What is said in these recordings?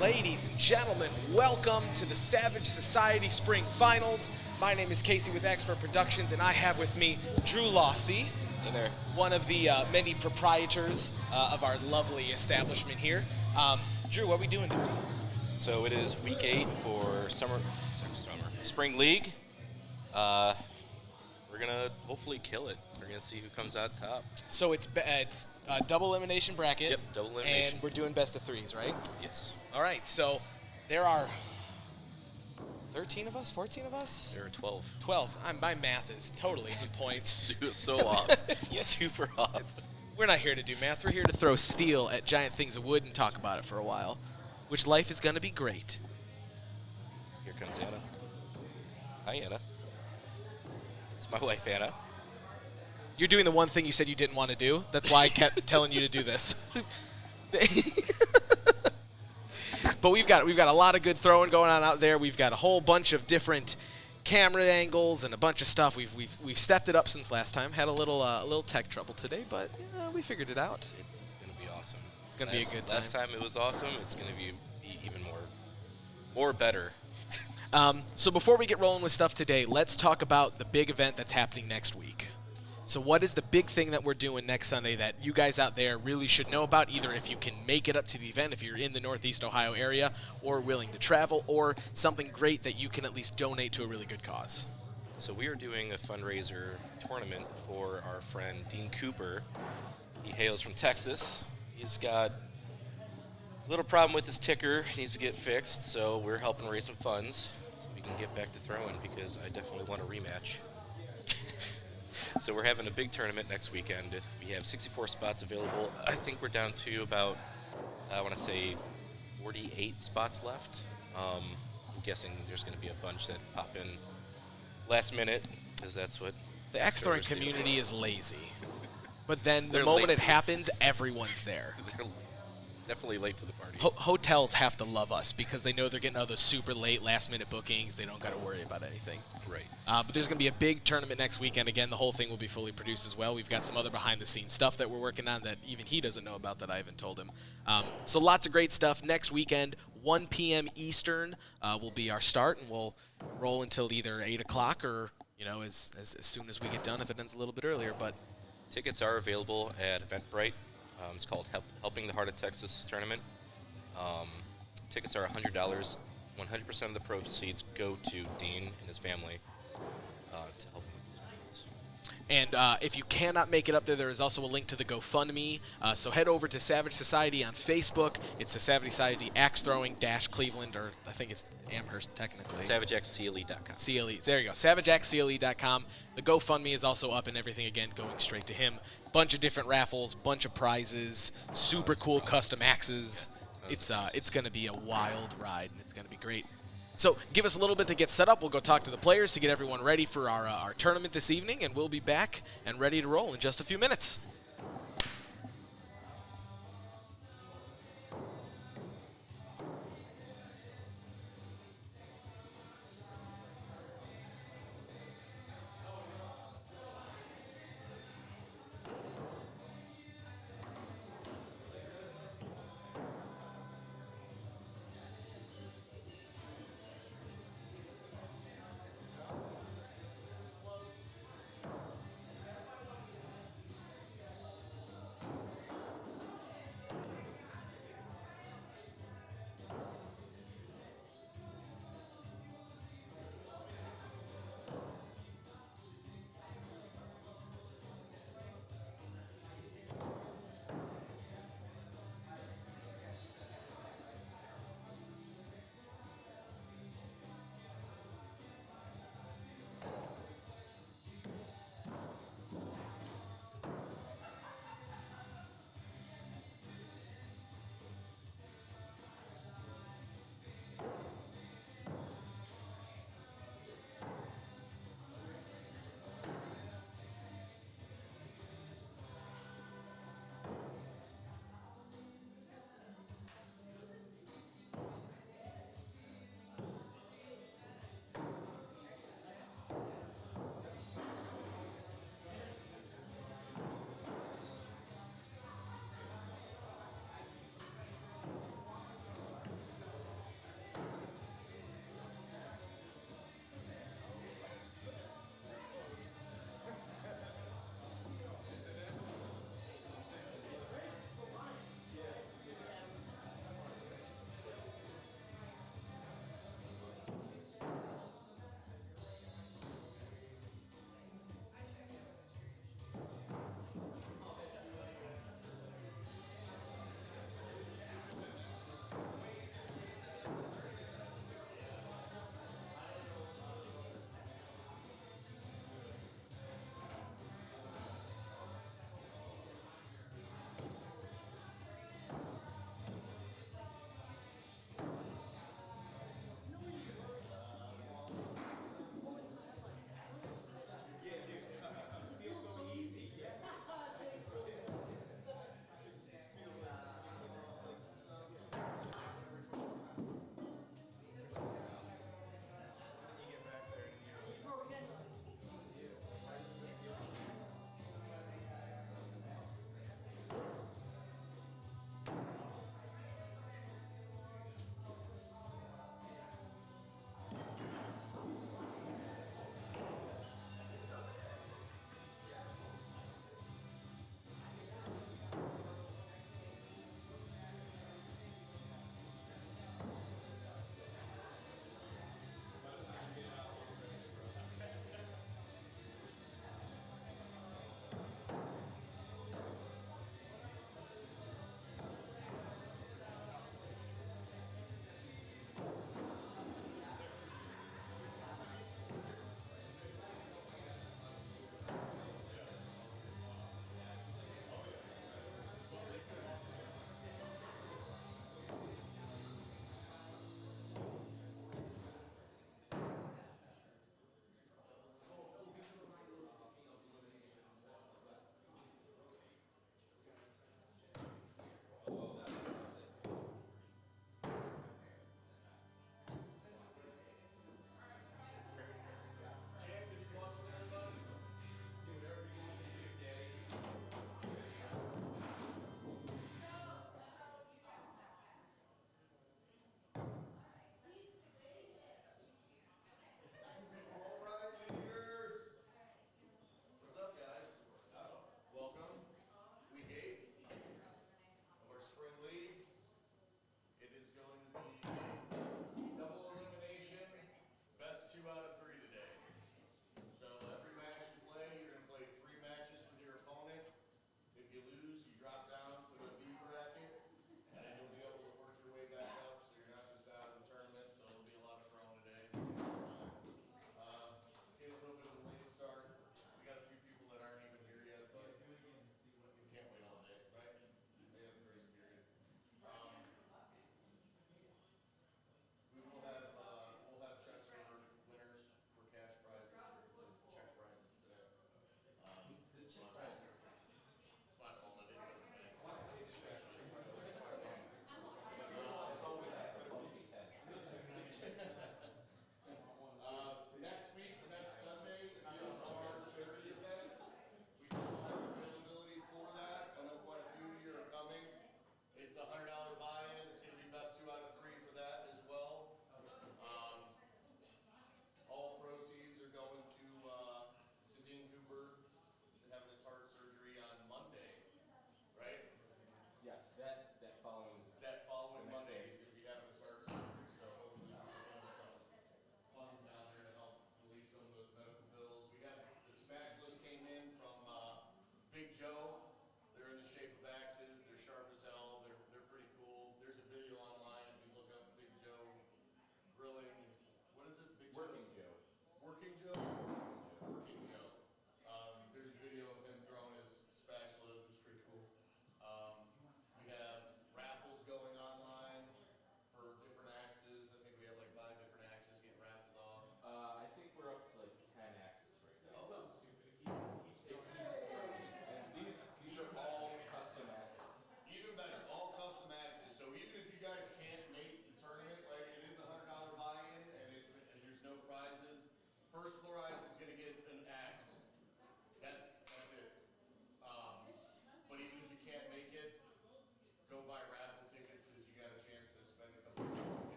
Ladies and gentlemen, welcome to the Savage Society Spring Finals. My name is Casey with Expert Productions, and I have with me Drew Lawsey, Hey there. one of the many proprietors of our lovely establishment here. Drew, what are we doing today? So it is week 8 for Spring League. We're gonna hopefully kill it. We're gonna see who comes out top. So it's a double elimination bracket. Yep, double elimination. And we're doing best of threes, right? Yes. All right, so there are 13 of us, 14 of us? There are 12. 12. My math is totally on point. So off. Yeah. Super off. We're not here to do math. We're here to throw steel at giant things of wood and talk about it for a while, which life is going to be great. Here comes Anna. Hi, Anna. It's my wife, Anna. You're doing the one thing you said you didn't want to do. That's why I kept telling you to do this. But we've got a lot of good throwing going on out there. We've got a whole bunch of different camera angles and a bunch of stuff. We've stepped it up since last time. Had a little tech trouble today, but we figured it out. It's gonna be awesome. It's gonna be a good time. Last time it was awesome. It's gonna be even more better. So before we get rolling with stuff today, let's talk about the big event that's happening next week. So what is the big thing that we're doing next Sunday that you guys out there really should know about, either if you can make it up to the event, if you're in the Northeast Ohio area or willing to travel, or something great that you can at least donate to a really good cause? So we are doing a fundraiser tournament for our friend Dean Cooper. He hails from Texas. He's got a little problem with his ticker. He needs to get fixed, so we're helping raise some funds so we can get back to throwing, because I definitely want a rematch. So we're having a big tournament next weekend. We have 64 spots available. I think we're down to about, I want to say, 48 spots left. I'm guessing there's going to be a bunch that pop in last minute, because that's what The axe throwing throwers do. community is lazy. But then the They're moment it lazy. happens, everyone's there. They're definitely late to the party. Hotels have to love us because they know they're getting all those super late last-minute bookings. They don't got to worry about anything. Right. But there's going to be a big tournament next weekend. Again, the whole thing will be fully produced as well. We've got some other behind-the-scenes stuff that we're working on that even he doesn't know about that I haven't told him. So lots of great stuff. Next weekend, 1 p.m. Eastern will be our start, and we'll roll until either 8 o'clock or, as soon as we get done if it ends a little bit earlier. But Tickets are available at Eventbrite. It's called Helping the Heart of Texas Tournament. Tickets are $100. 100% of the proceeds go to Dean and his family to help him with his needs. And if you cannot make it up there, there is also a link to the GoFundMe. So head over to Savage Society on Facebook. It's the Savage Society Axe Throwing Cleveland, or I think it's Amherst technically. SavageXCLE.com. CLE. There you go. SavageAxeCLE.com. The GoFundMe is also up and everything, again, going straight to him. Bunch of different raffles, bunch of prizes, super cool custom axes. It's going to be a wild ride, and it's going to be great. So give us a little bit to get set up. We'll go talk to the players to get everyone ready for our tournament this evening, and we'll be back and ready to roll in just a few minutes.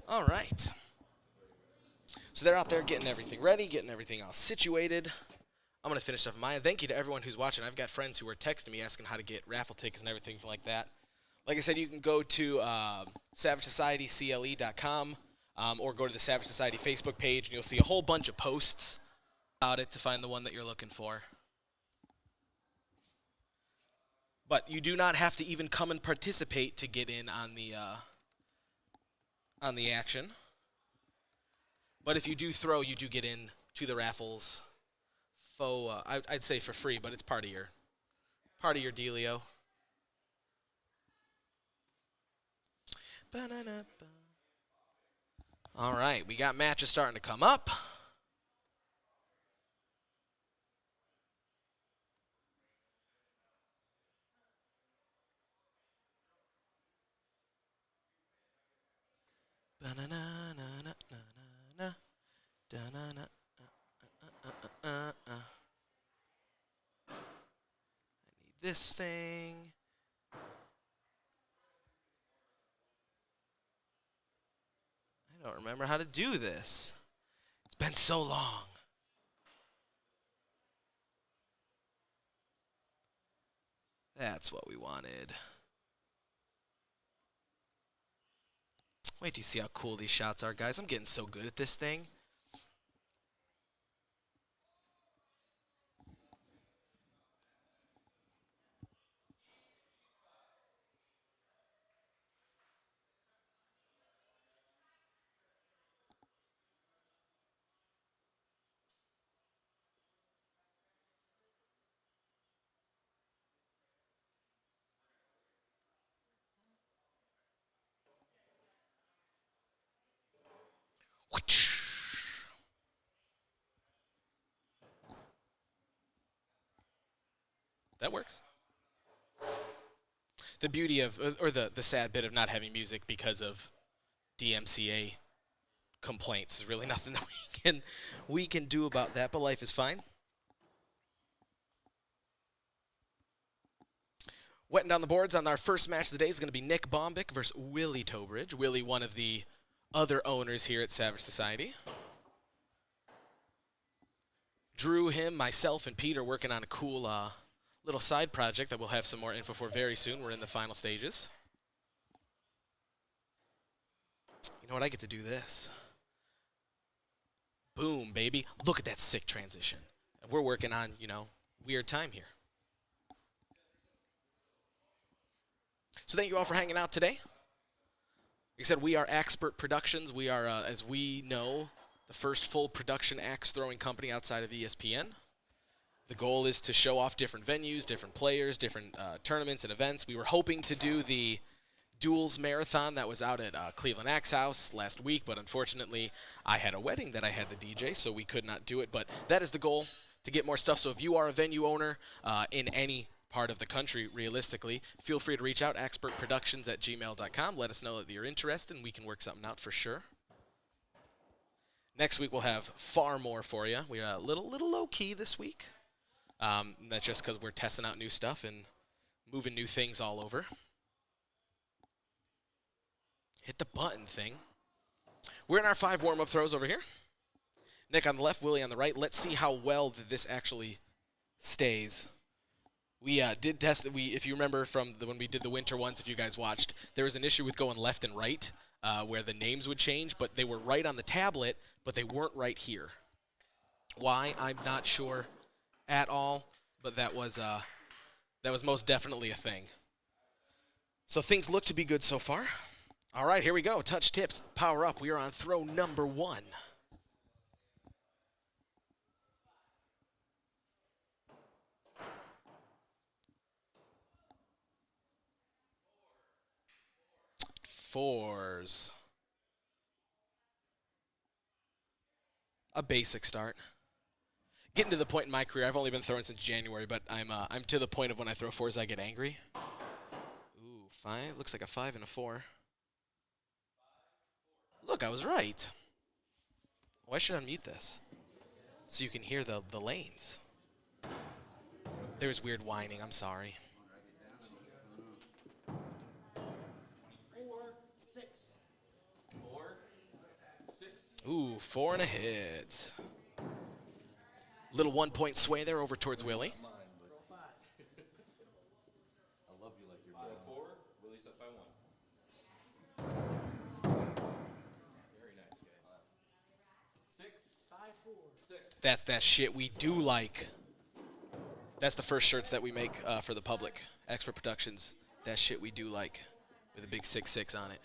All right. So they're out there getting everything ready, getting everything all situated. I'm going to finish up mine. Thank you to everyone who's watching. I've got friends who are texting me asking how to get raffle tickets and everything like that. Like I said, you can go to SavageSocietyCLE.com or go to the Savage Society Facebook page, and you'll see a whole bunch of posts about it to find the one that you're looking for. But you do not have to even come and participate to get in on the action. But if you do throw, you do get in to the raffles. I'd say for free, but it's part of your dealio. All right, we got matches starting to come up. I need this thing. I don't remember how to do this. It's been so long. That's what we wanted. Wait till you see how cool these shots are, guys. I'm getting so good at this thing. That works. The beauty of, or the sad bit of not having music because of DMCA complaints is really nothing that we can do about that, but life is fine. Wetting down the boards on our first match of the day is going to be Nick Bombick versus Willie Tobridge. Willie, one of the other owners here at Savage Society. Drew, him, myself, and Pete are working on a cool little side project that we'll have some more info for very soon. We're in the final stages. You know what? I get to do this. Boom, baby. Look at that sick transition. And we're working on, weird time here. So thank you all for hanging out today. Like I said, we are Expert Productions. We are, as we know, the first full production axe throwing company outside of ESPN. The goal is to show off different venues, different players, different tournaments and events. We were hoping to do the Duels Marathon that was out at Cleveland Axe House last week, but unfortunately I had a wedding that I had to DJ, so we could not do it. But that is the goal, to get more stuff. So if you are a venue owner in any part of the country, realistically, feel free to reach out, expertproductions@gmail.com. Let us know that you're interested, and we can work something out for sure. Next week we'll have far more for you. We're a little low-key this week. That's just because we're testing out new stuff and moving new things all over. Hit the button thing. We're in our 5 warm-up throws over here. Nick on the left, Willie on the right. Let's see how well this actually stays. We did test it. If you remember from when we did the winter ones, if you guys watched, there was an issue with going left and right where the names would change, but they were right on the tablet, but they weren't right here. Why? I'm not sure at all, but that was most definitely a thing. So things look to be good so far. All right, here we go. Touch tips, power up. We are on throw number 1. Fours. A basic start. Getting to the point in my career, I've only been throwing since January, but I'm to the point of when I throw 4s, I get angry. Ooh, 5. Looks like a 5 and a 4. Look, I was right. Why should I unmute this? So you can hear the lanes. There's weird whining. I'm sorry. 4, 6. 4, Ooh, 4 and a hit. Little 1-point sway there over towards Willie. I love you like you're 5-4. Willie's up by 1. Very nice, guys. 6. 5-4. 6. That's that shit we do like. That's the first shirts that we make for the public. Expert Productions. That shit we do like. With a big 6-6 on it.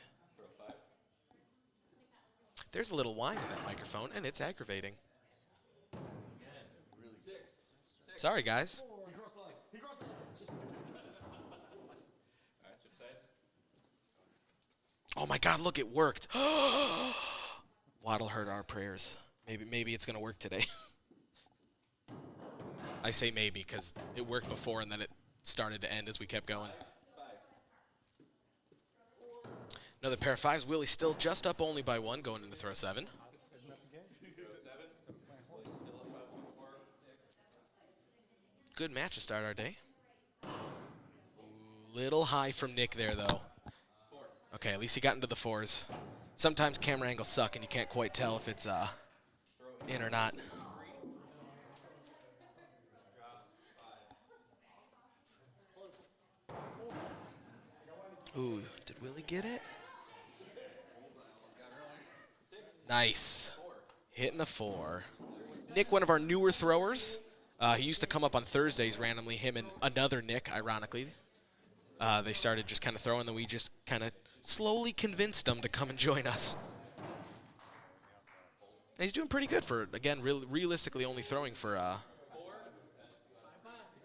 There's a little whine in that microphone, and it's aggravating. Sorry, guys. He crossed the line. He crossed the line. All right, switch sides. Oh my God! Look, it worked. Waddle heard our prayers. Maybe it's gonna work today. I say maybe because it worked before, and then it started to end as we kept going. Another pair of 5s. Willie still just up only by 1, going into throw 7. Good match to start our day. Little high from Nick there, though. Okay, at least he got into the 4s. Sometimes camera angles suck, and you can't quite tell if it's in or not. Ooh, did Willie get it? Nice. Hitting a 4. Nick, one of our newer throwers. He used to come up on Thursdays randomly, him and another Nick, ironically. They started just kind of throwing, then we just kind of slowly convinced him to come and join us. And he's doing pretty good for, again, realistically only throwing for a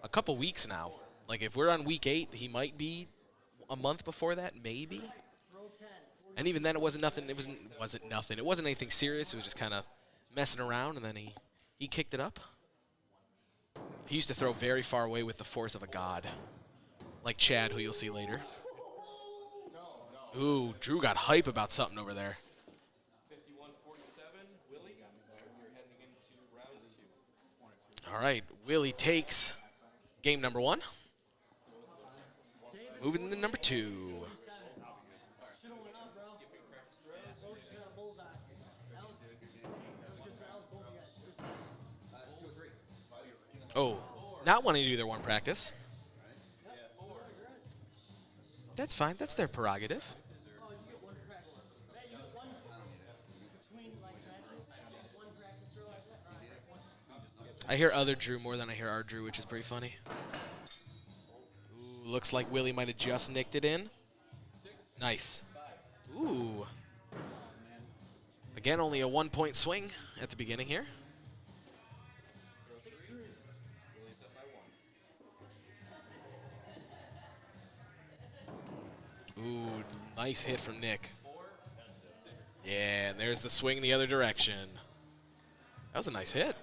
couple weeks now. Like, if we're on week 8, he might be a month before that, maybe. And even then, it wasn't nothing. It wasn't nothing. It wasn't anything serious. It was just kind of messing around, and then he kicked it up. He used to throw very far away with the force of a god, like Chad, who you'll see later. Ooh, Drew got hype about something over there. 51-47. Willie, you're heading into round 2. All right, Willie takes game number 1. Moving to number 2. Oh, not wanting to do their 1 practice. That's fine. That's their prerogative. I hear other Drew more than I hear our Drew, which is pretty funny. Ooh, looks like Willie might have just nicked it in. Nice. Ooh. Again, only a 1-point swing at the beginning here. Ooh, nice hit from Nick. Yeah, and there's the swing the other direction. That was a nice hit.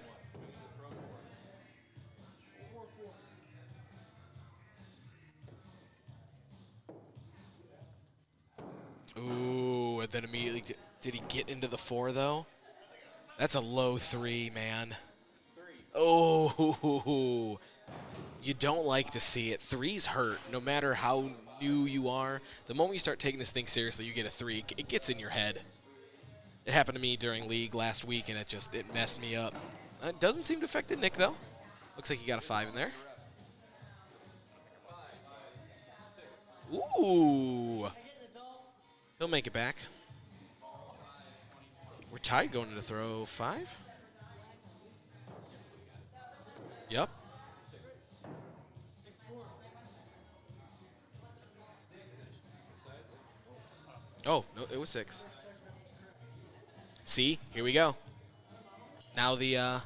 Ooh, and then immediately, did he get into the 4, though? That's a low 3, man. Oh, you don't like to see it. 3s hurt, no matter how new you are. The moment you start taking this thing seriously, you get a 3. It gets in your head. It happened to me during League last week, and it messed me up. It doesn't seem to affect Nick, though. Looks like he got a 5 in there. Ooh. He'll make it back. We're tied going into throw 5. Yep. Oh, no, it was 6. See, here we go. Now the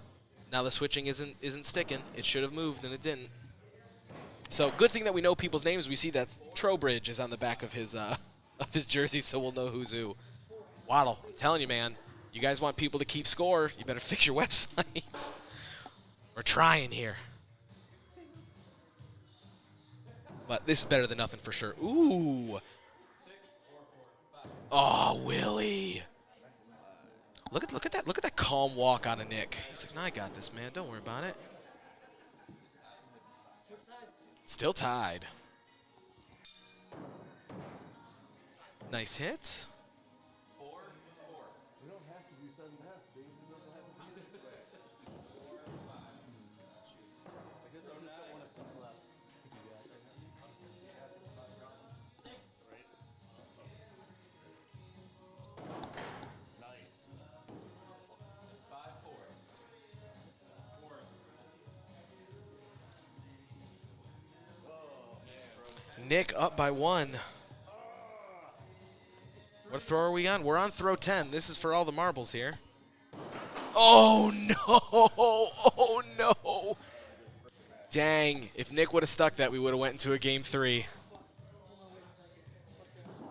switching isn't sticking. It should have moved and it didn't. So good thing that we know people's names. We see that Trowbridge is on the back of his jersey, so we'll know who's who. Waddle, I'm telling you, man. You guys want people to keep score, you better fix your websites. We're trying here. But this is better than nothing for sure. Ooh. Oh, Willie. Look at that. Look at that calm walk on a Nick. He's like, "No, I got this, man. Don't worry about it." Still tied. Nice hits. We don't have to do 7 passes. Nick up by 1. What throw are we on? We're on throw 10. This is for all the marbles here. Oh, no. Oh, no. Dang. If Nick would have stuck that, we would have went into a game 3.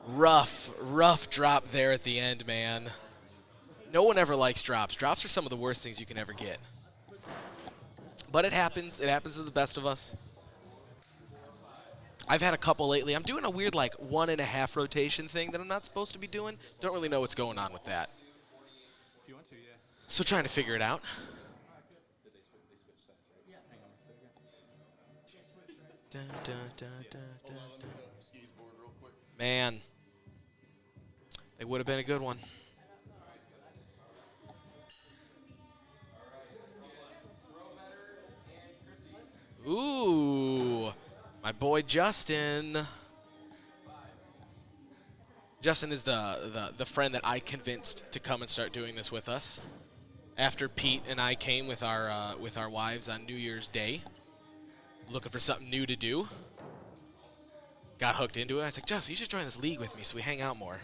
Rough drop there at the end, man. No one ever likes drops. Drops are some of the worst things you can ever get. But it happens. It happens to the best of us. I've had a couple lately. I'm doing a weird, like, 1.5 rotation thing that I'm not supposed to be doing. Don't really know what's going on with that. If you want to, yeah. So trying to figure it out. Dun, dun, dun, dun, dun, dun. Skis board real quick. Man, it would have been a good one. Ooh, my boy Justin. Justin is the friend that I convinced to come and start doing this with us. After Pete and I came with our wives on New Year's Day, looking for something new to do. Got hooked into it. I was like, Justin, you should join this league with me so we hang out more.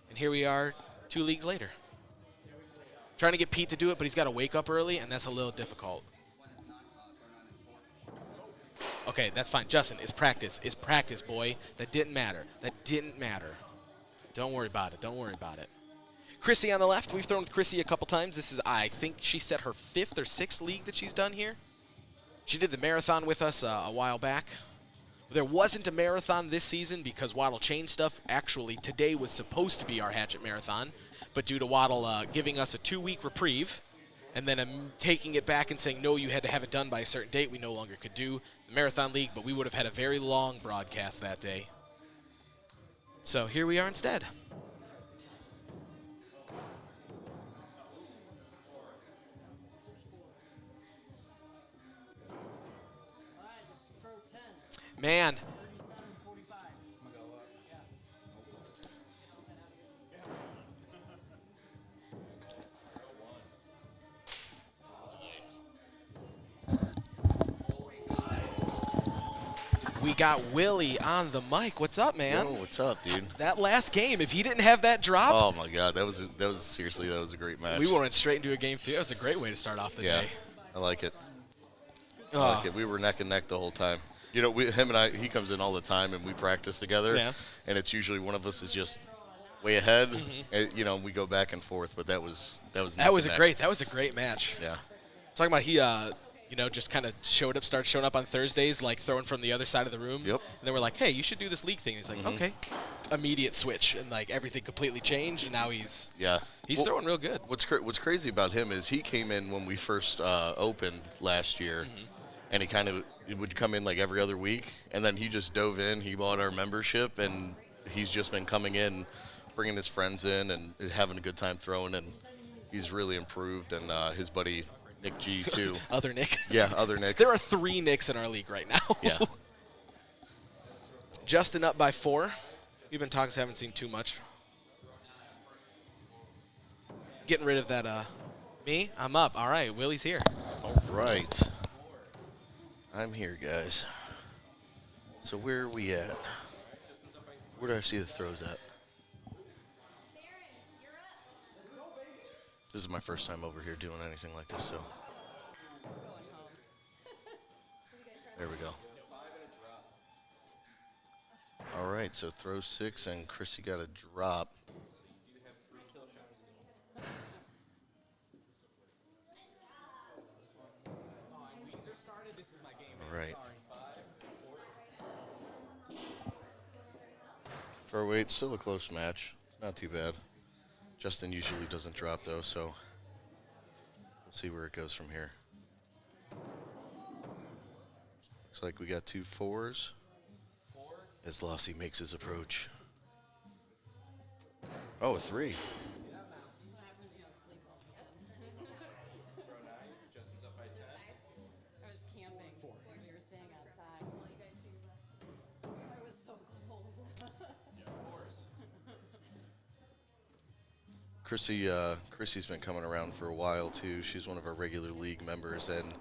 And here we are 2 leagues later. Trying to get Pete to do it, but he's got to wake up early, and that's a little difficult. Okay, that's fine. Justin, it's practice. It's practice, boy. That didn't matter. That didn't matter. Don't worry about it. Don't worry about it. Chrissy on the left. We've thrown with Chrissy a couple times. This is, I think she set her 5th or 6th league that she's done here. She did the marathon with us a while back. There wasn't a marathon this season because Waddle changed stuff. Actually, today was supposed to be our Hatchet Marathon, but due to Waddle giving us a 2-week reprieve and then taking it back and saying, no, you had to have it done by a certain date, we no longer could do the Marathon League, but we would have had a very long broadcast that day. So here we are instead. Man. We got Willie on the mic. What's up, man? Yo, what's up, dude? That last game, if he didn't have that drop, Oh my God, that was seriously, that was a great match. we went straight into a game 3. That was a great way to start off the Yeah, day. I like it. I Oh. like it. We were neck and neck the whole time. You know, him and I, he comes in all the time, and we practice together. Yeah. And it's usually one of us is just way ahead. And, you know, we go back and forth. But that was neck That was and a neck. great match. Yeah. Talking about he, you know, just kind of started showing up on Thursdays, like throwing from the other side of the room. Yep. And then we're like, hey, you should do this league thing. He's like, okay. Immediate switch, and like everything completely changed, and now he's Yeah. Well, throwing real good. What's crazy about him is he came in when we first opened last year, and he would come in like every other week, and then he just dove in. He bought our membership, and he's just been coming in, bringing his friends in, and having a good time throwing, and he's really improved. And his buddy Nick G too. Other Nick. Yeah, other Nick. There are 3 Nicks in our league right now. Yeah. Justin up by 4. We've been talking, so haven't seen too much. Getting rid of that, me? I'm up. All right, Willie's here. All right. I'm here, guys. So where are we at? Where do I see the throws at? This is my first time over here doing anything like this, so. There we go. All right, so throw 6, and Chrissy got a drop. All right. Throw 8, still a close match. Not too bad. Justin usually doesn't drop, though, so we'll see where it goes from here. Looks like we got 2 4s as Lossie makes his approach. Oh, a 3. I was camping when we were staying outside. It was so cold. Chrissy's been coming around for a while too. She's one of our regular league members, and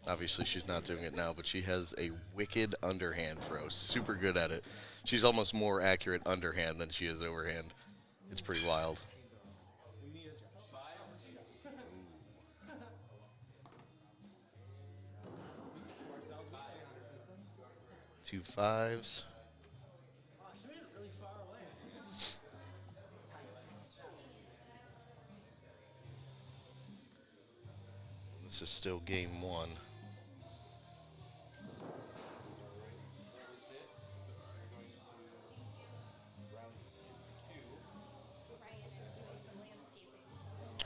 Obviously, she's not doing it now, but she has a wicked underhand throw. Super good at it. She's almost more accurate underhand than she is overhand. It's pretty wild. Two fives. This is still game one.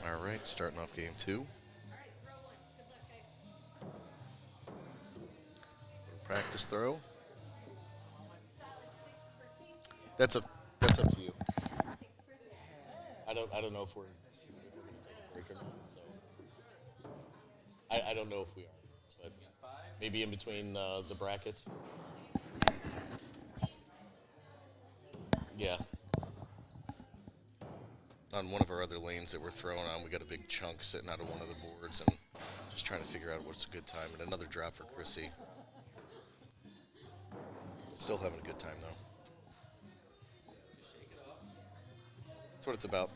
All right, starting off game two. Practice throw. That's up to you. I don't know if we're gonna take a break or not. So I don't know if we are, but maybe in between the brackets. Yeah. On one of our other lanes that we're throwing on, we got a big chunk sitting out of one of the boards, and just trying to figure out what's a good time. And another drop for Chrissy. Still having a good time though. That's what it's about.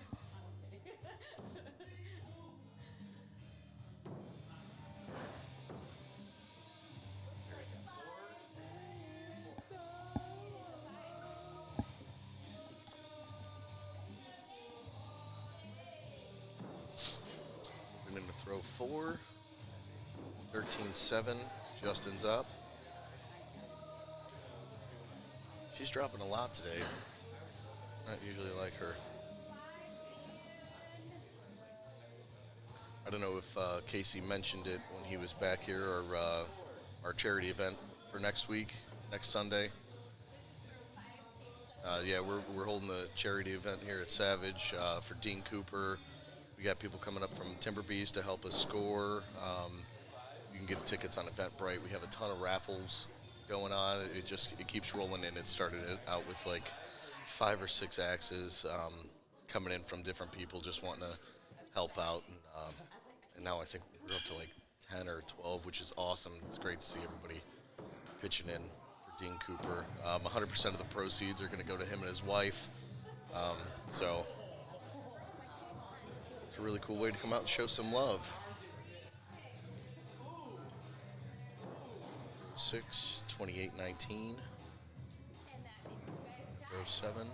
Moving into throw 4. 13-7. Justin's up. She's dropping a lot today. It's not usually like her. I don't know if Casey mentioned it when he was back here, or our charity event for next week, next Sunday. Yeah, we're holding the charity event here at Savage for Dean Cooper. We got people coming up from Timber Beast to help us score. You can get tickets on Eventbrite. We have a ton of raffles going on. It keeps rolling in. It started out with like 5 or 6 axes coming in from different people just wanting to help out, and now I think we're up to like 10 or 12, which is awesome. It's great to see everybody pitching in for Dean Cooper. 100% of the proceeds are going to go to him and his wife. So it's a really cool way to come out and show some love. 6, 28-19. Throw 7.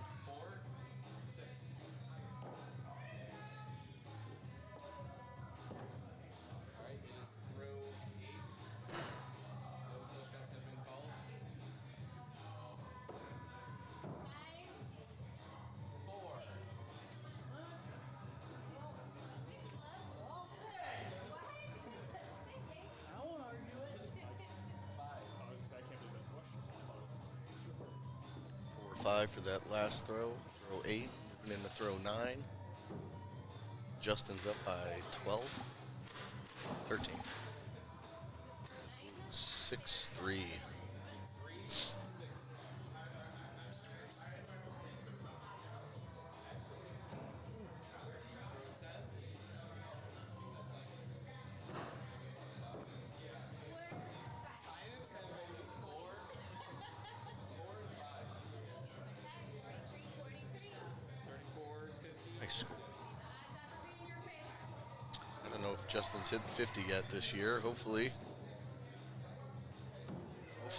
Five for that last throw. Throw 8, and then the throw 9. Justin's up by 12. 13. 6-3. Nice. I don't know if Justin's hit 50 yet this year. Hopefully,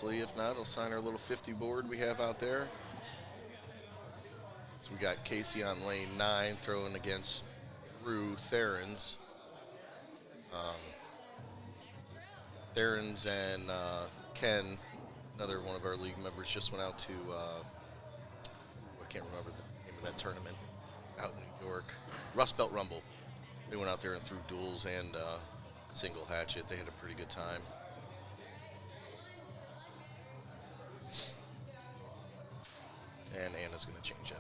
if not, he'll sign our little 50 board we have out there. So we got Casey on lane 9 throwing against Drew Therens. Therens and Ken, another one of our league members, just went out to, I can't remember the name of that tournament, out in New York. Rust Belt Rumble. They went out there and threw duels and single hatchet. They had a pretty good time. And Anna's going to change it.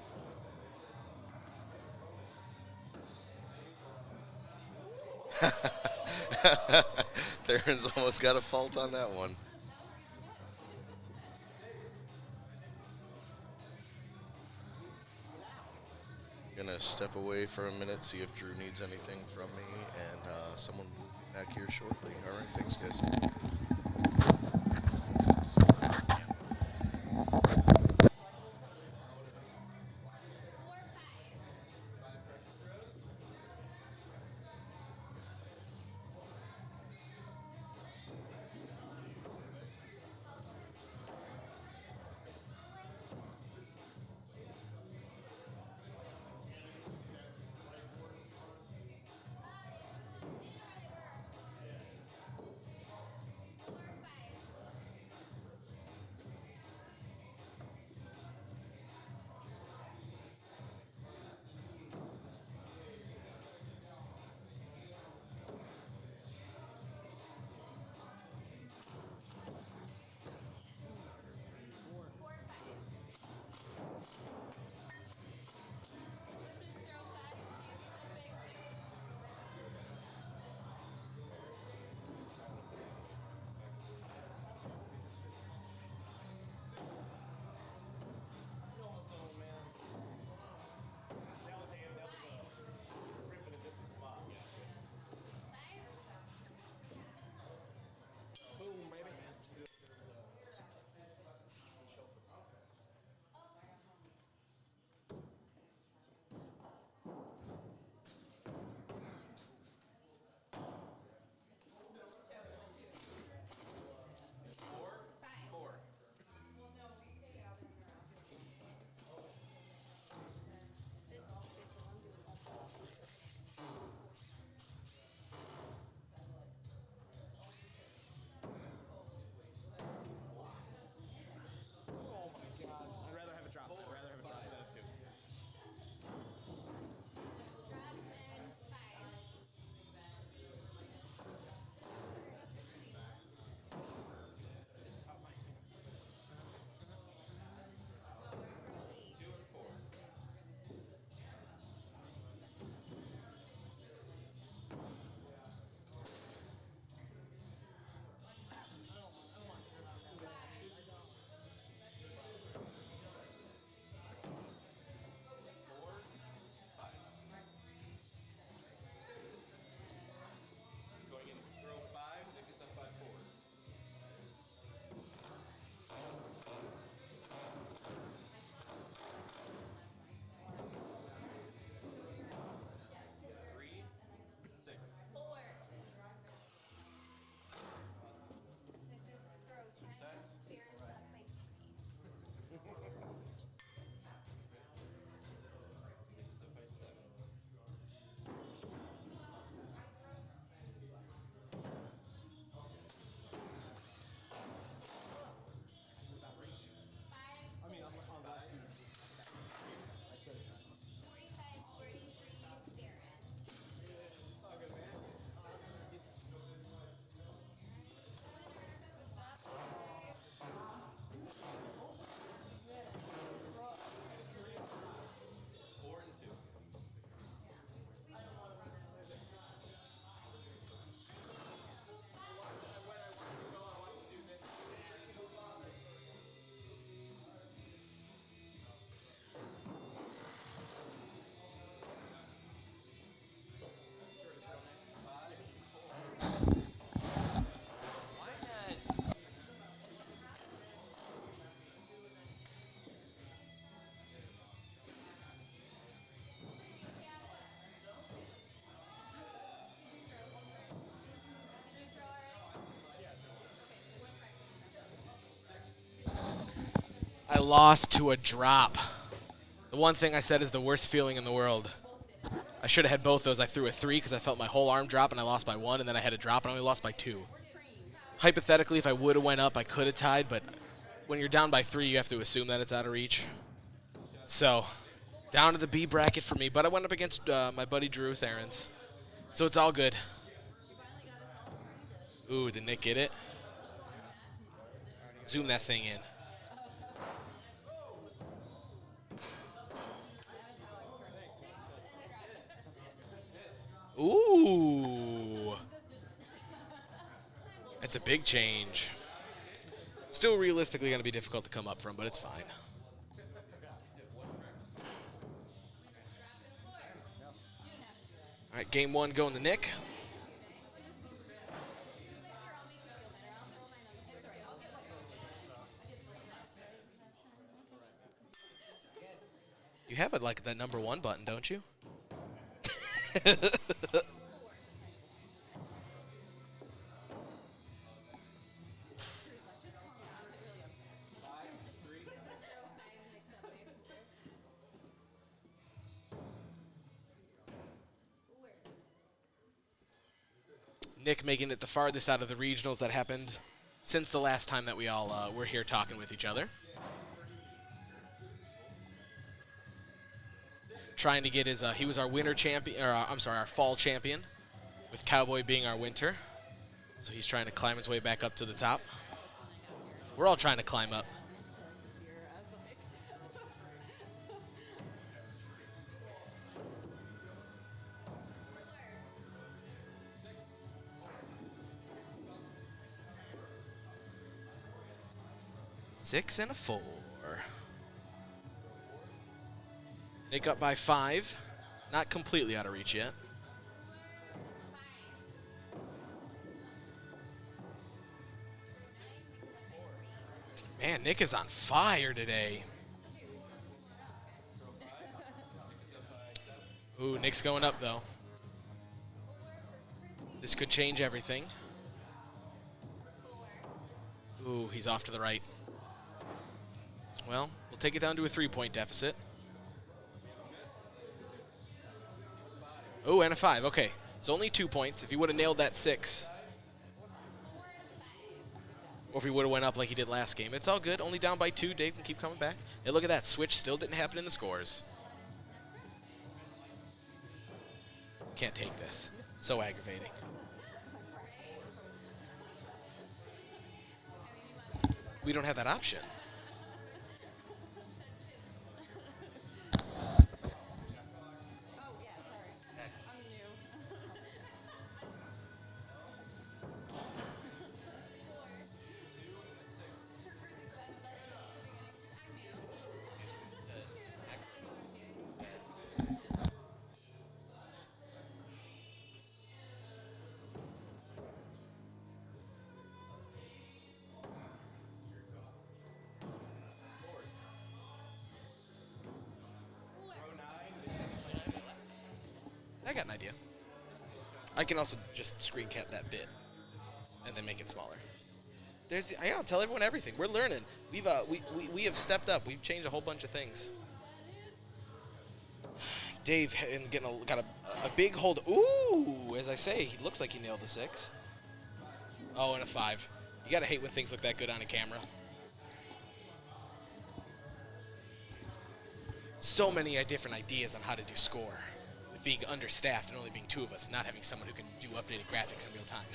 Theron's almost got a fault on that one. Gonna step away for a minute, see if Drew needs anything from me, and someone will be back here shortly. All right, thanks, guys. I lost to a drop. The one thing I said is the worst feeling in the world. I should have had both those. I threw a 3 because I felt my whole arm drop and I lost by 1, and then I had a drop and I only lost by 2. Hypothetically, if I would have went up, I could have tied, but when you're down by 3, you have to assume that it's out of reach. So, down to the B bracket for me, but I went up against my buddy Drew Therens. So it's all good. Ooh, did Nick get it? Zoom that thing in. Ooh. That's a big change. Still realistically going to be difficult to come up from, but it's fine. All right, game 1 going to Nick. You have it like that #1 button, don't you? Nick making it the farthest out of the regionals that happened since the last time that we all were here talking with each other. Trying to get his, he was our winter champion, or I'm sorry, our fall champion, with Cowboy being our winter. So he's trying to climb his way back up to the top. We're all trying to climb up. Six and a 4. Nick up by 5. Not completely out of reach yet. Man, Nick is on fire today. Ooh, Nick's going up, though. This could change everything. Ooh, he's off to the right. Well, we'll take it down to a 3-point deficit. Oh, and a 5. Okay, so only 2 points. If he would have nailed that 6, or if he would have went up like he did last game, it's all good. Only down by 2. Dave can keep coming back. Hey, look at that. Switch still didn't happen in the scores. Can't take this. So aggravating. We don't have that option. I got an idea. I can also just screen cap that bit and then make it smaller. I'll tell everyone everything. We're learning. We have stepped up. We've changed a whole bunch of things. Dave got a big hold. Ooh, as I say, he looks like he nailed the 6. Oh, and a 5. You gotta hate when things look that good on a camera. So many different ideas on how to do score. With being understaffed and only being 2 of us, and not having someone who can do updated graphics in real time.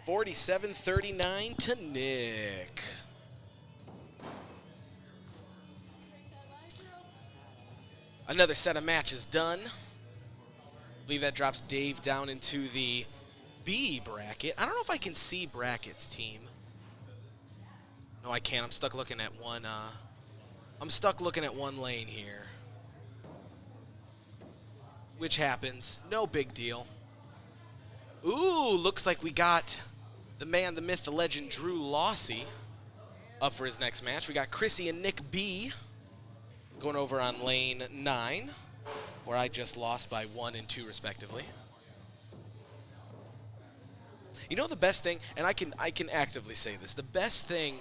47-39 to Nick. Another set of matches done. I believe that drops Dave down into the B bracket. I don't know if I can see brackets, team. No, I can't. I'm stuck looking at one. I'm stuck looking at one lane here, which happens. No big deal. Ooh, looks like we got the man, the myth, the legend, Drew Lossy up for his next match. We got Chrissy and Nick B going over on lane 9, where I just lost by 1 and 2 respectively. You know the best thing, and I can actively say this, the best thing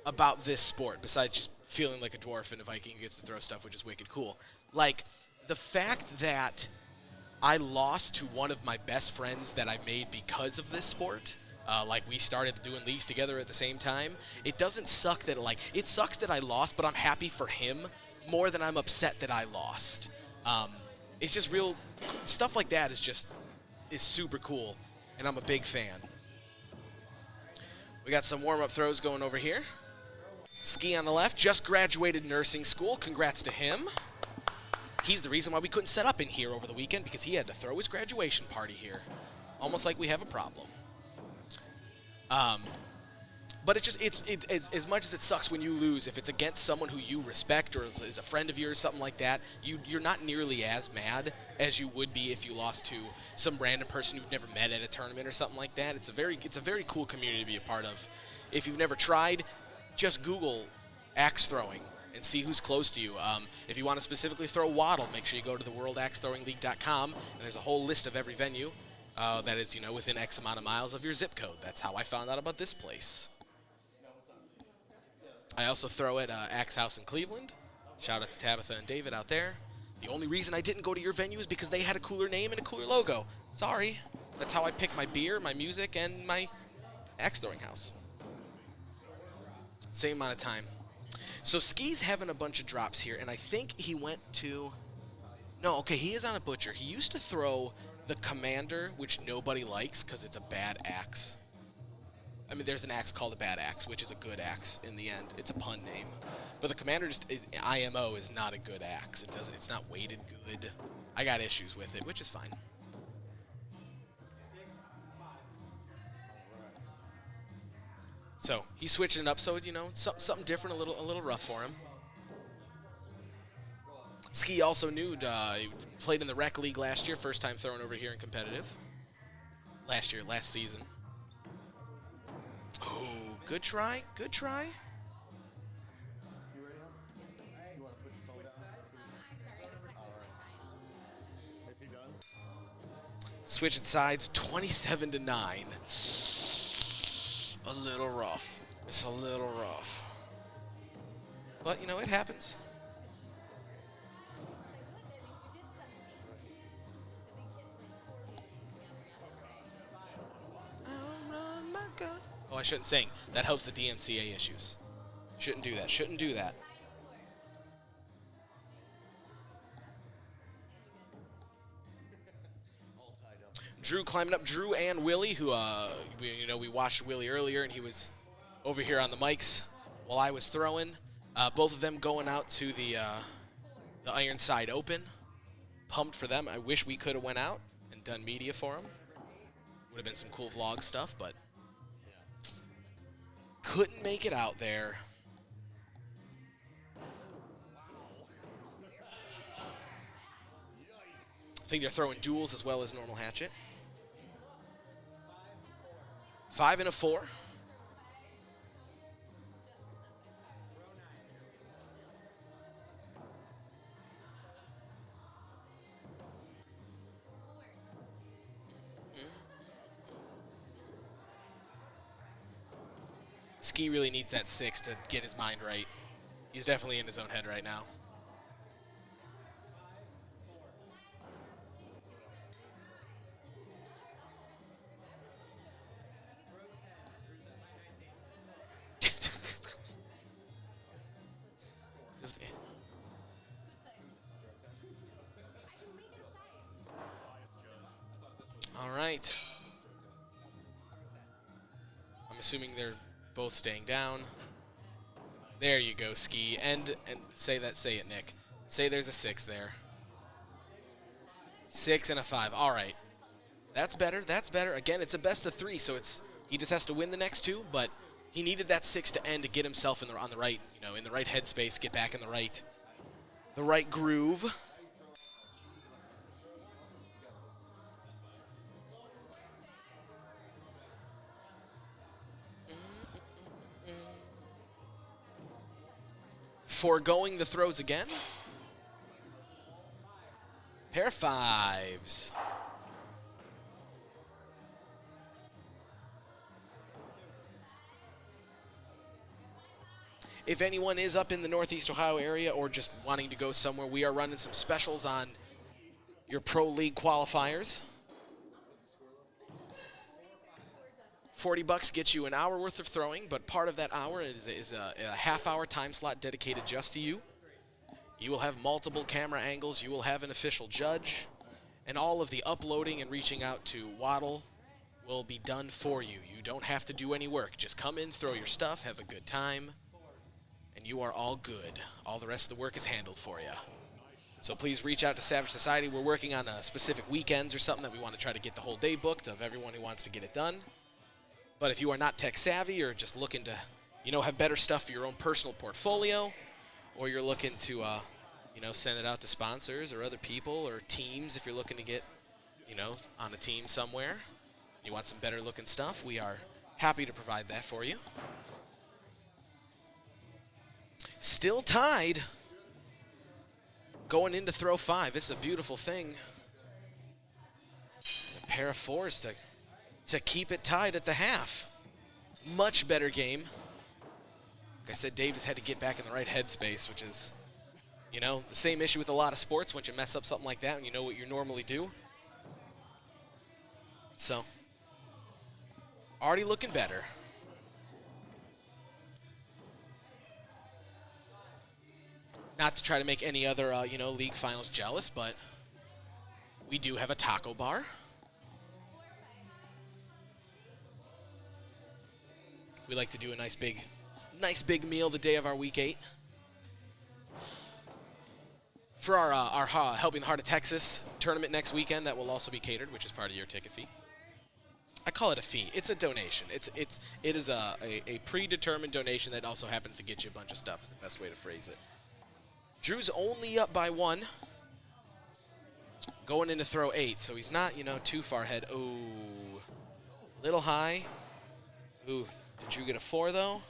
about this sport, besides just feeling like a dwarf and a Viking who gets to throw stuff, which is wicked cool, like the fact that I lost to one of my best friends that I made because of this sport. Like we started doing leagues together at the same time. It doesn't suck that it sucks that I lost, but I'm happy for him more than I'm upset that I lost. It's just real stuff like that is super cool, and I'm a big fan. We got some warm-up throws going over here. Ski on the left, just graduated nursing school. Congrats to him. He's the reason why we couldn't set up in here over the weekend, because he had to throw his graduation party here. Almost like we have a problem. But as much as it sucks when you lose, if it's against someone who you respect or is a friend of yours, something like that, you're not nearly as mad as you would be if you lost to some random person you've never met at a tournament or something like that. It's a very cool community to be a part of. If you've never tried, just Google axe throwing and see who's close to you. If you want to specifically throw waddle, make sure you go to the worldaxethrowingleague.com, and there's a whole list of every venue that is, within X amount of miles of your zip code. That's how I found out about this place. I also throw at Axe House in Cleveland. Shout out to Tabitha and David out there. The only reason I didn't go to your venue is because they had a cooler name and a cooler logo. Sorry. That's how I pick my beer, my music, and my axe throwing house. Same amount of time. So Ski's having a bunch of drops here, and I think he went to... No, okay, he is on a butcher. He used to throw the Commander, which nobody likes because it's a bad axe. I mean, there's an axe called a bad axe, which is a good axe in the end. It's a pun name. But the Commander IMO is not a good axe. It's not weighted good. I got issues with it, which is fine. So he's switching it up, so something different, a little rough for him. Ski also he played in the Rec League last year, first time throwing over here in competitive. Last season. Oh, good try, good try. Switching sides, 27-9. A little rough. It's a little rough. But, it happens. Oh, I shouldn't sing. That helps the DMCA issues. Shouldn't do that. Shouldn't do that. Drew climbing up. Drew and Willie, who we watched Willie earlier, and he was over here on the mics while I was throwing. Both of them going out to the Ironside Open. Pumped for them. I wish we could have went out and done media for them. Would have been some cool vlog stuff, but couldn't make it out there. I think they're throwing duels as well as normal hatchet. 5 and a 4. Ski really needs that 6 to get his mind right. He's definitely in his own head right now. All right. I'm assuming they're both staying down. There you go, Ski. And say it, Nick. Say there's a 6 there. 6 and a 5. All right. That's better. That's better. Again, it's a best of 3, so he just has to win the next 2, but he needed that 6 to end to get himself on the right, in the right headspace, get back in the right groove. Foregoing the throws again. Pair 5s. If anyone is up in the Northeast Ohio area or just wanting to go somewhere, we are running some specials on your Pro League qualifiers. $40 gets you an hour worth of throwing, but part of that hour is a half-hour time slot dedicated just to you. You will have multiple camera angles. You will have an official judge. And all of the uploading and reaching out to Waddle will be done for you. You don't have to do any work. Just come in, throw your stuff, have a good time, and you are all good. All the rest of the work is handled for you. So please reach out to Savage Society. We're working on specific weekends or something that we want to try to get the whole day booked of everyone who wants to get it done. But if you are not tech savvy or just looking to, have better stuff for your own personal portfolio, or you're looking to, send it out to sponsors or other people or teams if you're looking to get, on a team somewhere, you want some better looking stuff, we are happy to provide that for you. Still tied. Going into throw 5. This is a beautiful thing. A pair of 4s to keep it tied at the half. Much better game. Like I said, Davis had to get back in the right headspace, which is, the same issue with a lot of sports. Once you mess up something like that and you know what you normally do. So, already looking better. Not to try to make any other, league finals jealous, but we do have a taco bar. We like to do a nice big meal the day of our week 8. For our Helping the Heart of Texas tournament next weekend, that will also be catered, which is part of your ticket fee. I call it a fee. It's a donation. It is a predetermined donation that also happens to get you a bunch of stuff. Is the best way to phrase it. Drew's only up by 1. Going into throw 8, so he's not, too far ahead. Ooh, little high. Ooh, did Drew get a 4 though?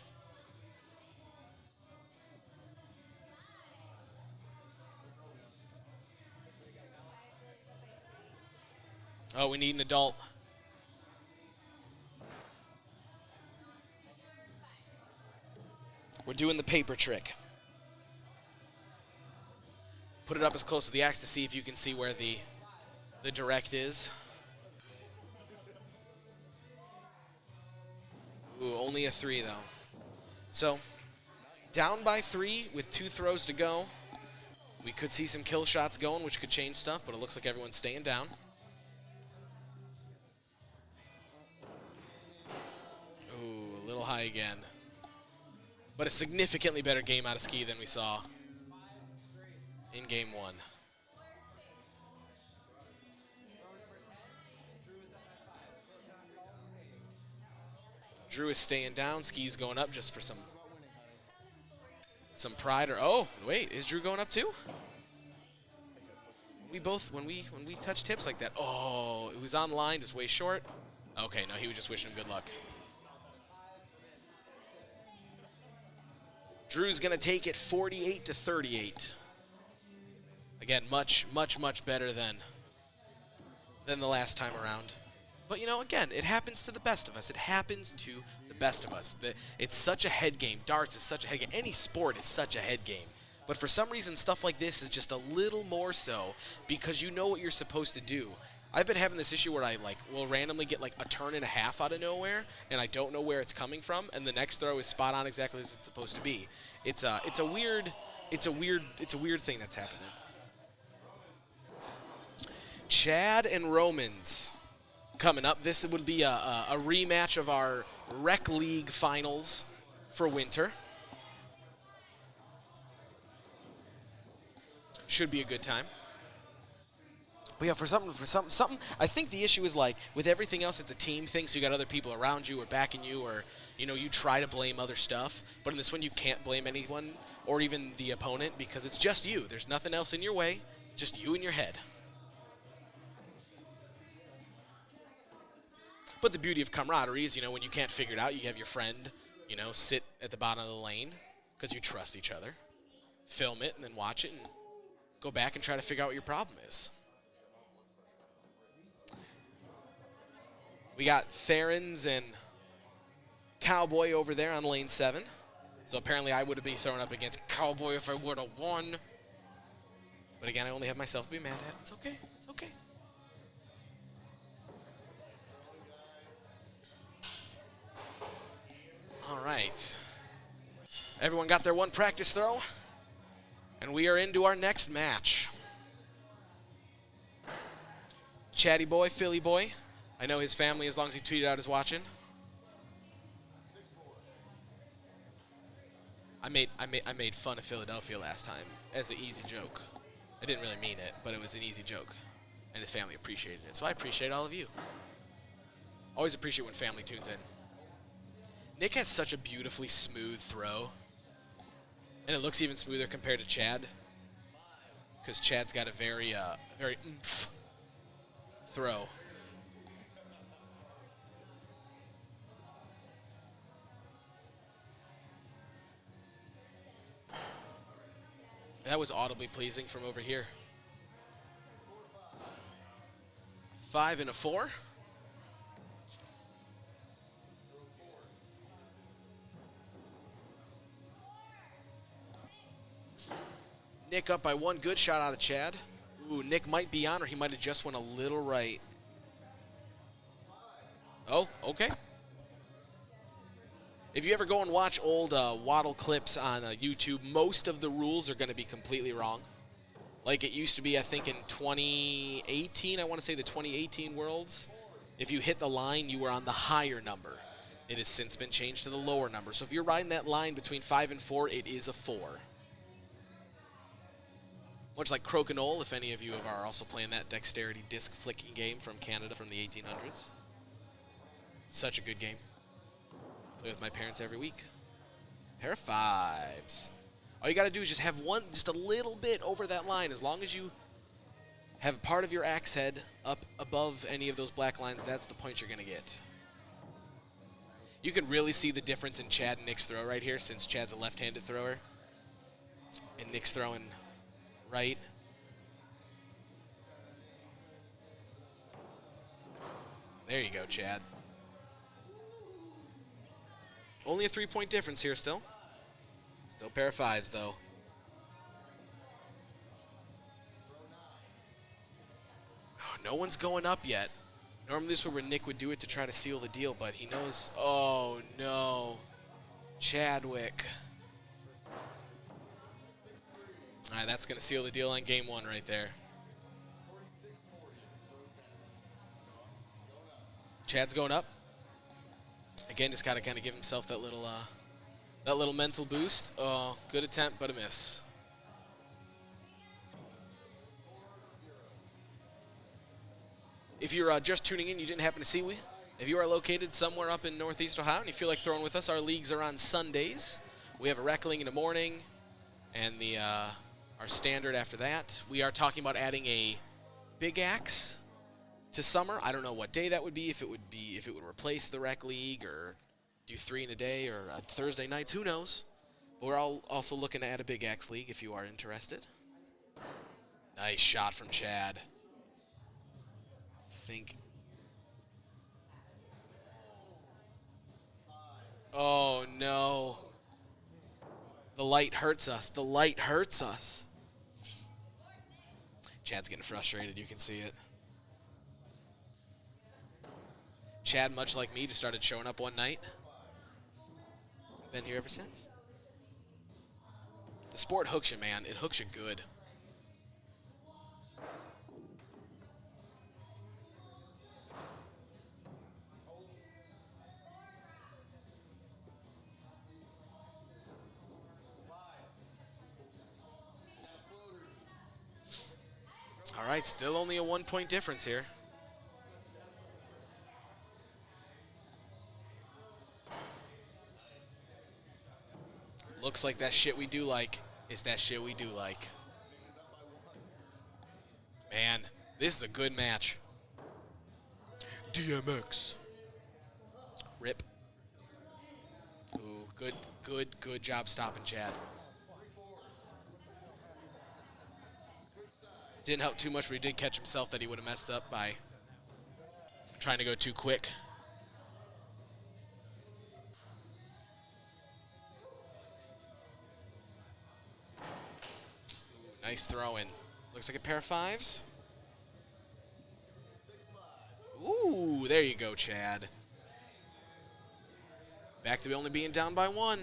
Oh, we need an adult. We're doing the paper trick. Put it up as close to the axe to see if you can see where the direct is. Ooh, only a 3 though. So, down by 3 with 2 throws to go. We could see some kill shots going, which could change stuff, but it looks like everyone's staying down. Ooh, a little high again. But a significantly better game out of Ski than we saw in game 1. Drew is staying down. Ski's going up just for some pride. Or oh, wait, is Drew going up too? We both when we touch tips like that. Oh, it was on the line, just way short. Okay, no, he was just wishing him good luck. Drew's gonna take it 48-38. Again, much better than the last time around. But, again, it happens to the best of us. It happens to the best of us. It's such a head game. Darts is such a head game. Any sport is such a head game. But for some reason, stuff like this is just a little more so because you know what you're supposed to do. I've been having this issue where I, will randomly get, a turn and a half out of nowhere, and I don't know where it's coming from, and the next throw is spot on exactly as it's supposed to be. It's a weird thing that's happening. Chad and Romans coming up. This would be a rematch of our Rec League finals for winter. Should be a good time. But yeah, for something, I think the issue is with everything else, it's a team thing. So you got other people around you or backing you, or you try to blame other stuff. But in this one, you can't blame anyone or even the opponent because it's just you. There's nothing else in your way, just you in your head. But the beauty of camaraderie is, when you can't figure it out, you have your friend, sit at the bottom of the lane because you trust each other. Film it and then watch it and go back and try to figure out what your problem is. We got Therens and Cowboy over there on lane 7. So apparently I would have been thrown up against Cowboy if I would have won. But again, I only have myself to be mad at. It's okay. It's okay. All right. Everyone got their one practice throw. And we are into our next match. Chatty boy, Philly boy. I know his family, as long as he tweeted out, is watching. I made fun of Philadelphia last time as an easy joke. I didn't really mean it, but it was an easy joke. And his family appreciated it. So I appreciate all of you. Always appreciate when family tunes in. Nick has such a beautifully smooth throw. And it looks even smoother compared to Chad. Because Chad's got a very oomph throw. That was audibly pleasing from over here. 5 and a 4. Nick up by 1. Good shot out of Chad. Ooh, Nick might be on, or he might have just went a little right. Oh, okay. If you ever go and watch old Waddle clips on YouTube, most of the rules are going to be completely wrong. Like it used to be, I think, in 2018, I want to say the 2018 Worlds. If you hit the line, you were on the higher number. It has since been changed to the lower number. So if you're riding that line between 5 and 4, it is a 4. Much like Crokinole, if any of you are also playing that dexterity disc flicking game from Canada from the 1800s. Such a good game. Play with my parents every week. Pair of 5s. All you got to do is just have one, just a little bit over that line. As long as you have part of your axe head up above any of those black lines, that's the point you're going to get. You can really see the difference in Chad and Nick's throw right here, since Chad's a left-handed thrower. And Nick's throwing right. There you go, Chad. Only a 3-point difference here still. Still pair of 5s, though. Oh, no one's going up yet. Normally this is where Nick would do it to try to seal the deal, but he knows. Oh, no. Chadwick. All right, that's going to seal the deal on game 1 right there. Chad's going up. Again, just got to kind of give himself that little mental boost. Oh, good attempt, but a miss. If you're just tuning in, you didn't happen to see, if you are located somewhere up in Northeast Ohio and you feel like throwing with us, our leagues are on Sundays. We have a rec league in the morning and our standard after that. We are talking about adding a big axe to summer. I don't know what day that would be, if it would replace the rec league or do 3 in a day or Thursday nights, who knows. But we're also looking to add a big axe league if you are interested. Nice shot from Chad. Oh no. The light hurts us. The light hurts us. Chad's getting frustrated. You can see it. Chad, much like me, just started showing up one night. Been here ever since. The sport hooks you, man. It hooks you good. All right, still only a 1-point difference here. Looks like that shit we do like is that shit we do like. Man, this is a good match. DMX. Rip. Ooh, good job stopping Chad. Didn't help too much, but he did catch himself that he would have messed up by trying to go too quick. Nice throw in. Looks like a pair of 5s. Ooh, there you go, Chad. Back to only being down by 1.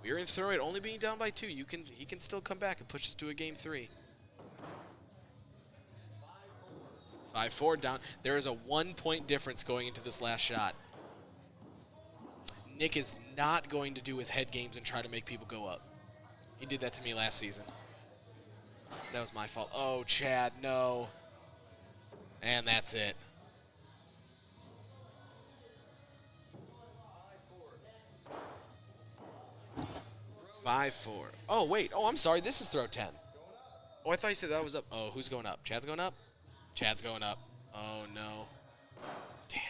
We're in throw it, only being down by 2. He can still come back and push us to a game 3. 5-4 down. There is a 1-point difference going into this last shot. Nick is not going to do his head games and try to make people go up. He did that to me last season. That was my fault. Oh, Chad, no. And that's it. 5-4. Oh, wait. Oh, I'm sorry. This is throw 10. Oh, I thought you said that was up. Oh, who's going up? Chad's going up? Chad's going up. Oh, no. Damn.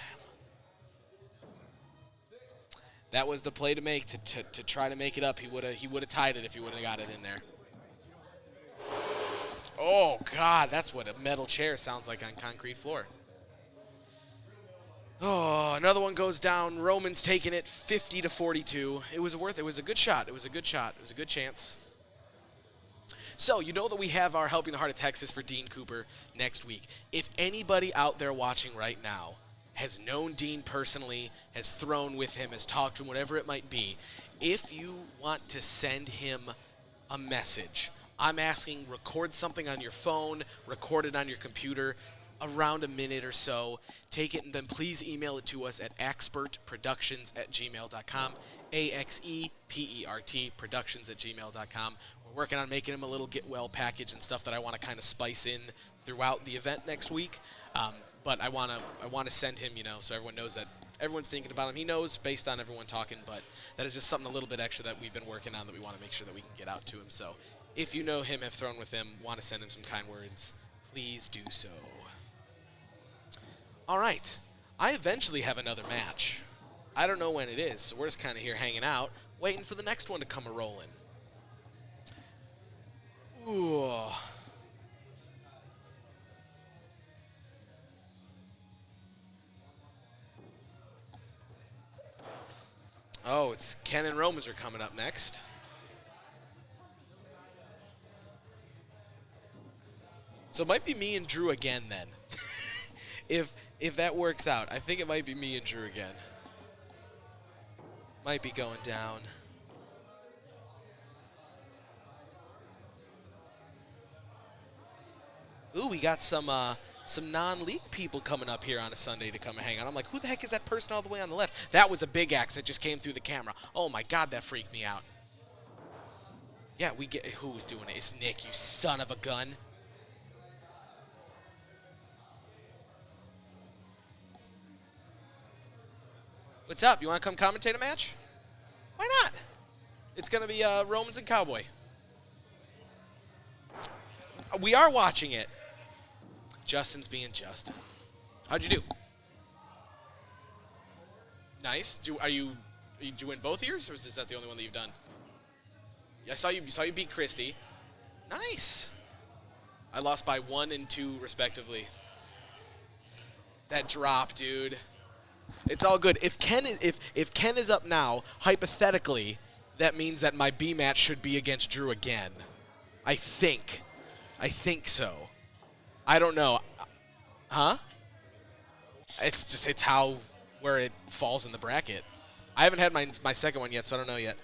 That was the play to make to try to make it up. He would have tied it if he would have got it in there. Oh, God. That's what a metal chair sounds like on concrete floor. Oh, another one goes down. Roman's taking it 50-42. It was a good shot. It was a good shot. It was a good chance. So, you know that we have our Helping the Heart of Texas for Dean Cooper next week. If anybody out there watching right now has known Dean personally, has thrown with him, has talked to him, whatever it might be, if you want to send him a message, I'm asking record something on your phone, record it on your computer, around a minute or so. Take it and then please email it to us at axpertproductions@gmail.com. AXEPERT productions@gmail.com. We're working on making him a little get well package and stuff that I want to kind of spice in throughout the event next week. But I want to send him, so everyone knows that everyone's thinking about him. He knows based on everyone talking, but that is just something a little bit extra that we've been working on that we want to make sure that we can get out to him. So if you know him, have thrown with him, want to send him some kind words, please do so. All right, I eventually have another match. I don't know when it is, so we're just kind of here hanging out, waiting for the next one to come a-rolling. Ooh. Oh, it's Ken and Romans are coming up next. So it might be me and Drew again then. If that works out, I think it might be me and Drew again. Might be going down. Ooh, we got some non-league people coming up here on a Sunday to come and hang out. I'm like, who the heck is that person all the way on the left? That was a big axe that just came through the camera. Oh my God, that freaked me out. Yeah, we get who was doing it? It's Nick, you son of a gun. What's up? You want to come commentate a match? Why not? It's going to be Romans and Cowboy. We are watching it. Justin's being Justin. How'd you do? Nice. Are you doing both ears, or is that the only one that you've done? Yeah, I saw you beat Christy. Nice. I lost by 1 and 2 respectively. That drop, dude. It's all good. If Ken is up now, hypothetically, that means that my B match should be against Drew again. I think so. I don't know. Huh? It's where it falls in the bracket. I haven't had my second one yet, so I don't know yet.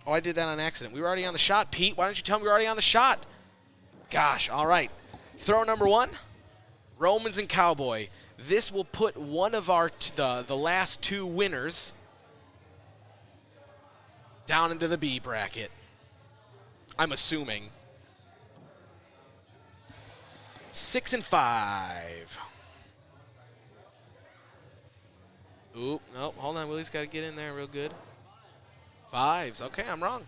Oh, I did that on accident. We were already on the shot, Pete. Why don't you tell me we're already on the shot? Gosh, all right. Throw number 1, Romans and Cowboy. This will put one of our the last 2 winners down into the B bracket. I'm assuming. 6 and 5. Oop, nope, hold on. Willie's got to get in there real good. 5s. Okay, I'm wrong.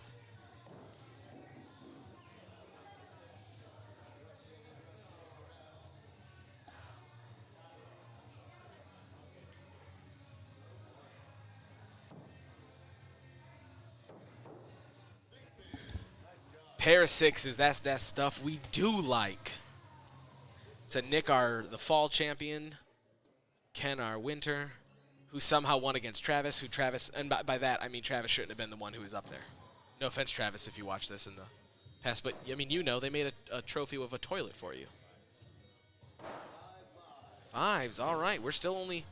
Pair of 6s, that's that stuff we do like. So Nick, the fall champion. Ken, our winter, who somehow won against Travis, and by that I mean Travis shouldn't have been the one who was up there. No offense, Travis, if you watch this in the past, but I mean, they made a trophy with a toilet for you. 5s, all right. We're still only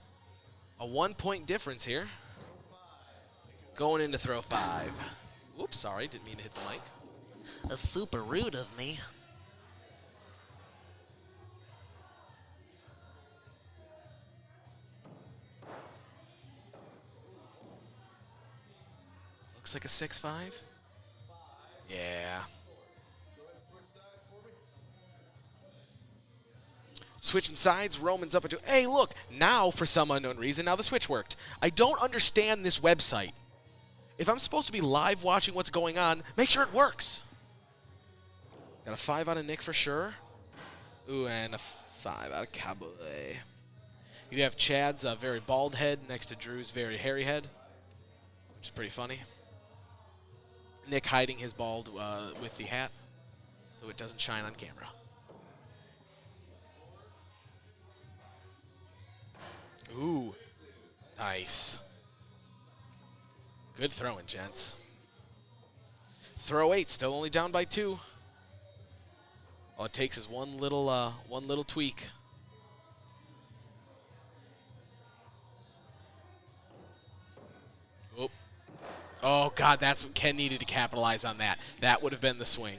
a 1-point difference here. Going into throw 5. Oops, sorry, didn't mean to hit the mic. That's super rude of me. Looks like a 6-5. Yeah. Switching sides, Roman's up into. Hey, look, now for some unknown reason, now the switch worked. I don't understand this website. If I'm supposed to be live watching what's going on, make sure it works. Got a 5 out of Nick for sure. Ooh, and a 5 out of Cowboy. You have Chad's very bald head next to Drew's very hairy head, which is pretty funny. Nick hiding his bald with the hat so it doesn't shine on camera. Ooh, nice. Good throwing, gents. Throw 8, still only down by 2. All it takes is one little tweak. Oop. Oh, God, that's what Ken needed to capitalize on that. That would have been the swing.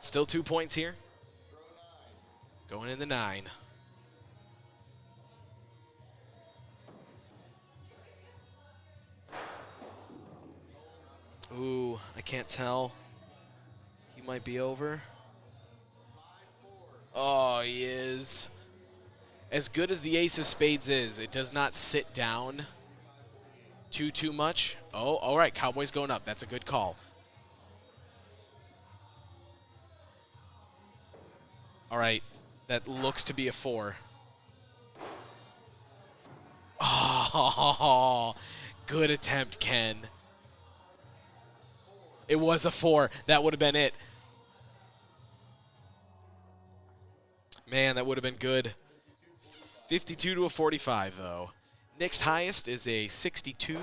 Still 2 points here. Going in the 9. Ooh, I can't tell. He might be over. Oh, he is. As good as the ace of spades is, it does not sit down too much. Oh, all right, Cowboys going up. That's a good call. All right, that looks to be a 4. Oh, good attempt, Ken. It was a 4. That would have been it. Man, that would have been good. 52 to a 45, though. Nick's highest is a 62.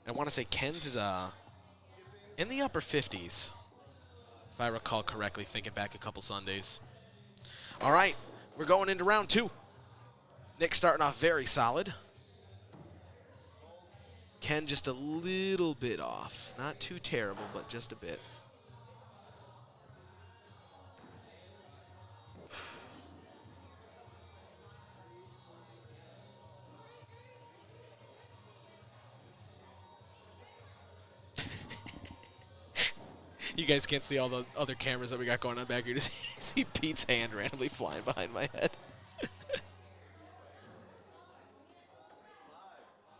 I want to say Ken's is in the upper 50s, if I recall correctly, thinking back a couple Sundays. All right, we're going into round 2. Nick starting off very solid. Ken just a little bit off. Not too terrible, but just a bit. You guys can't see all the other cameras that we got going on back here. To see Pete's hand randomly flying behind my head.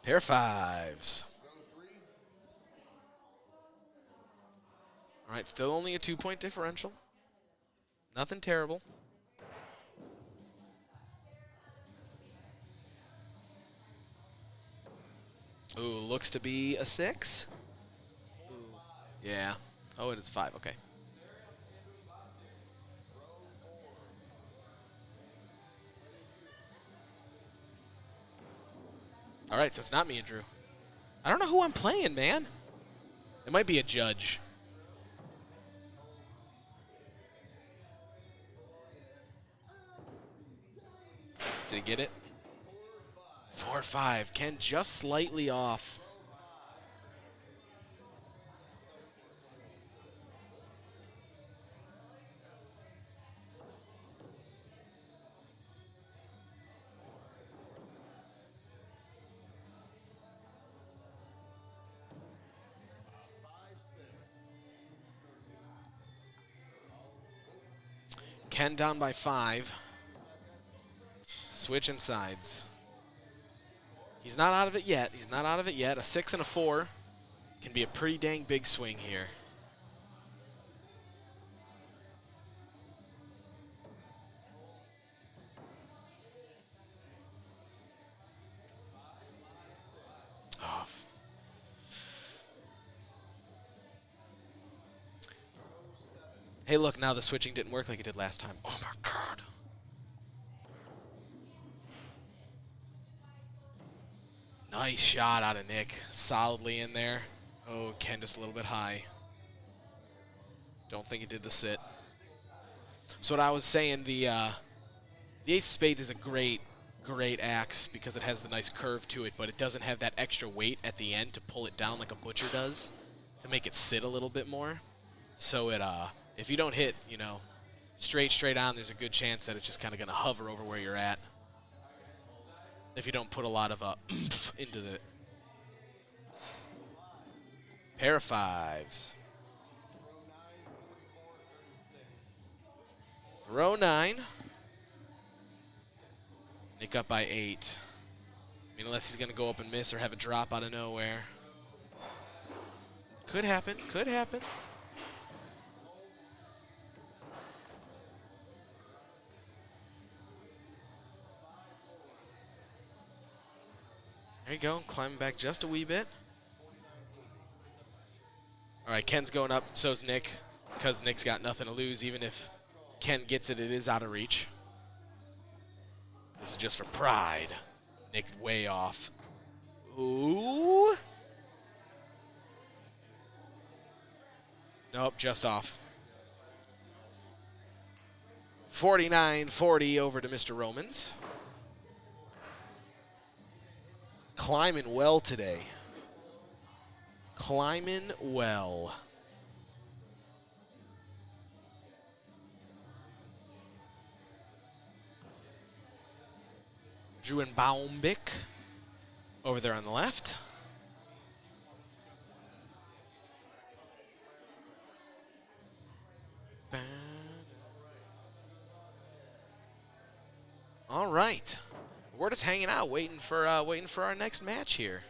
Pair of 5s. All right, still only a 2-point differential. Nothing terrible. Ooh, looks to be a 6. Ooh. Yeah. Oh, it is 5. Okay. All right, so it's not me and Drew. I don't know who I'm playing, man. It might be a judge. Did he get it? 4-5. Ken just slightly off. Ken down by 5. Switching sides. He's not out of it yet. He's not out of it yet. A 6 and a 4 can be a pretty dang big swing here. Oh. Hey, look, now the switching didn't work like it did last time. Oh, my God. Nice shot out of Nick. Solidly in there. Oh, Ken just a little bit high. Don't think he did the sit. So what I was saying, the ace of spades is a great axe because it has the nice curve to it, but it doesn't have that extra weight at the end to pull it down like a butcher does to make it sit a little bit more. So it if you don't hit, you know, straight on, there's a good chance that it's just kind of going to hover over where you're at. if you don't put a lot of oomph into the pair of fives. Throw 9. Nick up by 8. I mean, unless he's going to go up and miss or have a drop out of nowhere. Could happen. Could happen. There you go. Climbing back just a wee bit. All right, Ken's going up. So's Nick. Because Nick's got nothing to lose. Even if Ken gets it, it is out of reach. This is just for pride. Nick way off. Ooh. Nope, just off. 49-40 over to Mr. Romans. Climbing well today. Climbing well. Drew and Baumbick over there on the left. All right, we're just hanging out, waiting for our next match here,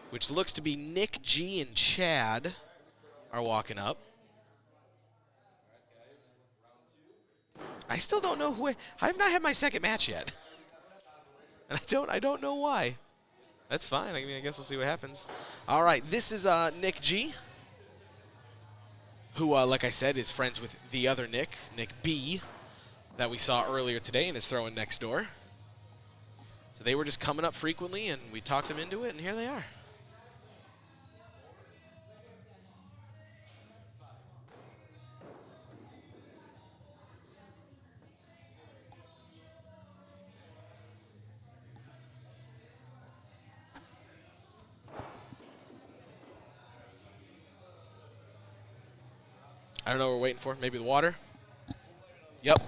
which looks to be Nick G and Chad are walking up. I still don't know who I've not had my second match yet, and I don't know why. That's fine. I mean, I guess we'll see what happens. All right, this is Nick G, who, like I said, is friends with the other Nick B, that we saw earlier today and is throwing next door. So they were just coming up frequently, and we talked them into it, and here they are. I don't know what we're waiting for. Maybe the water? Yep.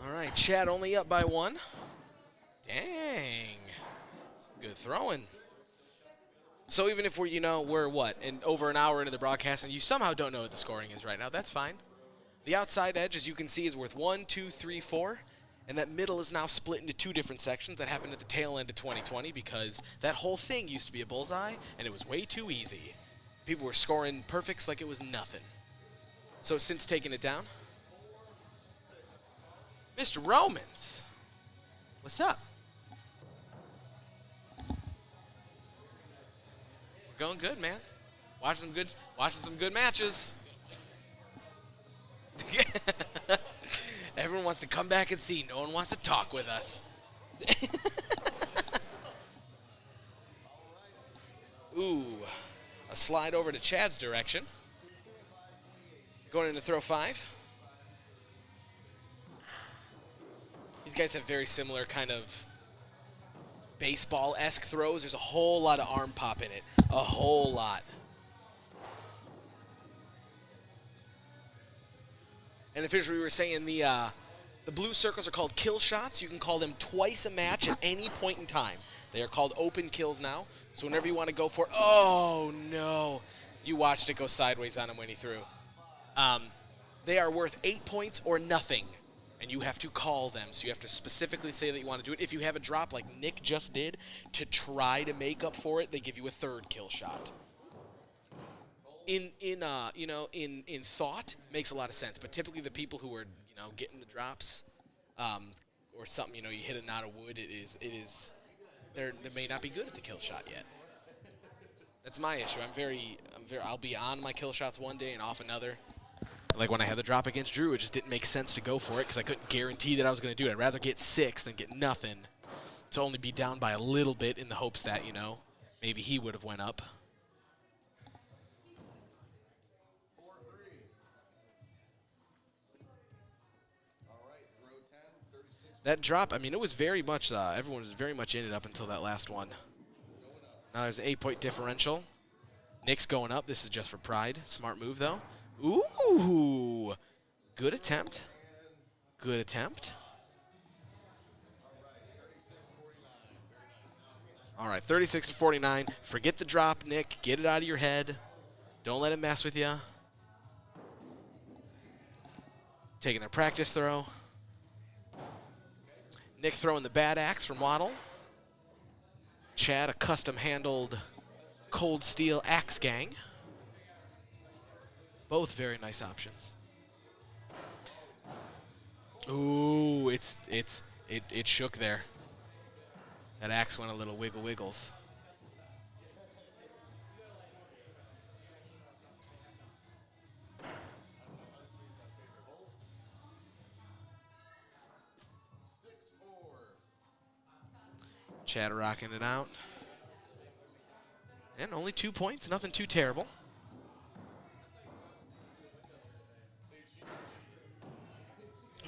All right, Chad only up by 1. Dang. Some good throwing. So even if we're what, over an hour into the broadcast and you somehow don't know what the scoring is right now, that's fine. The outside edge, as you can see, is worth 1, 2, 3, 4. And that middle is now split into 2 different sections. That happened at the tail end of 2020 because that whole thing used to be a bullseye, and it was way too easy. People were scoring perfects like it was nothing. So since taking it down, Mr. Romans, what's up? We're going good, man. Watching some good matches. Everyone wants to come back and see. No one wants to talk with us. Ooh, a slide over to Chad's direction. Going into throw 5. These guys have very similar kind of baseball-esque throws. There's a whole lot of arm pop in it. A whole lot. And if we were saying the The blue circles are called kill shots. You can call them twice a match at any point in time. They are called open kills now. So whenever you want to go for, oh no, you watched it go sideways on him when he threw. They are worth 8 points or nothing, and you have to call them. So you have to specifically say that you want to do it. If you have a drop like Nick just did to try to make up for it, they give you a third kill shot. In thought, makes a lot of sense. But typically the people who are getting the drops, or something, you hit a knot of wood, they may not be good at the kill shot yet. That's my issue. I'll be on my kill shots one day and off another. Like when I had the drop against Drew, it just didn't make sense to go for it because I couldn't guarantee that I was going to do it. I'd rather get 6 than get nothing, to only be down by a little bit in the hopes that, maybe he would have went up. That drop, it was very much, everyone was very much in it up until that last one. Now there's an 8-point differential. Nick's going up. This is just for pride. Smart move, though. Ooh! Good attempt. Good attempt. All right, 36-49. Forget the drop, Nick. Get it out of your head. Don't let him mess with you. Taking their practice throw. Nick throwing the bad axe from Waddle. Chad, a custom-handled cold steel axe gang. Both very nice options. Ooh, it shook there. That axe went a little wiggles. Chad rocking it out. And only 2 points, nothing too terrible.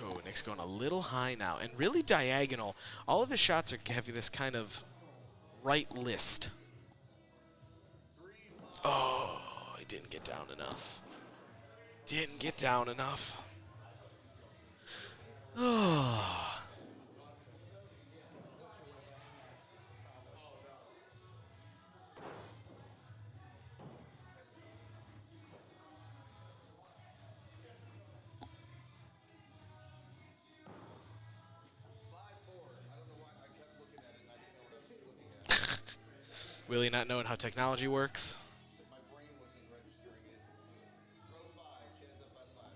Oh, Nick's going a little high now, and really diagonal. All of his shots have this kind of right list. Oh, he didn't get down enough. Didn't get down enough. Oh. Willie not knowing how technology works. My brain wasn't registering it. Throw 5. Chad's up by 5.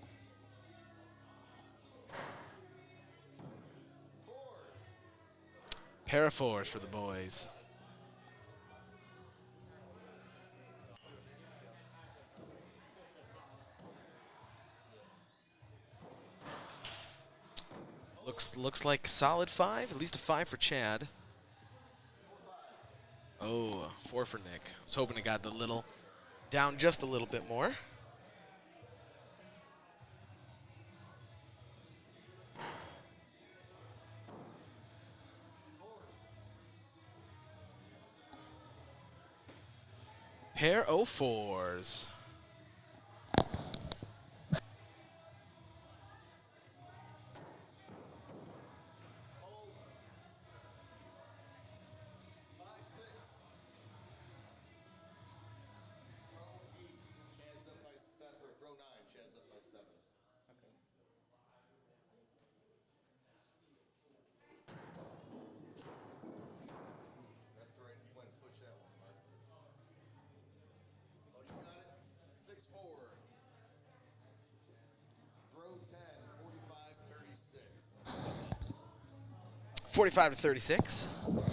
4. Pair of 4s for the boys. Looks like solid 5, at least a 5 for Chad. Oh, 4 for Nick. I was hoping it got the little down just a little bit more. Pair of 4s. Chad's up by 7. Or throw 9. Chad's up by 7. Okay. That's right. You went and push that one, Mark. Oh, you got it. 6-4. Throw 10. 45-36. 45 to 36. Hold.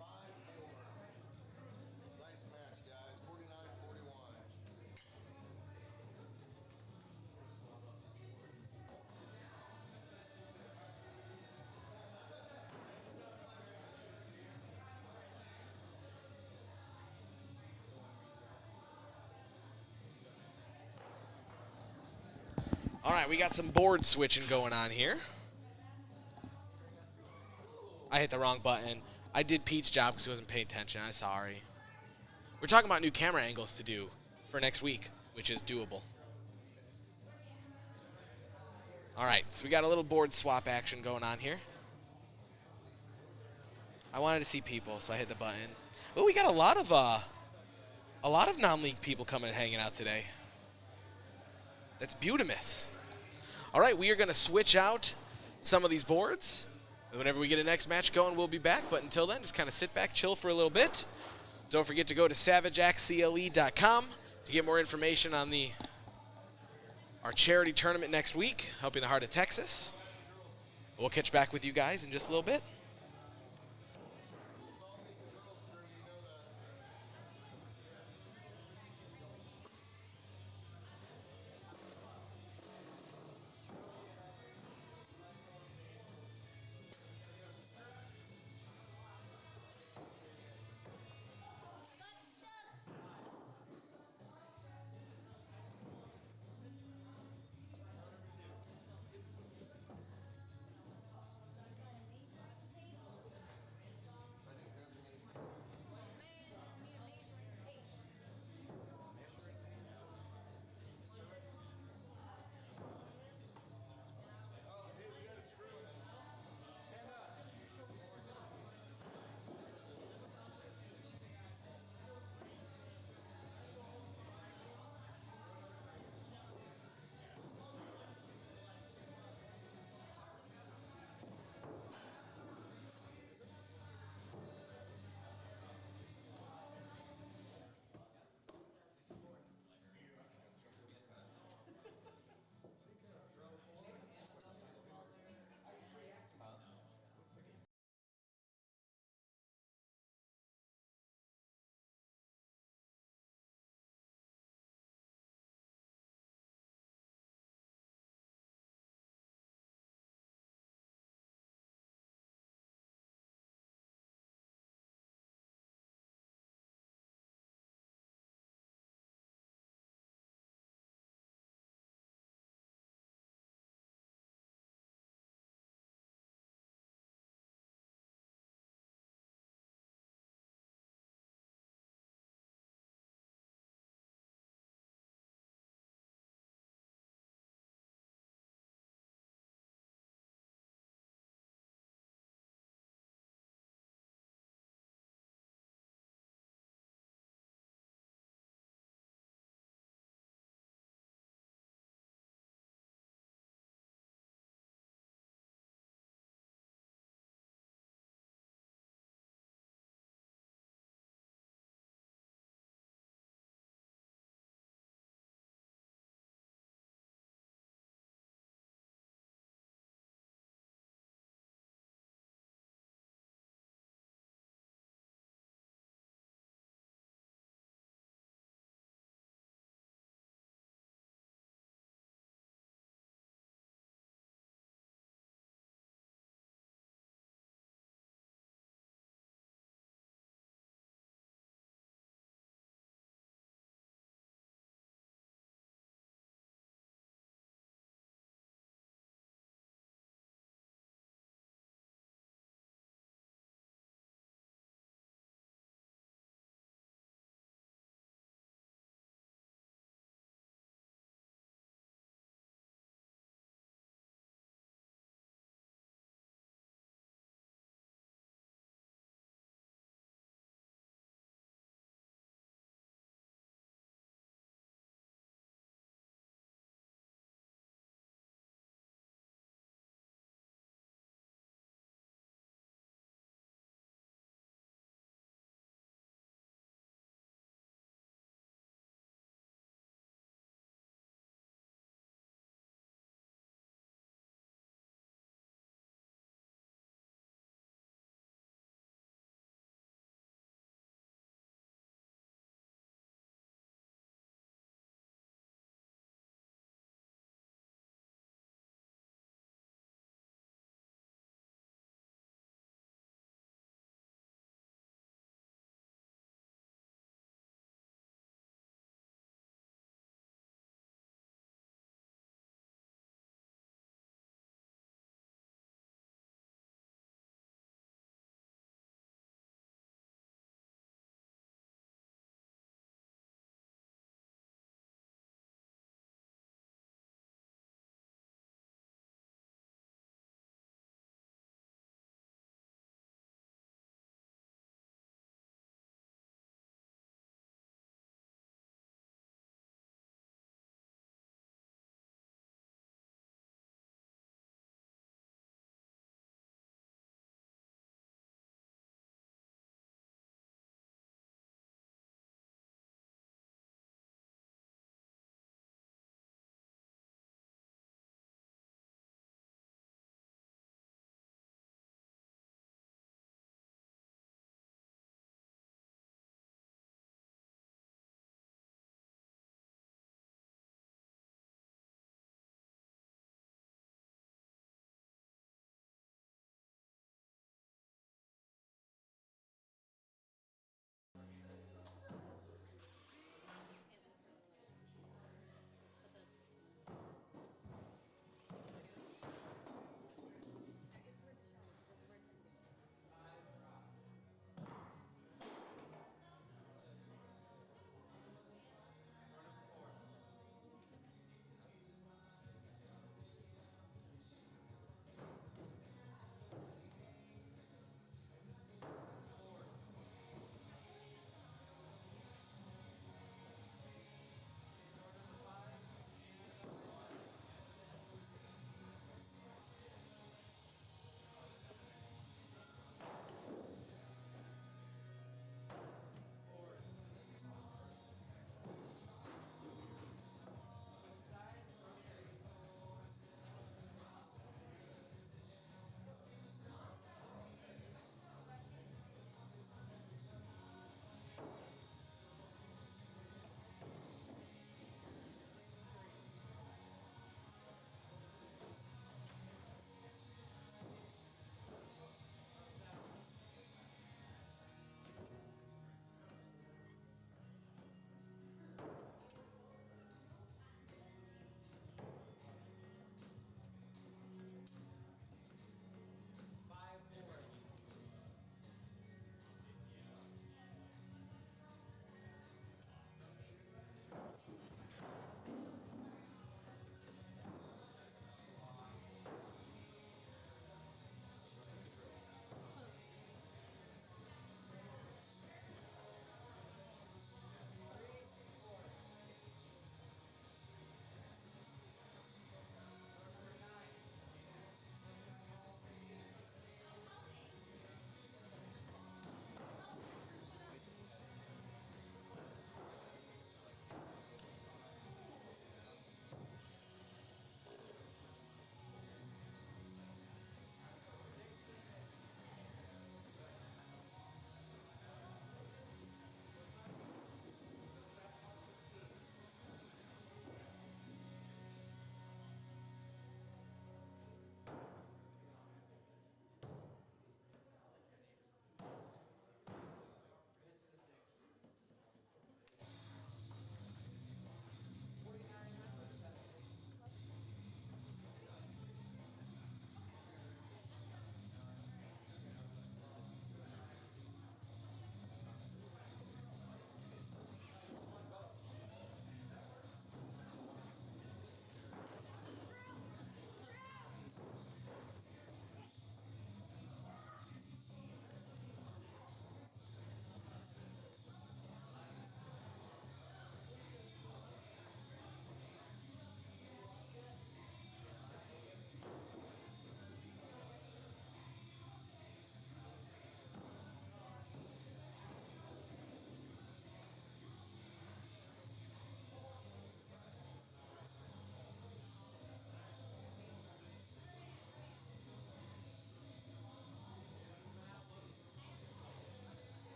5-4. Nice match, guys. 49-41. All right, we got some board switching going on here. I hit the wrong button. I did Pete's job because he wasn't paying attention. I'm sorry. We're talking about new camera angles to do for next week, which is doable. All right, so we got a little board swap action going on here. I wanted to see people, so I hit the button. Oh, we got a lot of non-league people coming and hanging out today. That's beautimous. All right, we are going to switch out some of these boards. And whenever we get a next match going, we'll be back. But until then, just kind of sit back, chill for a little bit. Don't forget to go to savageaxcle.com to get more information on our charity tournament next week, Helping the Heart of Texas. We'll catch back with you guys in just a little bit.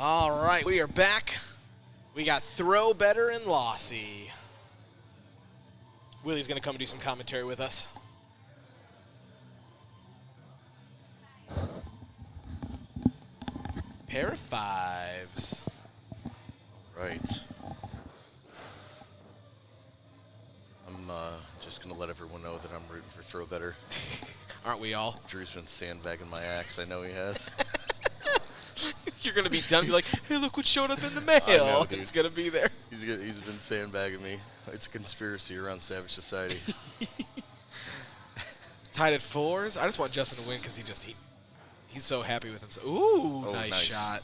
All right, we are back. We got Throw Better and Lossy. Willie's going to come and do some commentary with us. Pair of fives. Right. I'm just going to let everyone know that I'm rooting for Throw Better. Aren't we all? Drew's been sandbagging my axe. I know he has. You're going to be done. Be like, hey, look what showed up in the mail. I know, dude. It's going to be there. He's been sandbagging me. It's a conspiracy around Savage Society. Tied at fours. I just want Justin to win because he's so happy with himself. Ooh, Oh, nice nice. shot.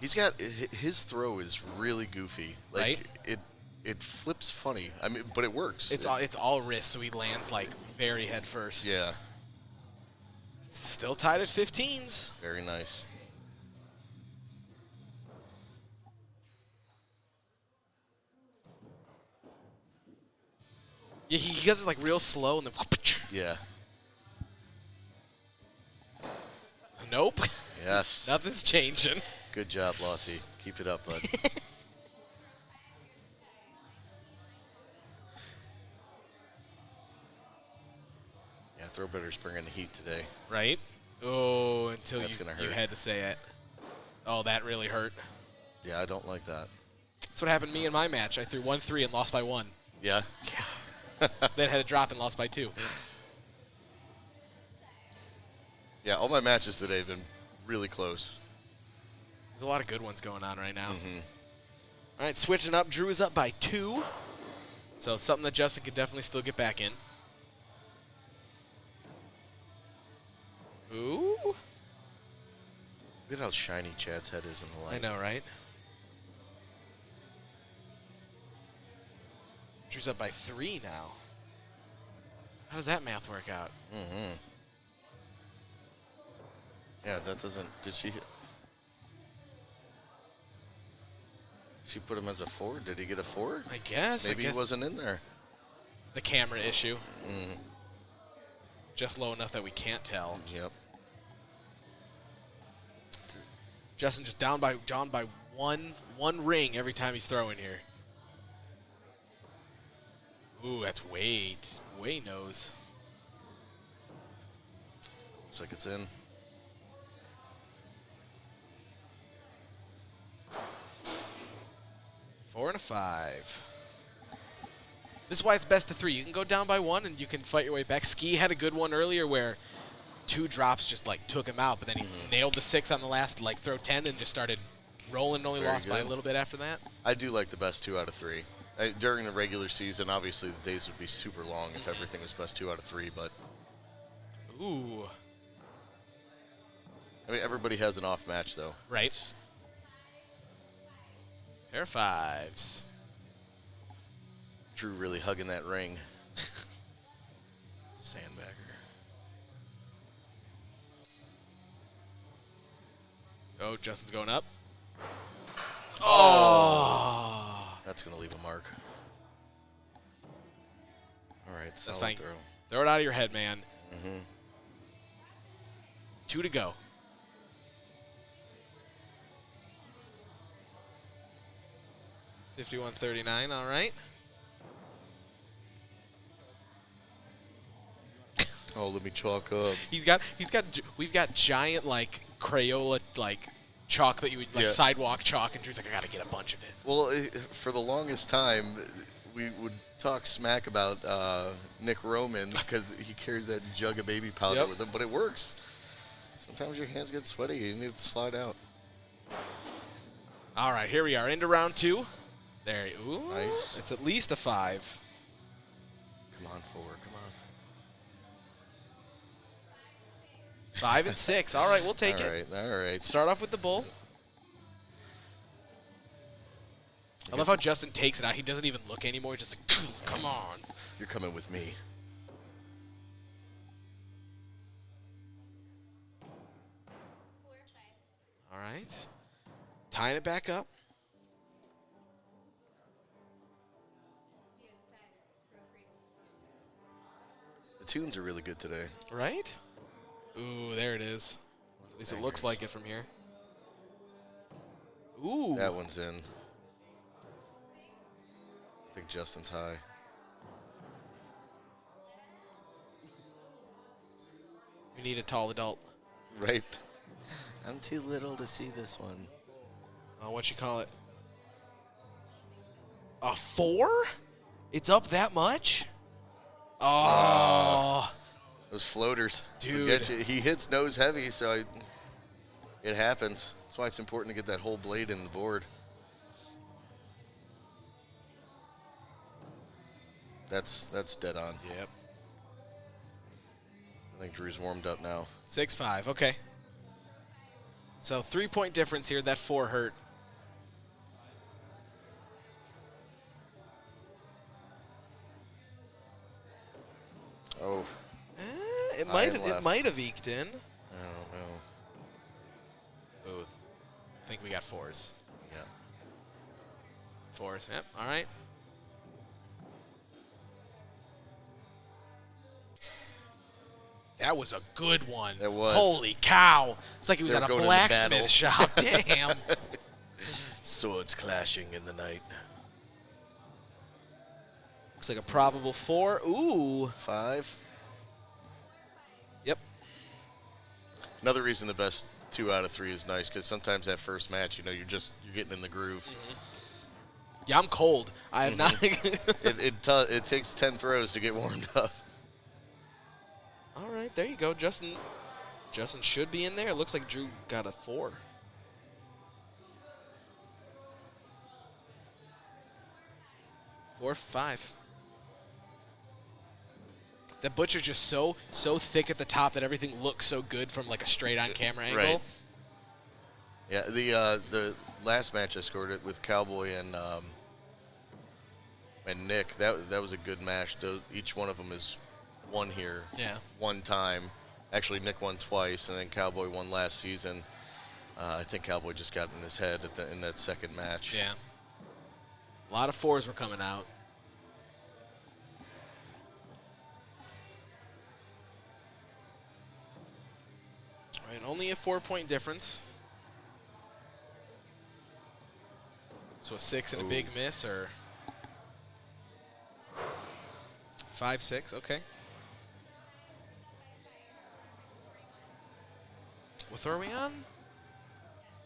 He's got his throw is really goofy. Like Right? it flips funny. I mean, but it works. It's all wrist, so he lands like very head first. Yeah, Still tied at 15s. very nice. Yeah, he does it like real slow and then. Yeah. Nope. Yes. Nothing's changing. Good job, Lossy. Keep it up, bud. Yeah, Throw Better's bringing the heat today. Right? Oh, until That's gonna you hurt. had to say it. Oh, that really hurt. Yeah, I don't like that. That's what happened to me in my match. I threw 1-3 and lost by 1. Yeah. Then had a drop and lost by 2. Yeah, all my matches today have been really close. There's a lot of good ones going on right now. All right, switching up. Drew is up by 2. So something that Justin could definitely still get back in. Ooh. Look at how shiny Chad's head is in the light. I know, right? Drew's up by 3 now. How does that math work out? Yeah, that doesn't. Did she? She put him as a 4. Did he get a 4? I guess. Maybe he wasn't in there. The camera issue. Just low enough that we can't tell. Yep. Justin just down by one ring every time he's throwing here. Ooh, that's way nose. Looks like it's in. Four and a 5. This is why it's best of 3. You can go down by 1 and you can fight your way back. Ski had a good one earlier where 2 drops just like took him out, but then he nailed the 6 on the last like throw 10 and just started rolling and only Very lost by a good. little bit after that. I do like the best 2 out of 3. During the regular season, obviously the days would be super long if everything was best 2 out of 3. But Ooh, I mean, everybody has an off match though. right. Pair of 5s. Drew really hugging that ring. Sandbagger. Oh, Justin's going up. That's gonna leave a mark. All right, That's solid fine. throw. Throw it out of your head, man. 2 to go. $51.39. All right. Oh, let me chalk up. We've got giant like Crayola like chalk that you would like Yeah. sidewalk chalk, and Drew's like, I gotta get a bunch of it. Well, for the longest time, we would talk smack about Nick Roman because he carries that jug of baby powder Yep. with him, but it works. Sometimes your hands get sweaty. You need to slide out. All right, here we are into round 2. There, ooh, Nice. It's at least a 5. Come on, 4. Come on. 5 and 6. All right, we'll take All it. right. All right. Start off with the bull. I love how Justin takes it out. He doesn't even look anymore. Just like, come on. You're coming with me. All right. Tying it back up. The tunes are really good today. Right? Ooh, there it is. At least it looks like it from here. Ooh. That one's in. I think Justin's high. We need a tall adult. Right. I'm too little to see this one. What you call it? A 4? It's up that much? Oh. Those floaters. will Dude. Get you. He hits nose heavy, so it happens. That's why it's important to get that whole blade in the board. That's dead on. Yep. I think Drew's warmed up now. 6-5. Okay. So 3-point difference here. That 4 hurt. Oh, It High might and it left. might have eked in. I don't know. Ooh. I think we got 4s. Yeah. 4s. Yep. All right. That was a good one. It was. Holy cow. It's like he was They at were a going into blacksmith battle. shop. Damn. Swords clashing in the night. Looks like a probable 4. Ooh. 5. Yep. Another reason the best 2 out of 3 is nice, because sometimes that first match, you're getting in the groove. Yeah, I'm cold. I am not. It takes 10 throws to get warmed up. All right, there you go. Justin should be in there. It looks like Drew got a 4. Four, 5. The butcher's just so thick at the top that everything looks so good from like a straight on camera angle. Right. Yeah, the last match I scored it with Cowboy and Nick. That was a good match. Each one of them is won here. Yeah. One time. Actually, Nick won twice, and then Cowboy won last season. I think Cowboy just got in his head in that second match. Yeah. A lot of 4s were coming out. All right, only a 4-point difference. So a 6 and a big miss, or 5-6. Okay. What throw are we on?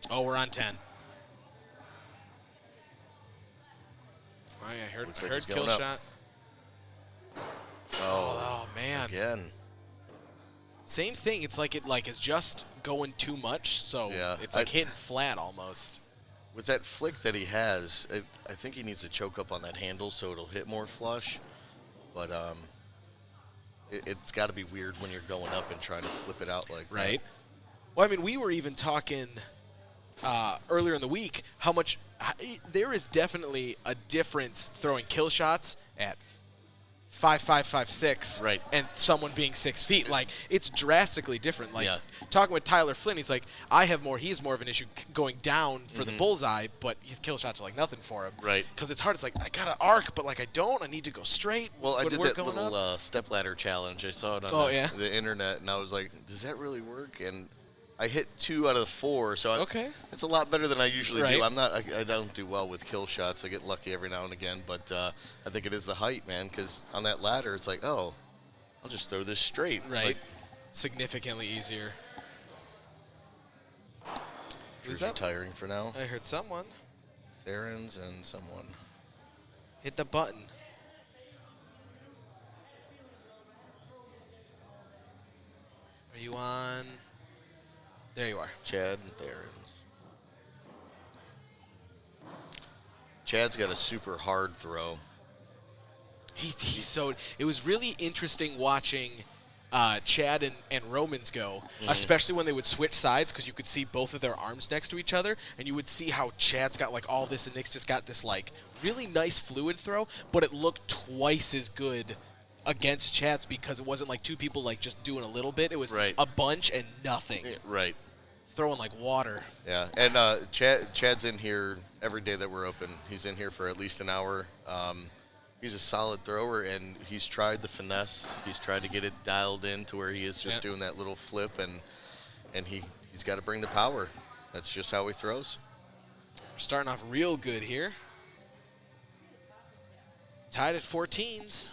Oh, we're on 10. All right, I Looks heard like he's kill going up. shot. Oh, Oh man. again. Same thing. It's like it is just going too much, so Yeah, it's like hitting flat almost. With that flick that he has, I think he needs to choke up on that handle so it'll hit more flush. But it's got to be weird when you're going up and trying to flip it out like Right. Well, I mean, we were even talking earlier in the week how much there is definitely a difference throwing kill shots at 5'5", 5'6", Right. and someone being 6 feet. Like, it's drastically different. Like, Yeah. talking with Tyler Flynn, he's like, he has more of an issue going down for the Mm-hmm. bullseye, but his kill shots are like nothing for him. Right. Because it's hard. It's like, I got to arc, but like I don't. I need to go straight. Well, I when did we're that going little up. stepladder challenge. I saw it on Oh, yeah? the internet, and I was like, does that really work? And I hit 2 out of the 4, so Okay. it's a lot better than I usually Right. do. I don't do well with kill shots. I get lucky every now and again, but I think it is the height, man, because on that ladder, it's like, oh, I'll just throw this straight. Right. Like, Significantly easier. Who's Drew's up? retiring for now. I heard someone Theron's and someone. hit the button. Are you on? There you are. Chad and Theron's. Chad's got a super hard throw. He's so. It was really interesting watching Chad and Romans go, especially when they would switch sides, because you could see both of their arms next to each other, and you would see how Chad's got like all this and Nick's just got this like really nice fluid throw, but it looked twice as good against Chad's because it wasn't like two people like just doing a little bit. It was Right. a bunch and nothing, Yeah, right. throwing like water. Yeah, and Chad's in here every day that we're open. He's in here for at least an hour. He's a solid thrower, and he's tried the finesse. He's tried to get it dialed in to where he is just Yeah. doing that little flip, and he's got to bring the power. That's just how he throws. starting off real good here. Tied at 14s.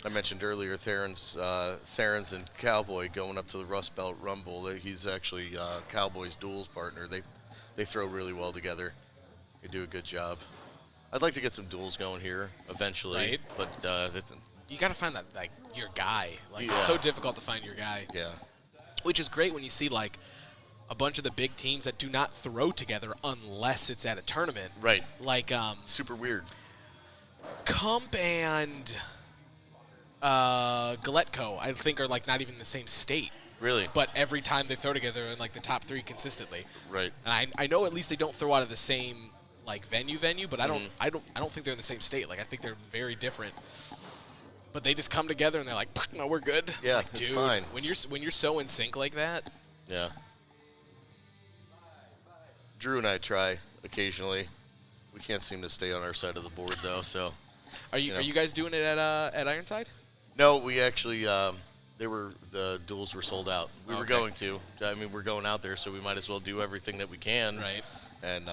I mentioned earlier Theron's and Cowboy going up to the Rust Belt Rumble. He's actually Cowboy's duels partner. They throw really well together. They do a good job. I'd like to get some duels going here eventually, Right. but You got to find that, like, your guy. Like, Yeah. it's so difficult to find your guy. yeah, Which is great when you see, like, a bunch of the big teams that do not throw together unless it's at a tournament. right. Like, Super weird. Kump and Galetko, I think, are, like, not even in the same state. Really? But every time they throw together, they're in, like, the top 3 consistently. Right. And I know at least they don't throw out of the same, like, venue, but I don't think they're in the same state. Like, I think they're very different. But they just come together and they're like, no, we're good. Yeah, Like, it's dude, fine. When you're so in sync like that, Yeah. Drew and I try occasionally. We can't seem to stay on our side of the board though. So are you Yeah. are you guys doing it at Ironside? no, we actually the duels were sold out. We were Okay. going to. I mean, we're going out there, so we might as well do everything that we can. Right. And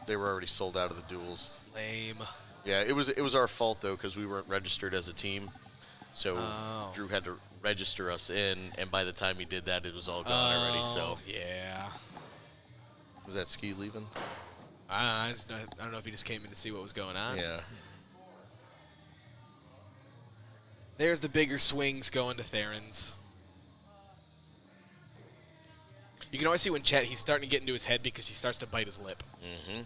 they were already sold out of the duels. Lame. Yeah, it was our fault though because we weren't registered as a team. So Oh. Drew had to register us in, and by the time he did that, it was all gone already. So yeah. was that Ski leaving? I don't know if he just came in to see what was going on. Yeah. There's the bigger swings going to Theron's. You can always see when Chet, he's starting to get into his head because he starts to bite his lip. Mm-hmm.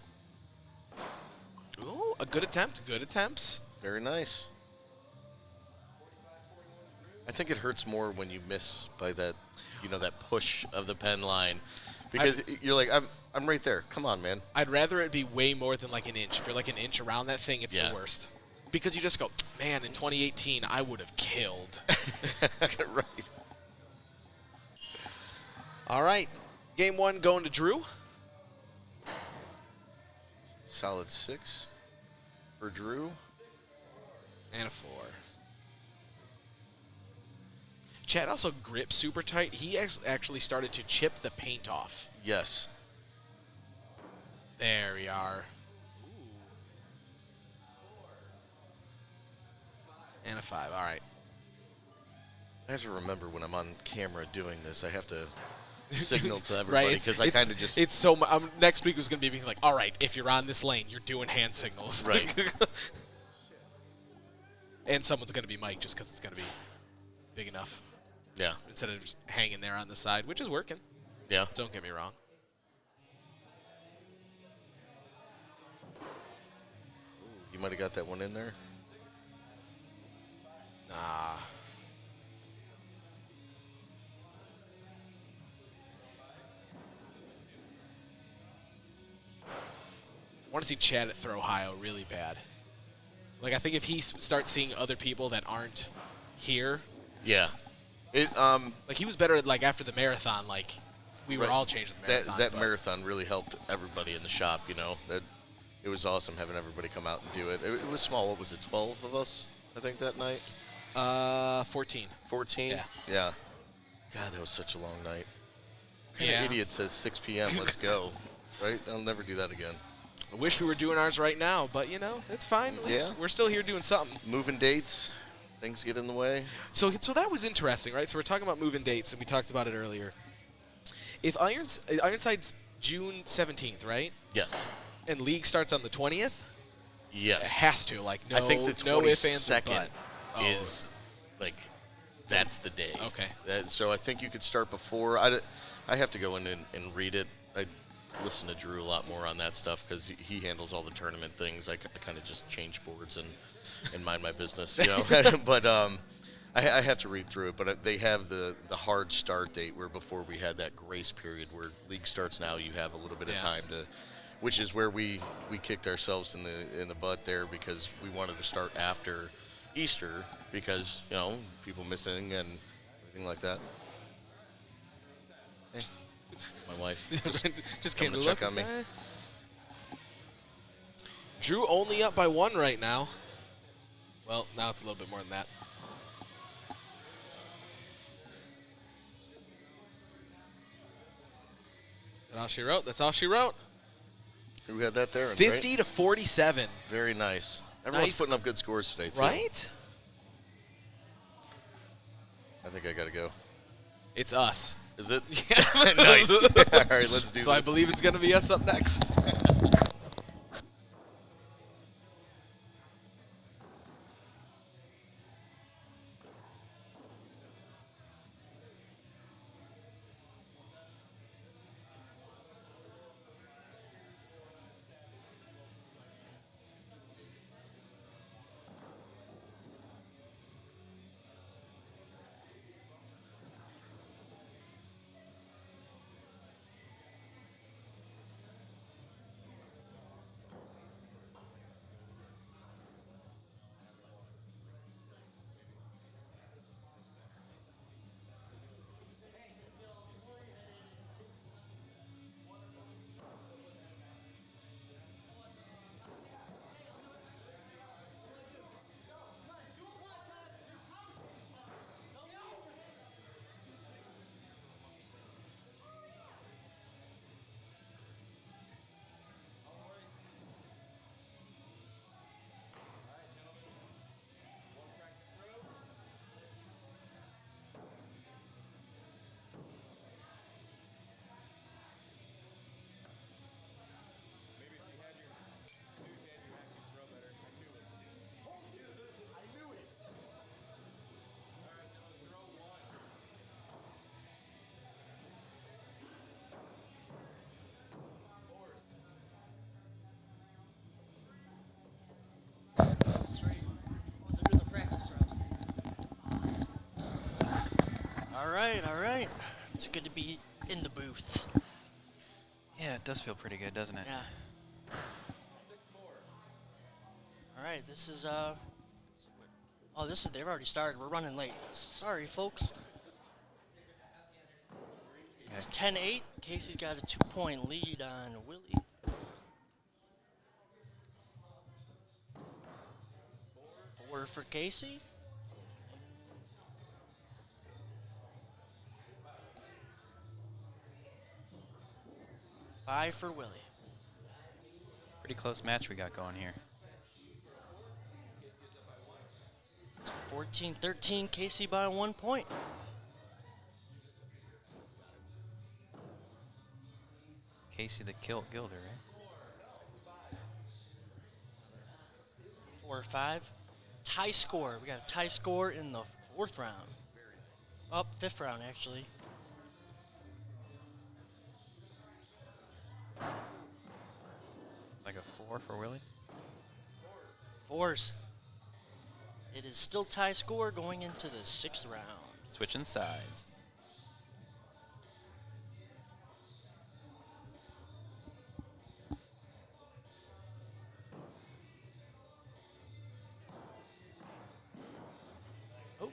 Ooh, a good attempt. Good attempts. Very nice. I think it hurts more when you miss by that, that push of the pen line, because you're like, I'm right there. Come on, man. I'd rather it be way more than like an inch. If you're like an inch around that thing, it's Yeah. the worst. Because you just go, man, in 2018, I would have killed. Right. All right. Game 1 going to Drew. Solid 6 for Drew. And a 4. Chad also grips super tight. He actually started to chip the paint off. Yes. There we are. And a 5. All right. I have to remember when I'm on camera doing this, I have to signal to everybody Right. because I kind of just. It's so next week was going to be like, all right, if you're on this lane, you're doing hand signals. Right. And someone's going to be Mike just because it's going to be big enough Yeah. instead of just hanging there on the side, which is working. Yeah. Don't get me wrong. You might have got that one in there. Nah. I want to see Chad at Throw Ohio really bad. Like, I think if he starts seeing other people that aren't here, Yeah. It like he was better at, like, after the marathon, like we were Right. all changing the marathon. that but- marathon really helped everybody in the shop. That it was awesome having everybody come out and do it. It was small. What was it? 12 of us, I think, that night. 14. 14. Yeah. Yeah. God, that was such a long night. What kind Yeah. of idiot says 6 p.m. Let's go. Right? I'll never do that again. I wish we were doing ours right now, but it's fine. At least Yeah. we're still here doing something. Moving dates, things get in the way. So that was interesting, right? So we're talking about moving dates, and we talked about it earlier. If Ironside's June 17th, right? Yes. And league starts on the 20th, Yes. it has to. Like, no, I think the no ifs, ands, or 22nd but. is like that's the day. Okay. So I think you could start before. I have to go in and read it. I listen to Drew a lot more on that stuff because he handles all the tournament things. I kind of just change boards and mind my business, But I have to read through it. But they have the hard start date where before we had that grace period where league starts now, you have a little bit of Yeah. time to. Which is where we kicked ourselves in the butt there because we wanted to start after Easter because people missing and everything like that. Hey, my wife. Just coming came to to look check on and me. say, Drew only up by 1 right now. Well, now it's a little bit more than that. all she wrote. That's all she wrote. Who had that there? 50 to 47. Very nice. Everyone's Nice. putting up good scores today, too. Right? I think I got to go. It's us. Is it? Nice. All right, let's do this. So I believe it's going to be us up next. All right. It's good to be in the booth. Yeah, it does feel pretty good, doesn't it? Yeah. All right, this is oh, this is they've already started. We're running late. Sorry, folks. It's 10-8. Casey's got a 2-point lead on Willie. Four for Casey. Five for Willie. Pretty close match we got going here. 14-13, Casey by 1 point. Casey the Gilder, right? 4-5. Tie score. We got a tie score in the 4th round. Oh, 5th round, actually. Like a 4 for Willie. Fours. It is still tie score going into the 6th round. Switching sides. Oh,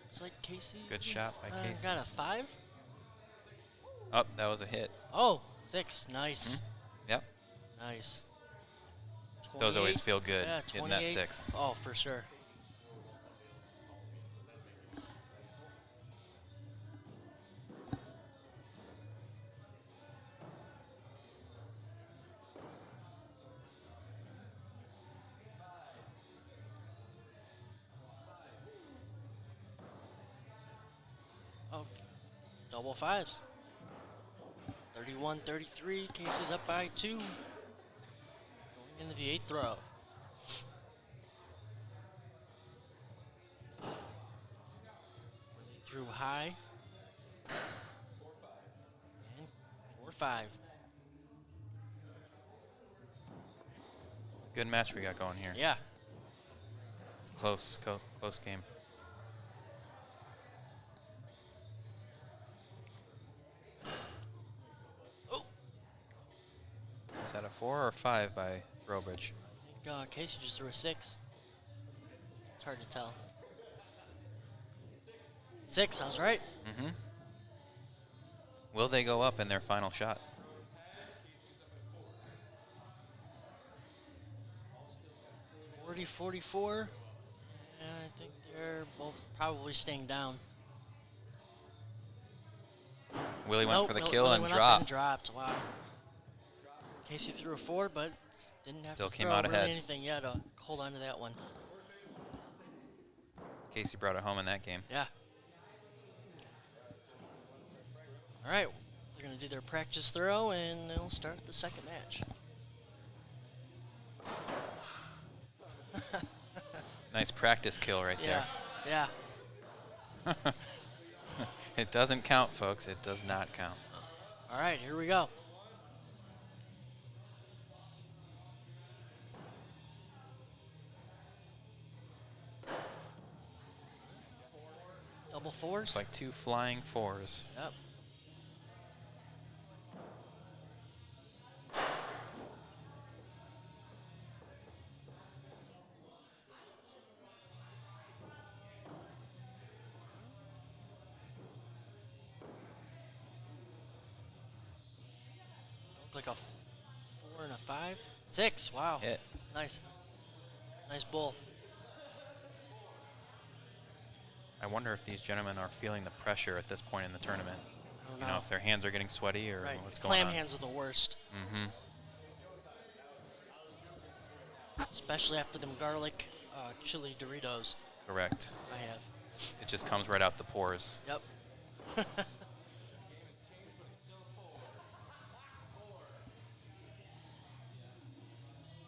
looks like Casey. Good shot by Casey. Got a 5. Oh, that was a hit. Oh, 6. Nice. Yep. Nice. Those always 28. feel good, Yeah, hitting that 28. 6. Oh, for sure. Oh, double 5s. 31-33. Casey's up by 2. Going into the 8th row. They threw high. And 4-5. Good match we got going here. Yeah. Close game. Oh, Is that a 4 or 5 by Throwbridge? I think Casey just threw a 6. It's hard to tell. 6, I was right. Mm-hmm. Will they go up in their final shot? $40, $44. And I think they're both probably staying down. Willie went Nope, for the Willie kill and went up dropped. and dropped. Wow. Casey threw a 4, but didn't have Still to came throw out really ahead. anything yet to hold on to that one. Casey brought it home in that game. Yeah. All right, they're going to do their practice throw, and they'll start the second match. Nice practice kill right Yeah, yeah. there. It doesn't count, folks. It does not count. All right, here we go. Double fours. It's like 2 flying 4s. Yep. Looked like a 4 and a 5. 6. Wow. Hit. Nice. Nice bull. I wonder if these gentlemen are feeling the pressure at this point in the tournament. I don't You know. know, if their hands are getting sweaty or Right. what's going Clam on. hands are the worst. Mm-hmm. Especially after them garlic chili Doritos Correct. I have. It just comes right out the pores. Yep.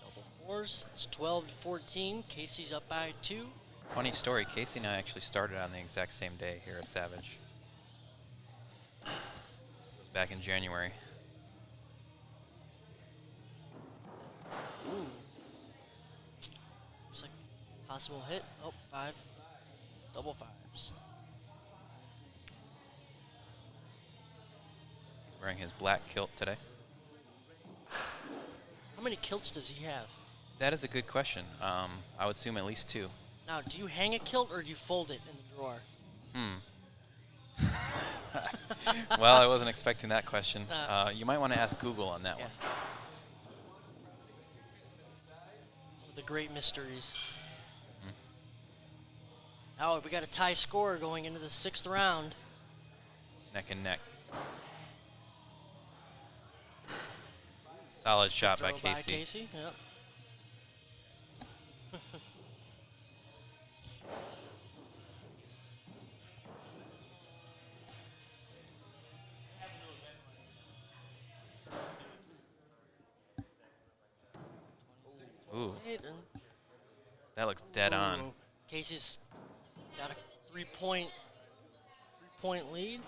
Double fours. It's 12-14. Casey's up by 2. Funny story, Casey and I actually started on the exact same day here at Savage. It was back in January. Ooh. Looks like possible hit. Oh, 5. Double 5s. He's wearing his black kilt today. How many kilts does he have? That is a good question. I would assume at least 2. Now, do you hang a kilt or do you fold it in the drawer? Well, I wasn't expecting that question. Uh, You might want to ask Google on that Yeah. one. One of the great mysteries. Now we got a tie score going into the 6th round. Neck and neck. Solid shot by Throw Casey. Casey. Yep. Ooh, Right, and that looks dead on. ooh, Casey's got a 3-point lead.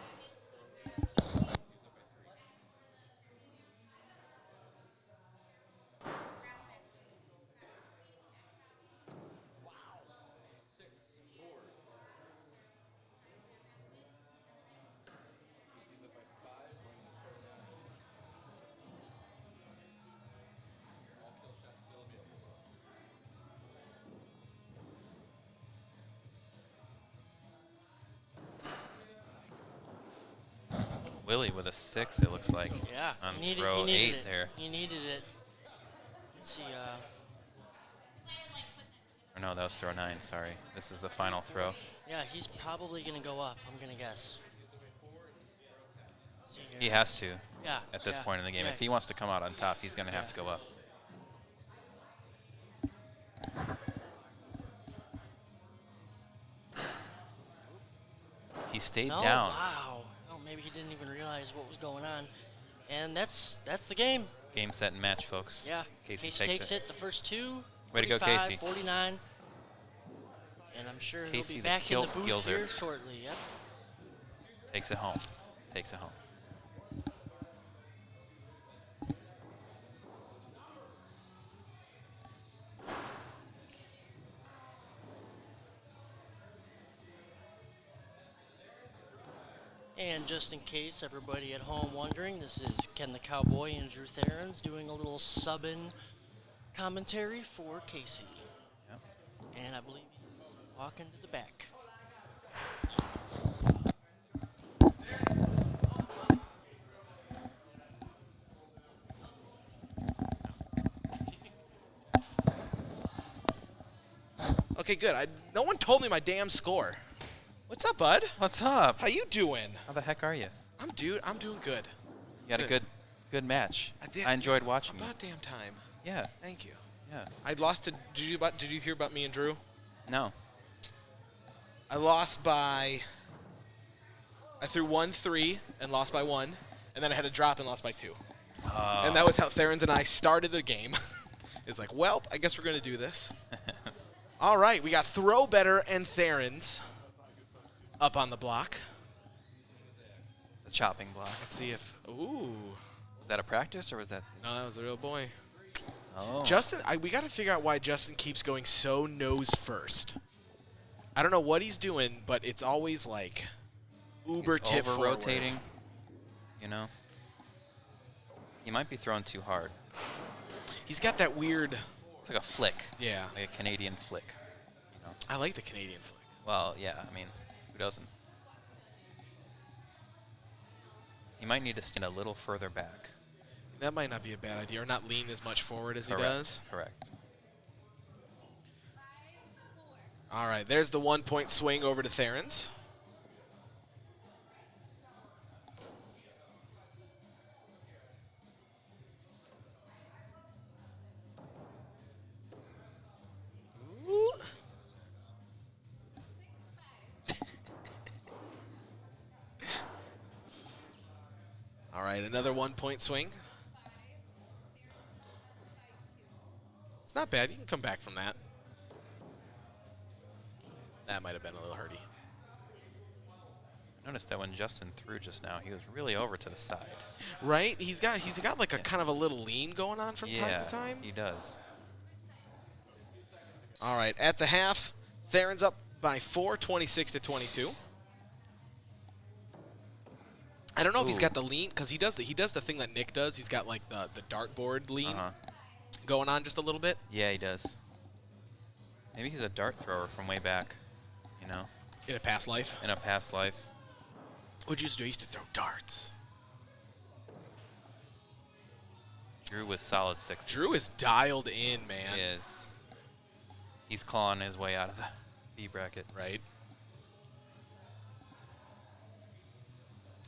Willie with a 6, it looks like. Yeah, On he needed, throw he needed 8 it. there. He needed it. Let's see. Or no, that was throw 9, sorry. This is the final throw. Yeah, he's probably gonna go up. I'm gonna guess. See He here. has to Yeah. at this yeah, point in the game. yeah. If he wants to come out on top, he's going to have to go up. He stayed No, down. wow. Oh, maybe he didn't even realize what was going on. And that's the game. Game, set, and match, folks. Yeah. Casey takes it. The first 2. Way to go, 45, Casey. 49. And I'm sure Casey, he'll the be back in the kilt booth gilder. here shortly. Yep. Takes it home. Takes it home. And just in case everybody at home wondering, this is Ken the Cowboy and Drew Therens doing a little sub-in commentary for Casey. Yep. And I believe he's walking to the back. Okay, good. No one told me my damn score. What's up, bud? What's up? How you doing? How the heck are you? I'm doing good. You had a Good. good good match. did- I enjoyed watching it. About damn time. Yeah, Thank you. yeah. I lost to. Did you hear about me and Drew? No. I lost by. I threw 1-3 and lost by 1, and then I had a drop and lost by 2. And that was how Therens and I started the game. It's like, well, I guess we're going to do this. All right, we got Throw Better and Therens up on the block. The chopping block. Let's see if. Ooh. Was that a practice or was that? No, that was a real boy. Oh. Justin, we got to figure out why Justin keeps going so nose first. I don't know what he's doing, but it's always like uber He's tip over forward. rotating. You know. He might be thrown too hard. He's got that weird. It's like a flick. Yeah. Like a Canadian flick. You know. I like the Canadian flick. Well, yeah. I mean, who doesn't? He might need to stand a little further back. That might not be a bad idea, or not lean as much forward as Correct. he does. Correct. All right, there's the 1-point swing over to Therens. Ooh. All right, another 1-point swing. It's not bad. You can come back from that. That might have been a little hurty. Noticed that when Justin threw just now, he was really over to the side. Right? He's got like a kind of a little lean going on from time to time. He does. All right, at the half, Therens up by 4, 26-22. I don't know if he's Ooh. got the lean because he does the thing that Nick does. He's got like the dartboard lean Uh-huh. going on just a little bit. Yeah, he does. Maybe he's a dart thrower from way back, you know, In a past life. in a past life. What'd you used to do? I used to throw darts. Drew with solid sixes. Drew is dialed in, man. He is. He's clawing his way out of the B bracket. Right?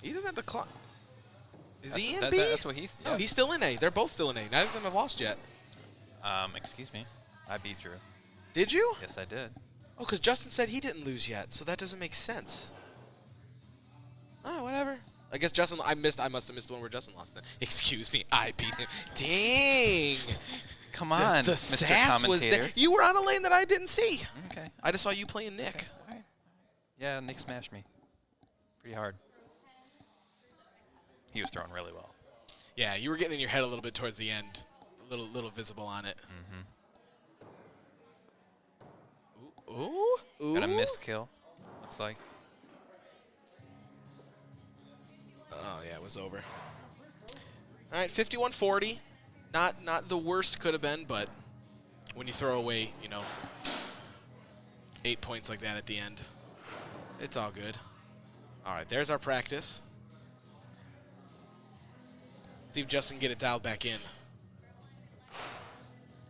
He doesn't have the clock. Is he in B? That's what he's. No, yeah. he's still in A. They're both still in A. Neither of them have lost yet. Excuse me. I beat Drew. Did you? Yes, I did. Oh, because Justin said he didn't lose yet, so that doesn't make sense. Oh, whatever. I guess Justin. I must have missed the one where Justin lost. Then. Excuse me. I beat him. Dang. Come on, The Mr. sass was Commentator. there. You were on a lane that I didn't see. Okay. I just saw you playing Nick. Okay. All right. Yeah, Nick smashed me. Pretty hard. He was throwing really well. Yeah, you were getting in your head a little bit towards the end. A little visible on it. Ooh. Ooh. Got a missed kill, looks like. Oh, yeah, it was over. All right, 51-40. Not the worst could have been, but when you throw away, 8 points like that at the end, it's all good. All right, there's our practice. See if Justin can get it dialed back in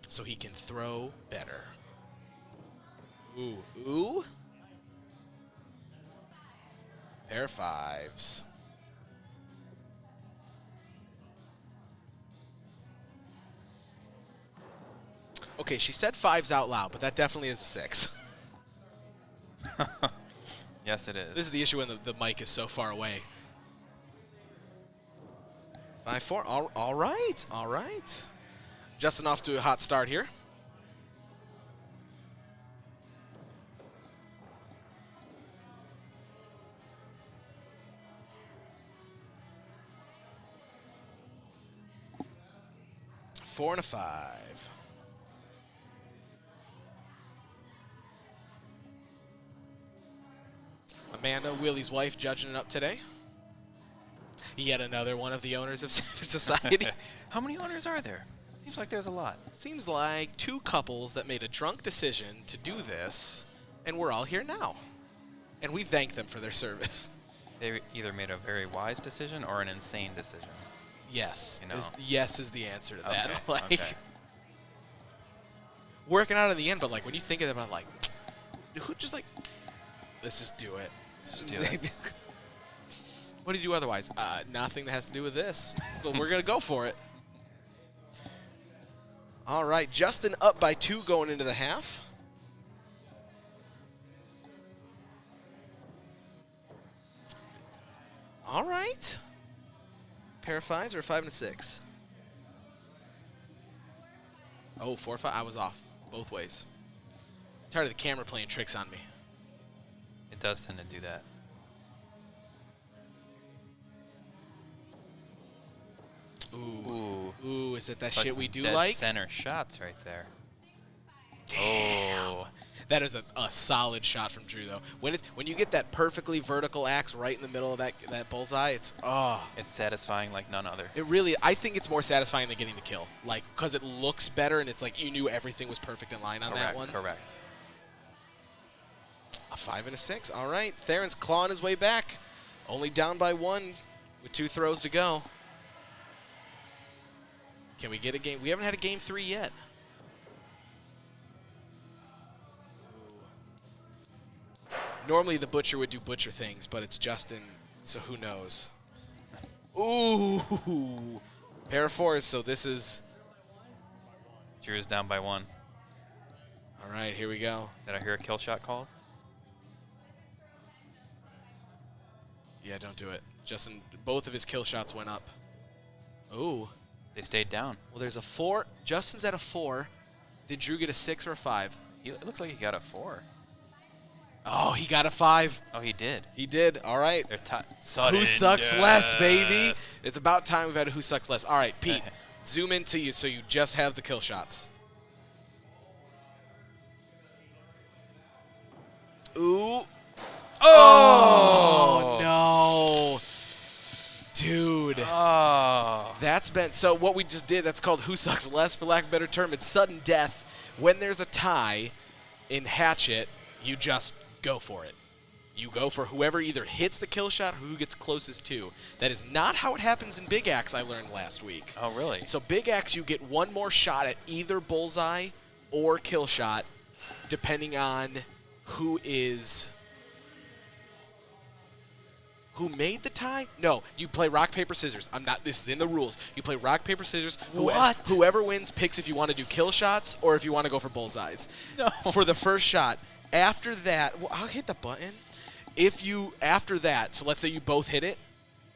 so he can throw better. Ooh, ooh. Pair of fives. Okay, she said fives out loud, but that definitely is a 6. Yes, it is. This is the issue when the mic is so far away. 5-4. All right. All right. Justin off to a hot start here. Four and a 5. Amanda, Willie's wife, judging it up today. Yet another one of the owners of Savage Society. How many owners are there? Seems like there's a lot. Seems like 2 couples that made a drunk decision to do this, and we're all here now. And we thank them for their service. They either made a very wise decision or an insane decision. Yes. You know. Yes is the answer to that. Okay, Like, okay. working out in the end, but like when you think of it, I'm like, who just like, let's just do it. Let's just do it. What do you do otherwise? Nothing that has to do with this. But we're going to go for it. All right, Justin up by 2 going into the half. All right. Pair of 5s or a 5 and a 6? Oh, 4 5. I was off both ways. Tired of the camera playing tricks on me. It does tend to do that. Ooh. Ooh. Ooh, is it that Plus shit we some do dead like? center shots right there. Damn. Oh. That is a solid shot from Drew, though. When you get that perfectly vertical axe right in the middle of that bullseye, it's It's satisfying like none other. it really. I think it's more satisfying than getting the kill, like because it looks better and it's like you knew everything was perfect in line on that one. Correct. A 5 and a 6. All right, Theron's clawing his way back, only down by 1 with 2 throws to go. Can we get a game? We haven't had a game 3 yet. Normally the butcher would do butcher things, but it's Justin, so who knows? Ooh, pair of 4s. So this is Drew's down by 1. all right. Here we go. Did I hear a kill shot called? Yeah, don't do it. Justin, both of his kill shots went up. Ooh. They stayed down. Well, there's a 4. Justin's at a 4. Did Drew get a 6 or a 5? It looks like he got a 4. Oh, he got a 5. Oh, he did. He did. All right. They're Who sucks less, baby? It's about time we've had a who sucks less. All right, Pete, zoom into you so you just have the kill shots. Ooh. Oh, no. Dude. Oh. That's been, so what we just did, that's called who sucks less, for lack of a better term. It's sudden death. When there's a tie in Hatchet, you just go for it. You go for whoever either hits the kill shot or who gets closest to. That is not how it happens in Big Axe, I learned last week. Oh, really? So Big Axe, you get one more shot at either bullseye or kill shot, depending on who made the tie? No, you play rock, paper, scissors. This is in the rules. You play rock, paper, scissors. What? Whoever wins picks if you want to do kill shots or if you want to go for bullseyes. No. For the first shot. After that, well, I'll hit the button. After that, so let's say you both hit it,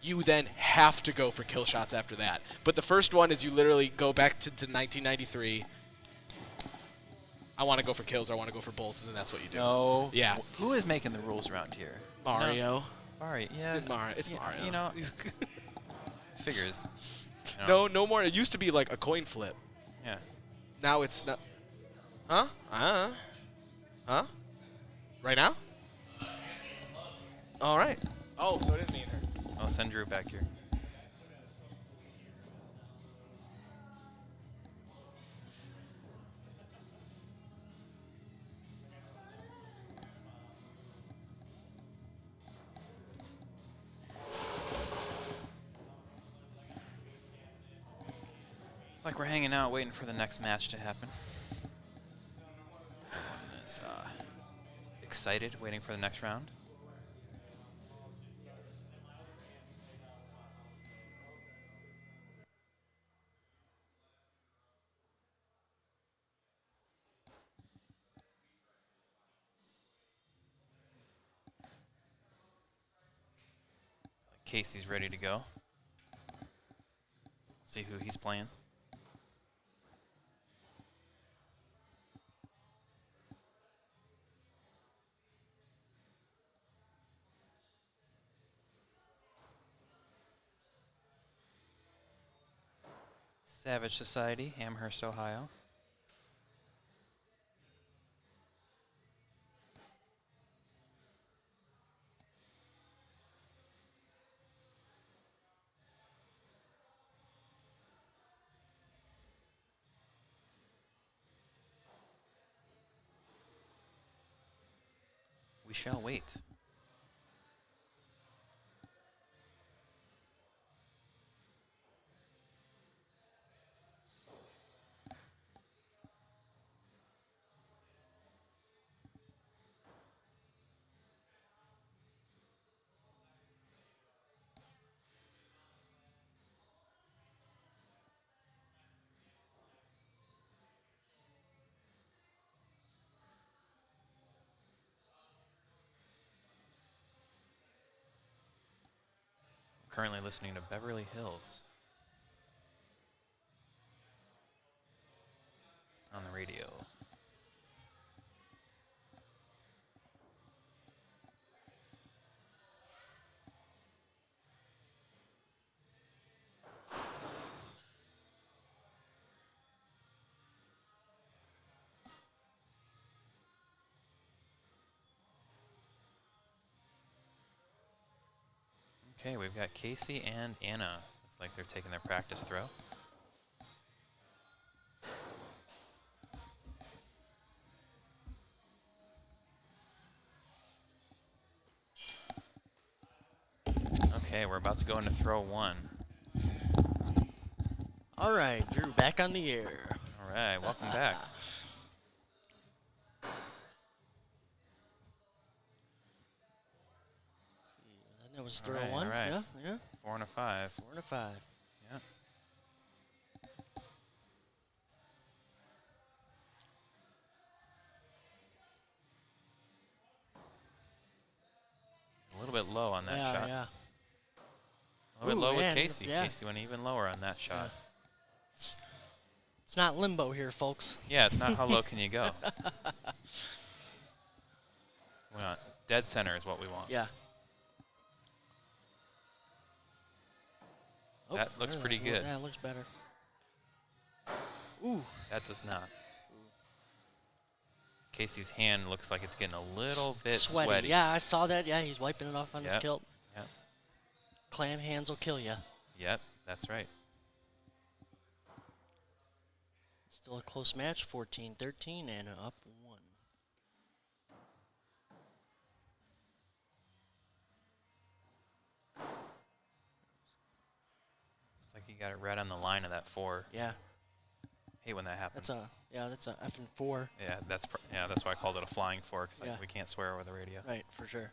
you then have to go for kill shots after that. But the first one is you literally go back to 1993. I want to go for kills or I want to go for bulls, and then that's what you do. No. Yeah. Who is making the rules around here? Mario. Mario, yeah. It's Mario. You know, figures. You know. No more. It used to be like a coin flip. Yeah. Now it's not. Huh? Huh? Right now? All right. Oh, so it is me and her. I'll send Drew back here. It's like we're hanging out waiting for the next match to happen. It's, excited, waiting for the next round. Casey's ready to go. See who he's playing. Savage Society, Amherst, Ohio. We shall wait. currently listening to Beverly Hills on the radio. Okay, we've got Casey and Anna. Looks like they're taking their practice throw. Okay, we're about to go into throw 1. All right, Drew, back on the air. All right, welcome back. That was All throw right, 1. all right. Yeah, yeah. 4 and a 5. 4 and a 5. Yeah. A little bit low on that yeah, shot. yeah. A little bit Ooh, low with man, Casey. yeah. Casey went even lower on that shot. It's not limbo here, folks. Yeah, it's not how low can you go. We want dead center is what we want. Yeah. Oh, That looks there, pretty good. That looks better. Ooh. That does not. Casey's hand looks like it's getting a little bit sweaty. Yeah, I saw that. Yeah, he's wiping it off on his Yep. kilt. Yep. Clam hands will kill you. Yep, that's right. Still a close match, 14-13, and up 1. Looks like you got it right on the line of that 4. Yeah, Hate when that happens. that's a effing 4. Yeah, that's why I called it a flying 4 because Yeah. we can't swear over the radio. Right, for sure.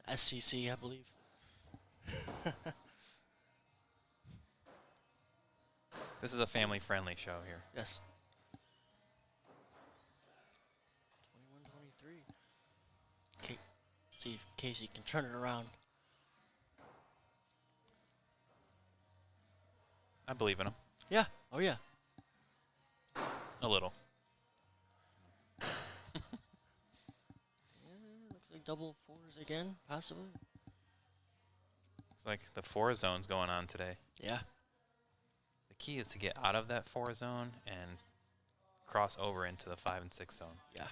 SCC, I believe. This is a family-friendly show here. Yes. 21-23. See if Casey can turn it around. I believe in him. Yeah. Oh, yeah. A little. Looks like double 4s again, possibly. It's like the 4 zone's going on today. Yeah. The key is to get out of that 4 zone and cross over into the 5 and 6 zone. Yeah.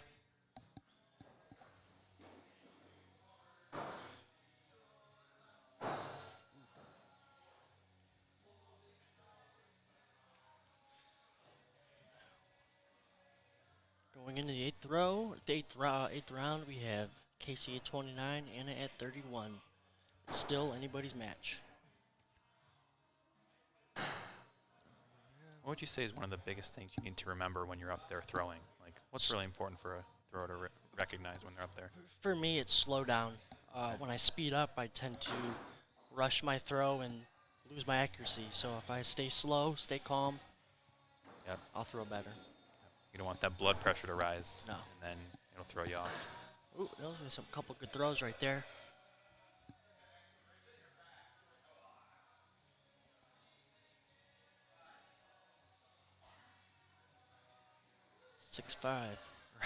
Going into the eighth round, we have Casey at 29, Anna at 31. It's still anybody's match. What would you say is one of the biggest things you need to remember when you're up there throwing? Like, what's really important for a thrower to recognize when they're up there? For me, it's slow down. When I speed up, I tend to rush my throw and lose my accuracy. So if I stay slow, stay calm, Yep. I'll throw better. You don't want that blood pressure to rise. No. And then it'll throw you off. Ooh, those are some couple good throws right there. Six-five.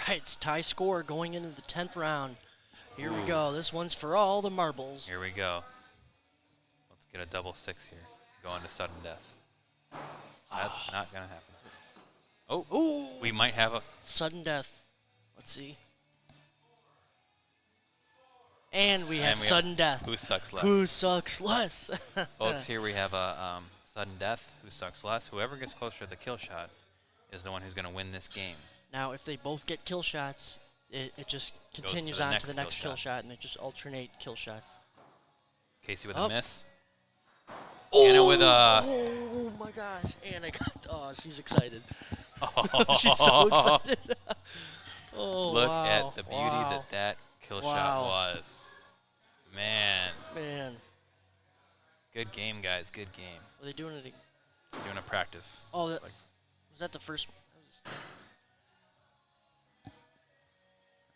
Right, it's tie score going into the 10th round. Here we Ooh. go. This one's for all the marbles. Here we go. Let's get a double 6 here. Go into sudden death. That's not going to happen. Oh, Ooh, we might have a... sudden death. Let's see. And we have and we sudden death. Who sucks less? Who sucks less? Folks, here we have a sudden death. Who sucks less? Whoever gets closer to the kill shot is the one who's going to win this game. Now, if they both get kill shots, it just to continues the on next to the kill next kill shot. shot, and they just alternate kill shots. Casey with Oh. a miss. Anna with a... Oh my gosh! Anna got. Oh, she's excited. She's so excited. Oh, Look wow. at the beauty Wow. that kill Wow. shot was. Man. Man, Good game, guys. Good game. were they doing it? Doing a practice. Oh, that, Like- was that the first? I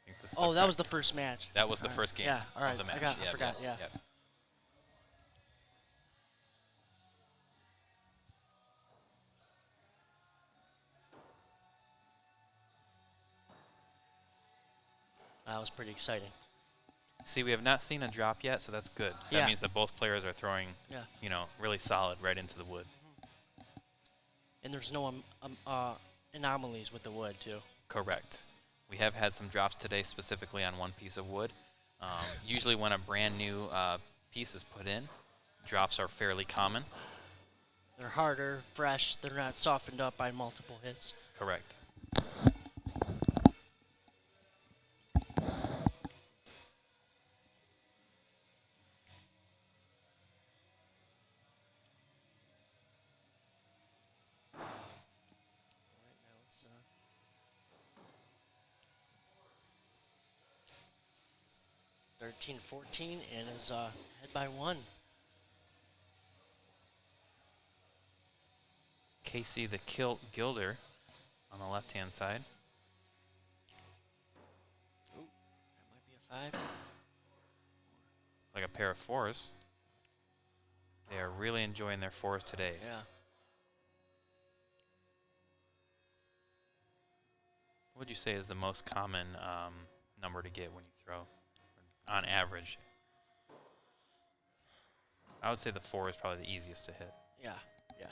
think this is Oh, a that was the practice. first match. That was the All right. first game Yeah, all right, of the I match. got- I Yep, forgot, yep, yeah. yep. That was pretty exciting. See, we have not seen a drop yet, so that's good. That Yeah. means that both players are throwing, Yeah. you know, really solid right into the wood. And there's no anomalies with the wood, too. Correct. We have had some drops today specifically on one piece of wood. Usually when a brand new piece is put in, drops are fairly common. They're harder, fresh. They're not softened up by multiple hits. Correct. Right now it's 13-14 and is ahead by 1. Casey the Gilder on the left-hand side. Ooh, that might be a 5. Like a pair of 4s. They are really enjoying their 4s today. Yeah. What would you say is the most common number to get when you throw, on average? I would say the 4 is probably the easiest to hit. Yeah. Yeah.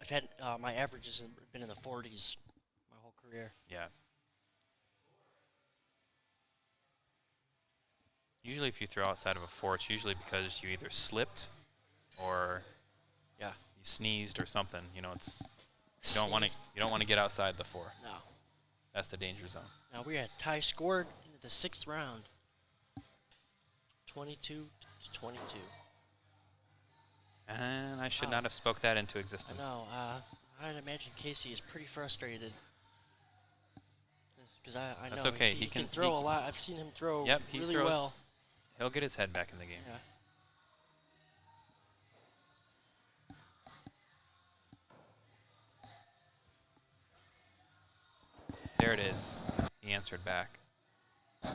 I've had my averages have been in the 40s my whole career. Yeah. Usually if you throw outside of a 4, it's usually because you either slipped or Yeah. you sneezed or something. You know, you don't want to get outside the 4. No. That's the danger zone. Now we had tie scored into the 6th round. 22-22. And I should Wow. not have spoke that into I existence. know. I'd imagine Casey is pretty frustrated. Because I That's know okay, he he can can- throw he a can- lot. I've seen him throw Yep, he really throws. well. He'll get his head back in the game. Yeah. There it is. He answered back. All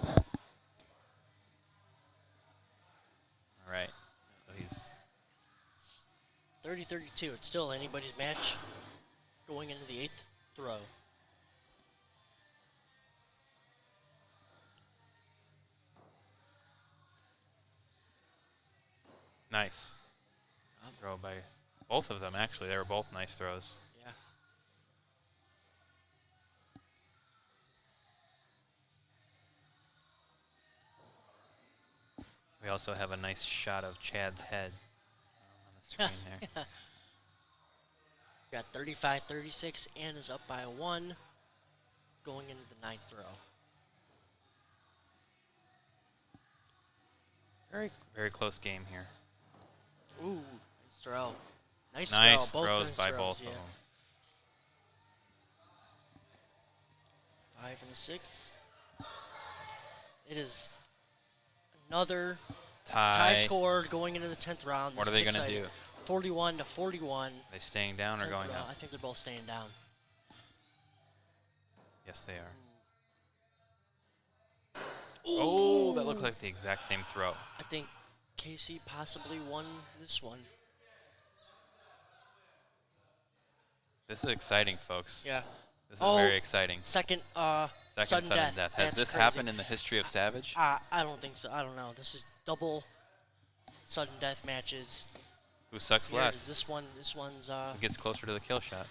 right. So he's 30-32. It's still anybody's match going into the 8th throw. nice. Throw by both of them, actually. They were both nice throws. Yeah. We also have a nice shot of Chad's head on the screen there. Got 35-36 and is up by 1 going into the 9th throw. Very, very close game here. Ooh, nice throw. Nice, Nice throw. throws nice by throws, both yeah. of them. 5 and a 6. It is another tie score going into the 10th round. What This are is they going to exciting. do? 41-41. Are they staying down or 10th going round. up? I think they're both staying down. Yes, they are. Oh, that looked like the exact same throw. I think Casey possibly won this one. This is exciting, folks. Yeah. This is very exciting. Second, Second sudden death. Has That's this crazy. happened in the history of Savage? I don't think so. I don't know. This is double sudden death matches. Who sucks Here it is. less? This one's Who gets closer to the kill shot?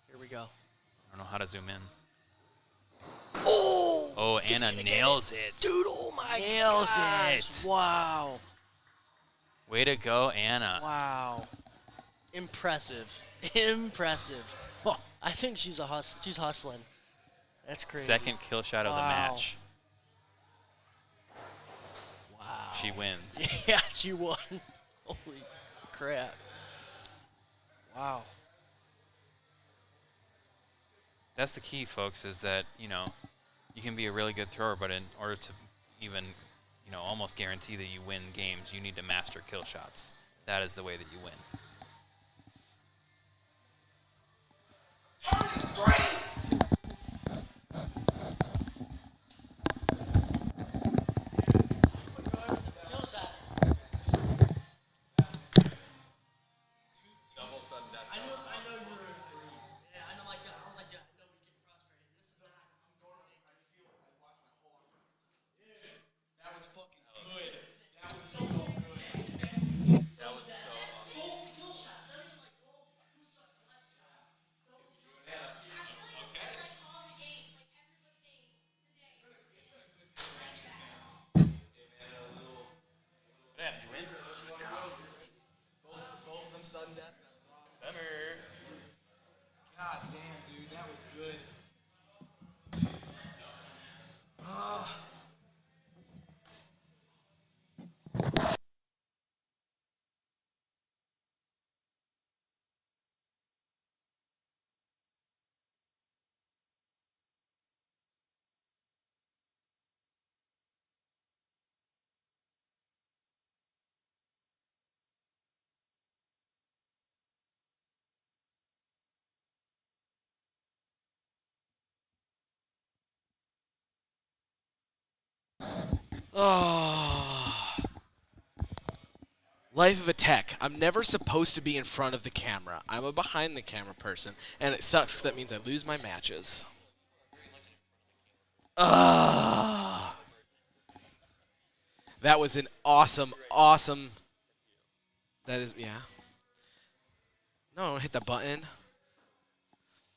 here we go. I don't know how to zoom in. Oh! Oh, Anna nails it. Dude, oh my Nails gosh. it. Wow. Way to go, Anna. Wow. Impressive. Impressive. I think she's hustling. That's crazy. Second kill shot of the Wow. match. Wow. She wins. Yeah, she won. Holy crap. Wow. That's the key, folks, is that, you know, you can be a really good thrower, but in order to even, you know, almost guarantee that you win games, you need to master kill shots. That is the way that you win. Oh. Life of a tech. I'm never supposed to be in front of the camera. I'm a behind the camera person, and it sucks 'cause that means I lose my matches. That was an awesome. That is, yeah. No, don't hit the button.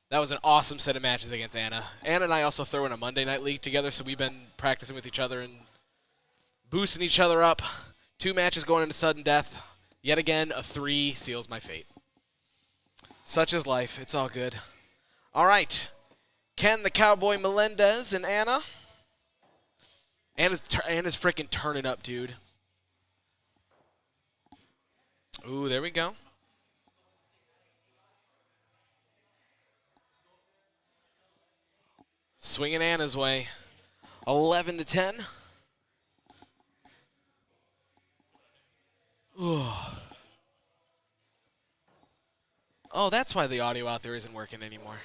That was an awesome set of matches against Anna. Anna and I also throw in a Monday Night League together, so we've been practicing with each other and boosting each other up. 2 matches going into sudden death. Yet again, a 3 seals my fate. Such is life. It's all good. All right. Ken the Cowboy Melendez and Anna. Anna's freaking turning up, dude. Ooh, there we go. Swinging Anna's way. 11-10. Oh, that's why the audio out there isn't working anymore.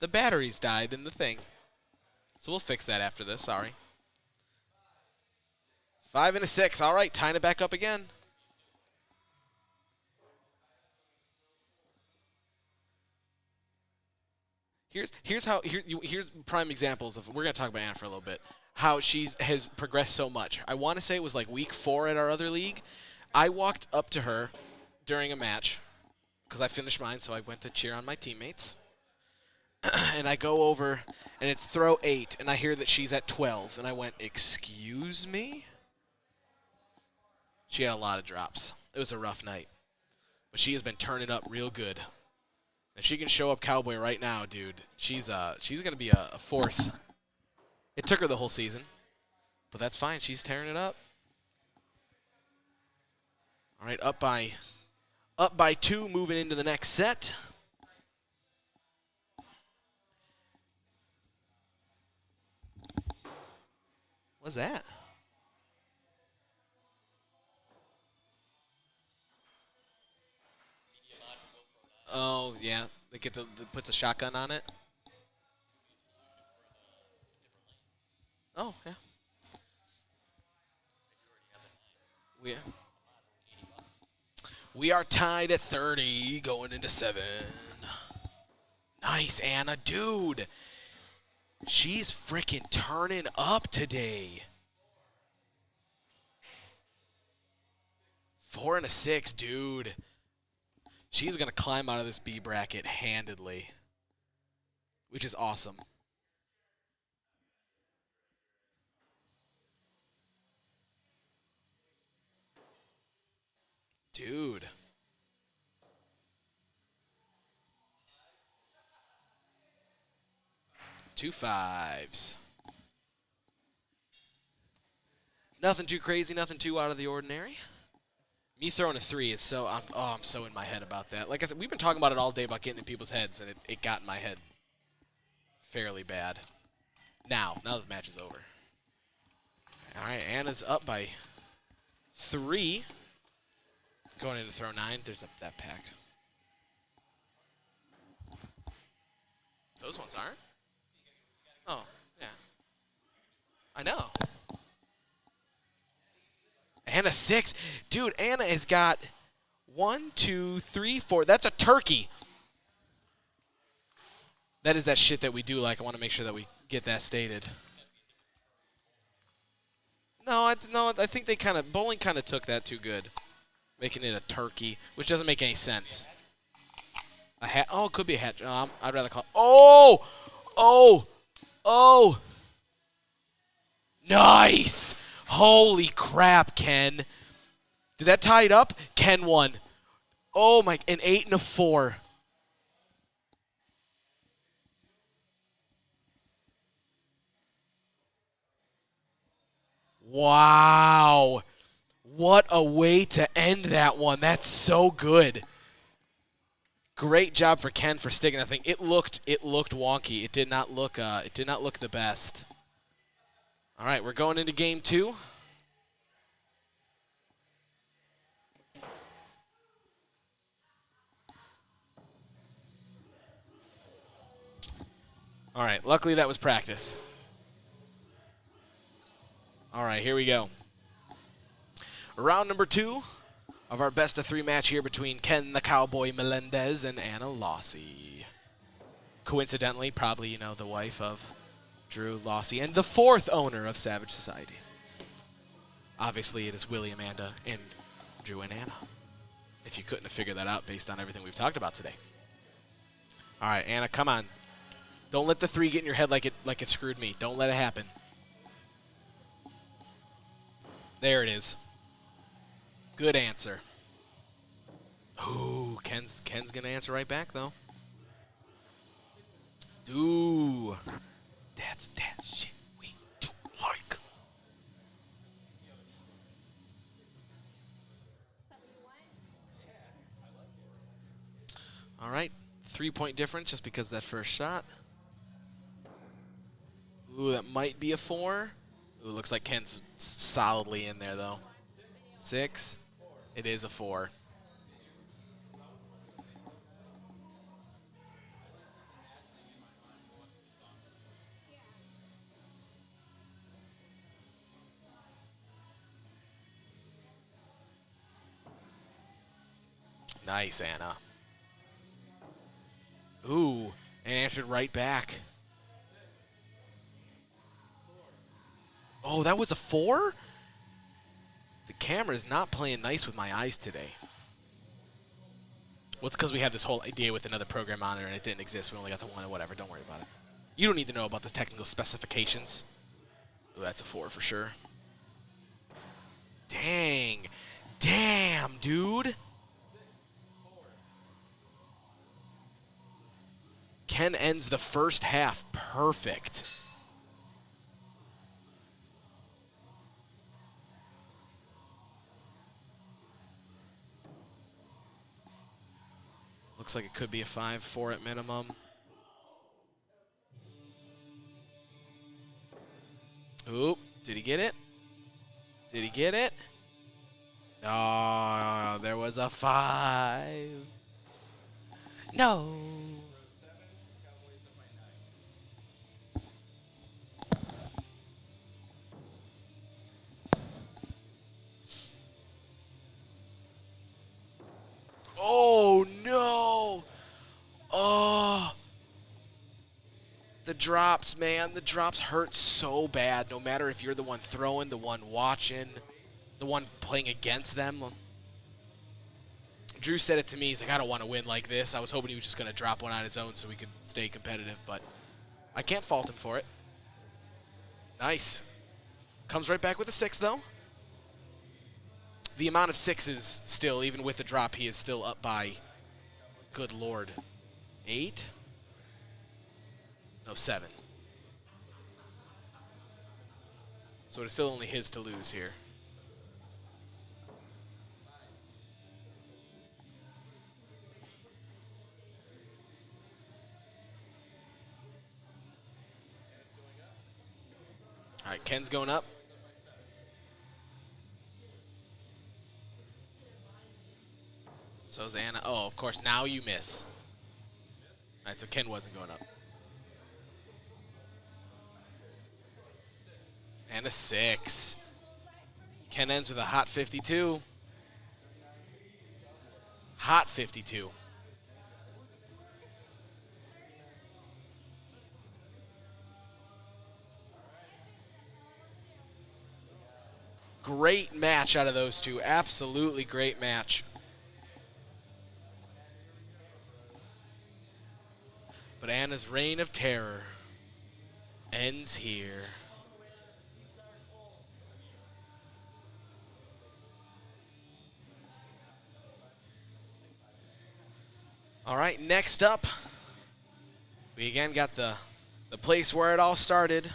The batteries died in the thing. So we'll fix that after this, sorry. 5 and a 6. All right, tying it back up again. Here's prime examples of, we're going to talk about Anna for a little bit, how has progressed so much. I want to say it was like week 4 at our other league. I walked up to her during a match because I finished mine, so I went to cheer on my teammates. And I go over, and it's throw 8, and I hear that she's at 12, and I went, excuse me? She had a lot of drops. It was a rough night. But she has been turning up real good. If she can show up Cowboy right now, dude, she's going to be a force. It took her the whole season, but that's fine. She's tearing it up. All right, up by 2, moving into the next set. What's that? Oh, yeah. They get puts a shotgun on it. Oh, yeah. We are tied at 30, going into 7. Nice, Anna. Dude, she's freaking turning up today. 4 and a 6, dude. She's going to climb out of this B bracket handedly, which is awesome. Dude. Two 5s. Nothing too crazy, nothing too out of the ordinary. Me throwing a 3 is so, I'm so in my head about that. Like I said, we've been talking about it all day about getting in people's heads, and it got in my head fairly bad. Now the match is over. All right, Anna's up by 3. Going into throw 9, there's that pack. Those ones aren't? Oh, yeah. I know. Anna 6. Dude, Anna has got 1, 2, 3, 4. That's a turkey. That is that shit that we do like. I want to make sure that we get that stated. No, I think they bowling kind of took that too good. Making it a turkey, which doesn't make any sense. A hat. Oh, it could be a hat. I'd rather call it. Oh. Nice. Holy crap, Ken. Did that tie it up? Ken won. Oh, my. An 8 and a 4. Wow. What a way to end that one. That's so good. Great job for Ken for sticking that thing. It looked wonky. It did not look the best. All right, we're going into game 2. All right, luckily that was practice. All right, here we go. Round number 2 of our best of 3 match here between Ken the Cowboy Melendez and Anna Lossie. Coincidentally, probably, you know, the wife of Drew Lossie and the 4th owner of Savage Society. Obviously, it is Willie, Amanda, and Drew and Anna. If you couldn't have figured that out based on everything we've talked about today. All right, Anna, come on. Don't let the 3 get in your head like it screwed me. Don't let it happen. There it is. Good answer. Ooh, Ken's gonna answer right back though. Ooh, that's that shit we do like. All right, 3-point difference just because of that first shot. Ooh, that might be a 4. Ooh, looks like Ken's solidly in there though. 6. It is a 4. Nice, Anna. Ooh, and answered right back. Oh, that was a 4? The camera is not playing nice with my eyes today. Well, it's because we had this whole idea with another program on there and it didn't exist. We only got the one or whatever. Don't worry about it. You don't need to know about the technical specifications. Ooh, that's a 4 for sure. Dang. Damn, dude. Ken ends the first half perfect. Looks like it could be a 5-4 at minimum. Oop, did he get it? Did he get it? Oh, there was a 5. No. Oh, no. Oh. The drops, man. The drops hurt so bad, no matter if you're the one throwing, the one watching, the one playing against them. Drew said it to me. He's like, I don't want to win like this. I was hoping he was just going to drop one on his own so we could stay competitive, but I can't fault him for it. Nice. Comes right back with a 6, though. The amount of 6s still, even with the drop, he is still up by, good Lord, 8? No, 7. So it's still only his to lose here. All right, Ken's going up. So's Anna. Oh, of course, now you miss. All right, so Ken wasn't going up. And a 6. Ken ends with a hot 52. Hot 52. Great match out of those two. Absolutely great match. But Anna's reign of terror ends here. All right, next up, we again got the place where it all started.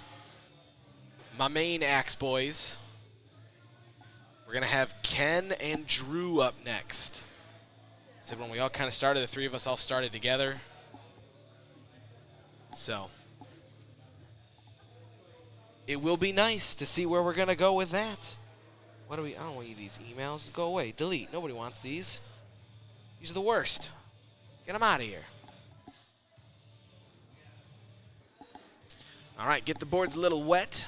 My main Axe boys. We're going to have Ken and Drew up next. So when we all kind of started, the 3 of us all started together. So it will be nice to see where we're going to go with that. What do we, I don't want these emails. Go away. Delete. Nobody wants these. These are the worst. Get them out of here. All right, get the boards a little wet.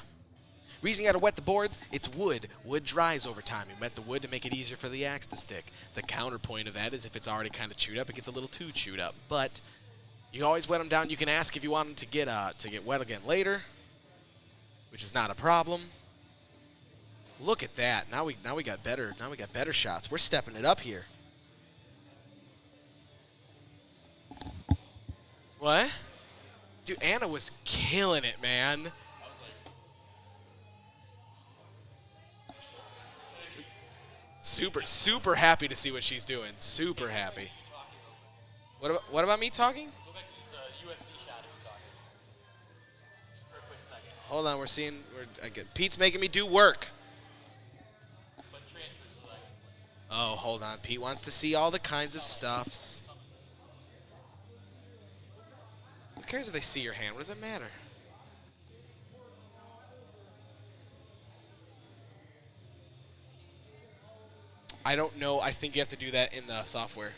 Reason you got to wet the boards, it's wood. Wood dries over time. You wet the wood to make it easier for the axe to stick. The counterpoint of that is if it's already kind of chewed up, it gets a little too chewed up. But you always wet them down. You can ask if you want them to get wet again later, which is not a problem. Look at that. Now we got better shots. We're stepping it up here. What? Dude, Anna was killing it, man. Super happy to see what she's doing. Super happy. What about me talking? Go back to the USB shot if you're talking. Just for a quick second. Hold on, Pete's making me do work. But transfer so that Oh, hold on. Pete wants to see all the kinds of stuffs. Who cares if they see your hand? What does it matter? I don't know. I think you have to do that in the software.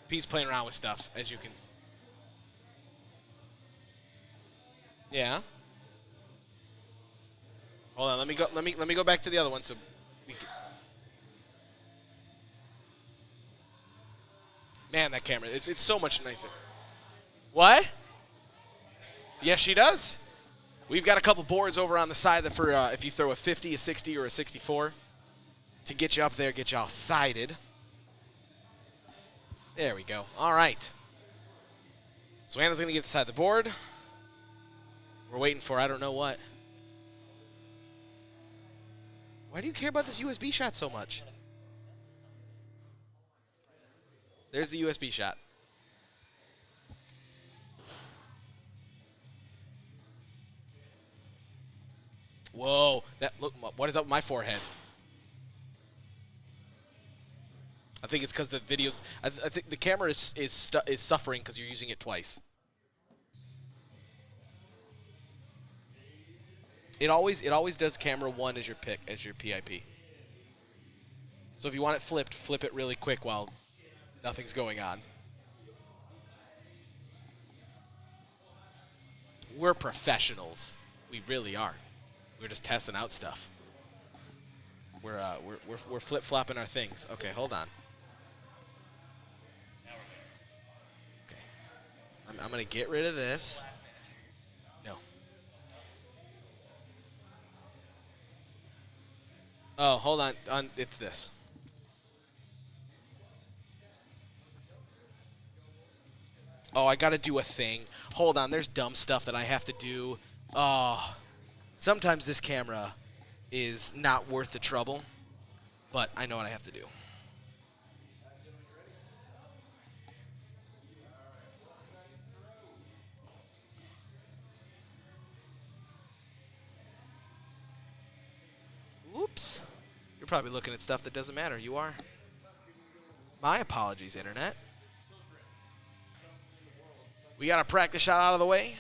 Pete's playing around with stuff, as you can. Yeah. Hold on. Let me go back to the other one so we can. Man, that camera. It's so much nicer. What? Yes, she does. We've got a couple boards over on the side that for if you throw a 50, a 60, or a 64 to get you up there, get you all sided. There we go. All right. So Anna's going to get inside the board. We're waiting for I don't know what. Why do you care about this USB shot so much? There's the USB shot. Whoa! Look, what is up with my forehead? I think it's because the videos. I think the camera is suffering because you're using it twice. It always does camera 1 as your PIP. So if you want it flipped, flip it really quick while nothing's going on. We're professionals. We really are. We're just testing out stuff. We're flip flopping our things. Okay, hold on. Okay, I'm gonna get rid of this. No. Oh, hold on. It's this. Oh, I gotta do a thing. Hold on. There's dumb stuff that I have to do. Oh. Sometimes this camera is not worth the trouble, but I know what I have to do. Oops. You're probably looking at stuff that doesn't matter. You are. My apologies, Internet. We got a practice shot out of the way.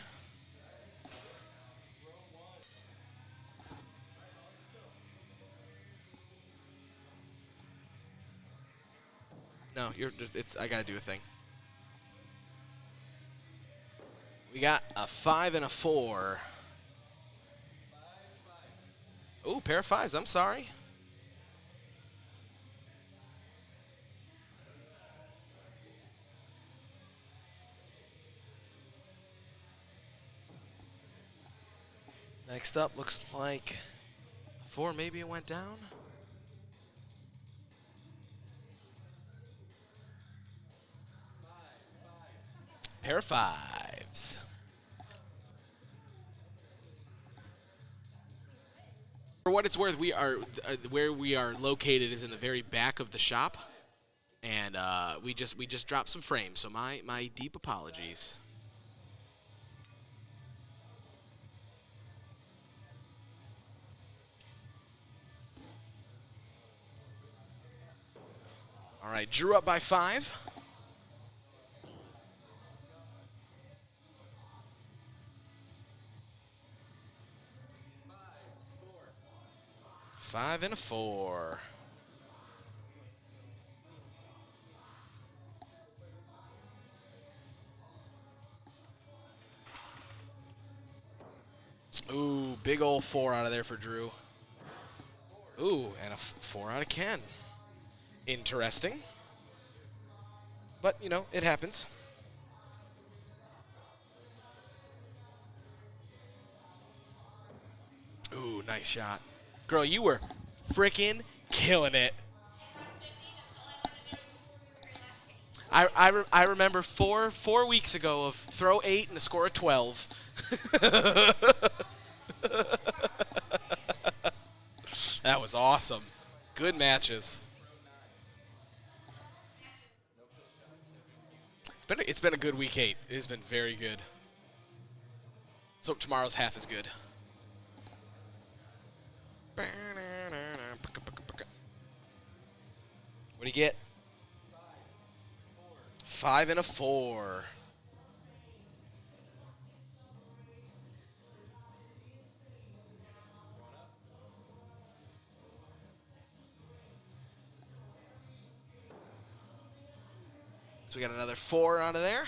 No, I gotta do a thing. We got a 5 and a 4. Ooh, pair of 5s. I'm sorry. Next up, looks like 4. Maybe it went down. Pair of 5s. For what it's worth, we are where we are located is in the very back of the shop, and we just dropped some frames. So my deep apologies. All right, Drew up by 5. Five and a 4. Ooh, big old 4 out of there for Drew. Ooh, and a 4 out of Ken. Interesting. But, you know, it happens. Ooh, nice shot. Girl, you were freaking killing it. I remember four weeks ago of throw 8 and a score of 12. That was awesome. Good matches. It's been a good week 8. It has been very good. So tomorrow's half is good. What do you get? 5 and a 4. So we got another 4 out of there.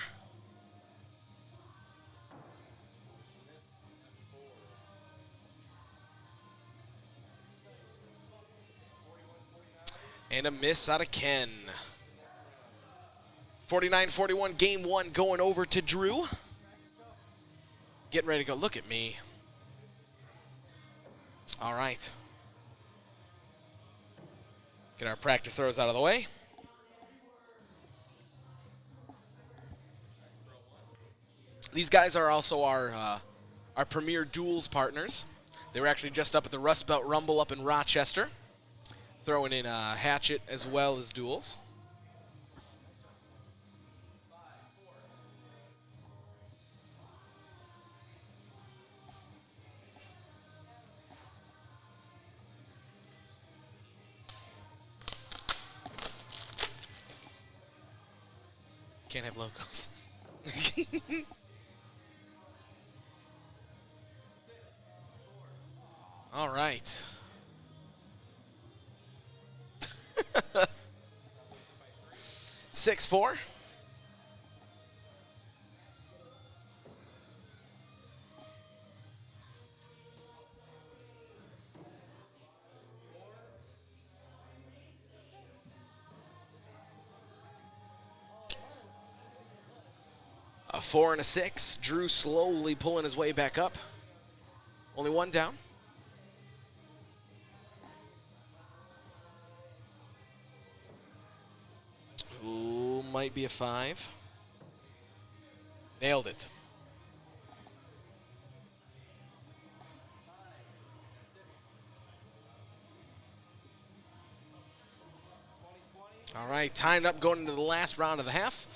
And a miss out of Ken. 49-41, game 1 going over to Drew. Getting ready to go. Look at me. All right. Get our practice throws out of the way. These guys are also our premier duels partners. They were actually just up at the Rust Belt Rumble up in Rochester, throwing in Hatchet as well as duels. Can't have logos. All right. Six, 4. A 4 and a 6. Drew slowly pulling his way back up. Only 1 down. Ooh, might be a 5. Nailed it. All right, tying up going into the last round of the half.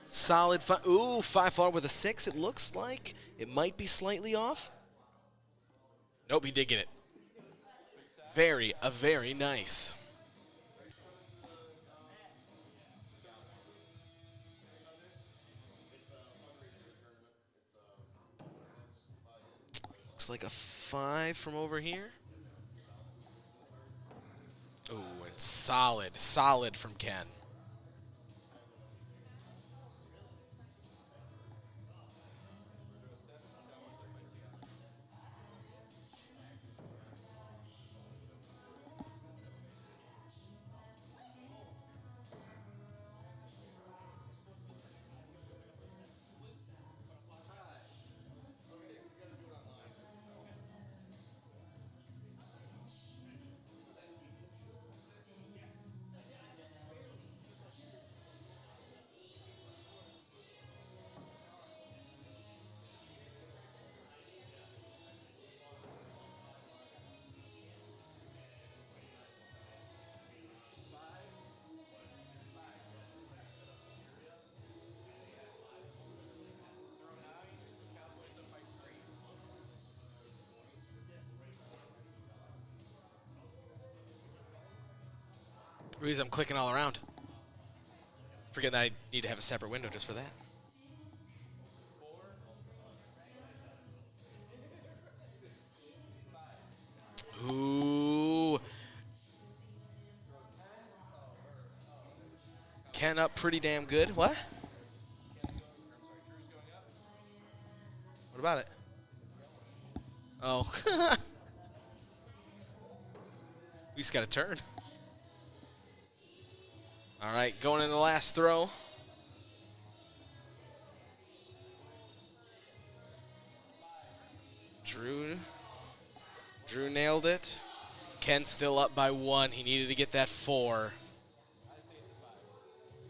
Solid 5. Ooh, 5 with a 6. It looks like it might be slightly off. Nope, he did get it. Very nice. Looks like a 5 from over here. Ooh, and solid from Ken. The reason I'm clicking all around. Forgetting that I need to have a separate window just for that. Ooh. Ken up pretty damn good. What? What about it? Oh. We just got a turn. All right, going in the last throw. Drew nailed it. Ken still up by 1. He needed to get that 4.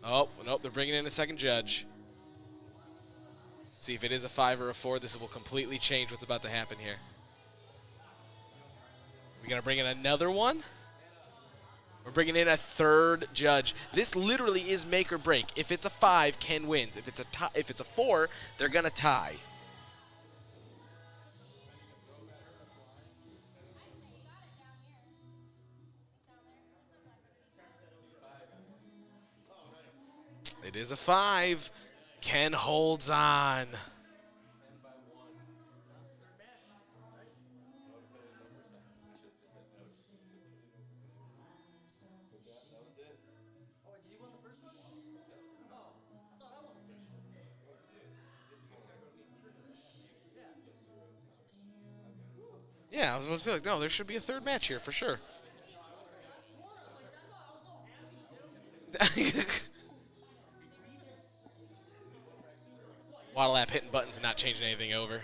Oh, nope, they're bringing in a second judge. See if it is a 5 or a 4. This will completely change what's about to happen here. We're going to bring in another one. We're bringing in a third judge. This literally is make or break. If it's a 5, Ken wins. If it's a 4, they're going to tie. It is a 5. Ken holds on. Yeah, I was supposed to be like, no, there should be a third match here for sure. Waddle app hitting buttons and not changing anything over.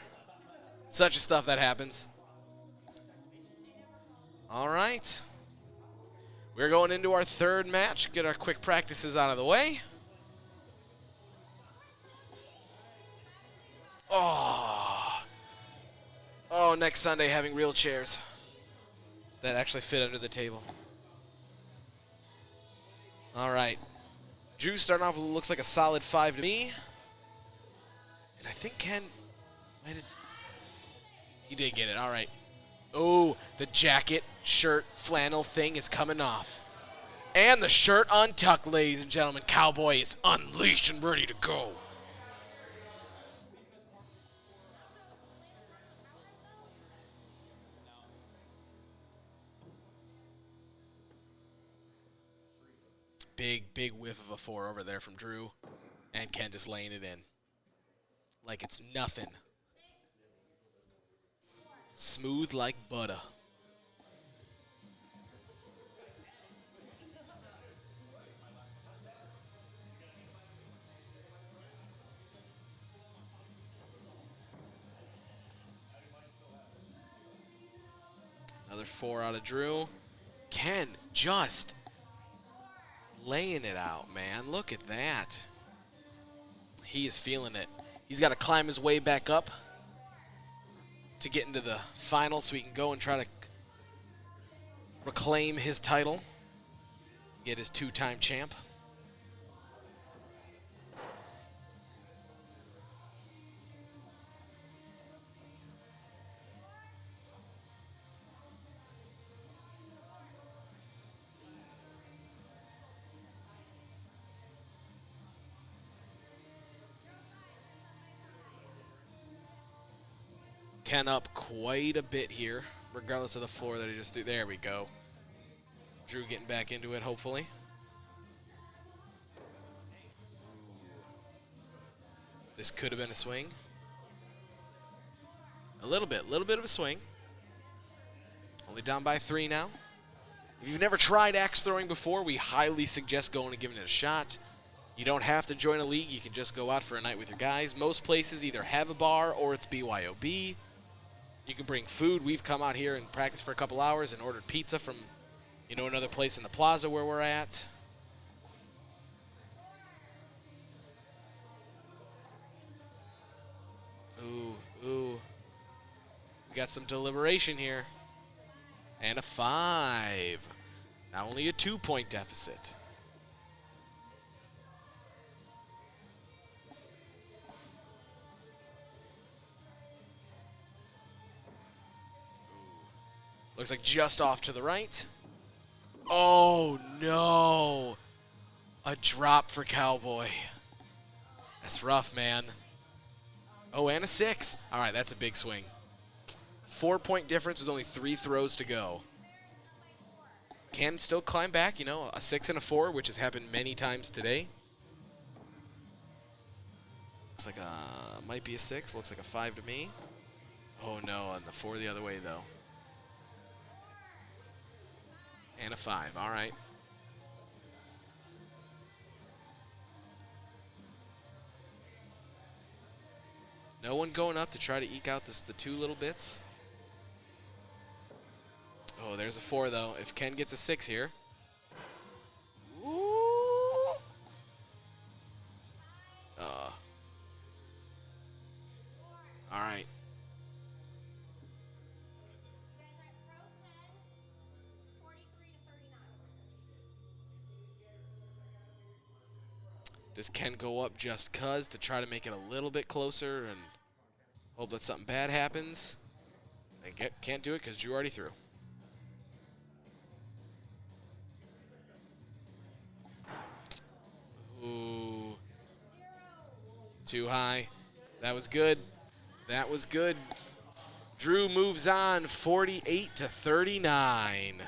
Such a stuff that happens. All right. We're going into our third match. Get our quick practices out of the way. Oh, next Sunday having real chairs that actually fit under the table. All right. Drew starting off with what looks like a solid 5 to me. And I think Ken might have. He did get it. All right. Oh, the jacket, shirt, flannel thing is coming off. And the shirt untucked, ladies and gentlemen. Cowboy is unleashed and ready to go. Big whiff of a 4 over there from Drew. And Ken just laying it in. Like it's nothing. Smooth like butter. Another 4 out of Drew. Ken just laying it out, man. Look at that. He is feeling it. He's got to climb his way back up to get into the final so he can go and try to reclaim his title, get his 2-time champ. Ken up quite a bit here, regardless of the 4 that he just threw. There we go. Drew getting back into it, hopefully. This could have been a swing. A little bit of a swing. Only down by 3 now. If you've never tried axe throwing before, we highly suggest going and giving it a shot. You don't have to join a league. You can just go out for a night with your guys. Most places either have a bar or it's BYOB. You can bring food. We've come out here and practiced for a couple hours and ordered pizza from, another place in the plaza where we're at. Ooh. We got some deliberation here. And a 5. Now only a 2-point deficit. Looks like just off to the right. Oh, no. A drop for Cowboy. That's rough, man. Oh, and a 6. All right, that's a big swing. 4-point difference with only 3 throws to go. Can still climb back, a 6 and a 4, which has happened many times today. Looks like might be a 6. Looks like a 5 to me. Oh no, and the 4 the other way though. And a 5. All right. No one going up to try to eke out the 2 little bits. Oh, there's a 4 though. If Ken gets a 6 here. Ooh. All right. Does Ken go up just cuz to try to make it a little bit closer and hope that something bad happens? And can't do it because Drew already threw. Ooh. Too high. That was good. That was good. Drew moves on 48 to 39.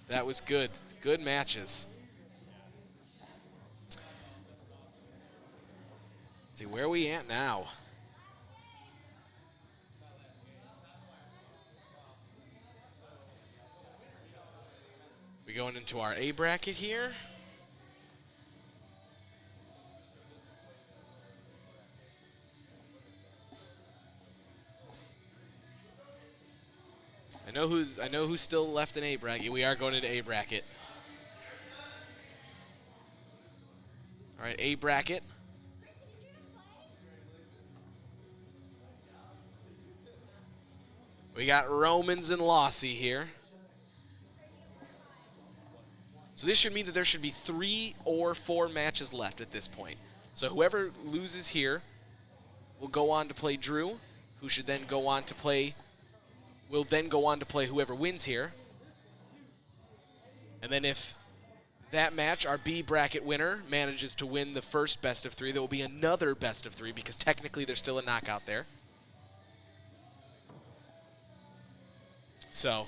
That was good. Good matches. Let's see, where are we at now? We going into our A bracket here. I know who's still left in A bracket. We are going into A bracket. All right, A bracket. We got Romans and Lossy here. So this should mean that there should be 3 or 4 matches left at this point. So whoever loses here will go on to play Drew, who should then go on to play, will then go on to play whoever wins here. And then if that match, our B bracket winner, manages to win the first best of 3, there will be another best of 3 because technically there's still a knockout there. So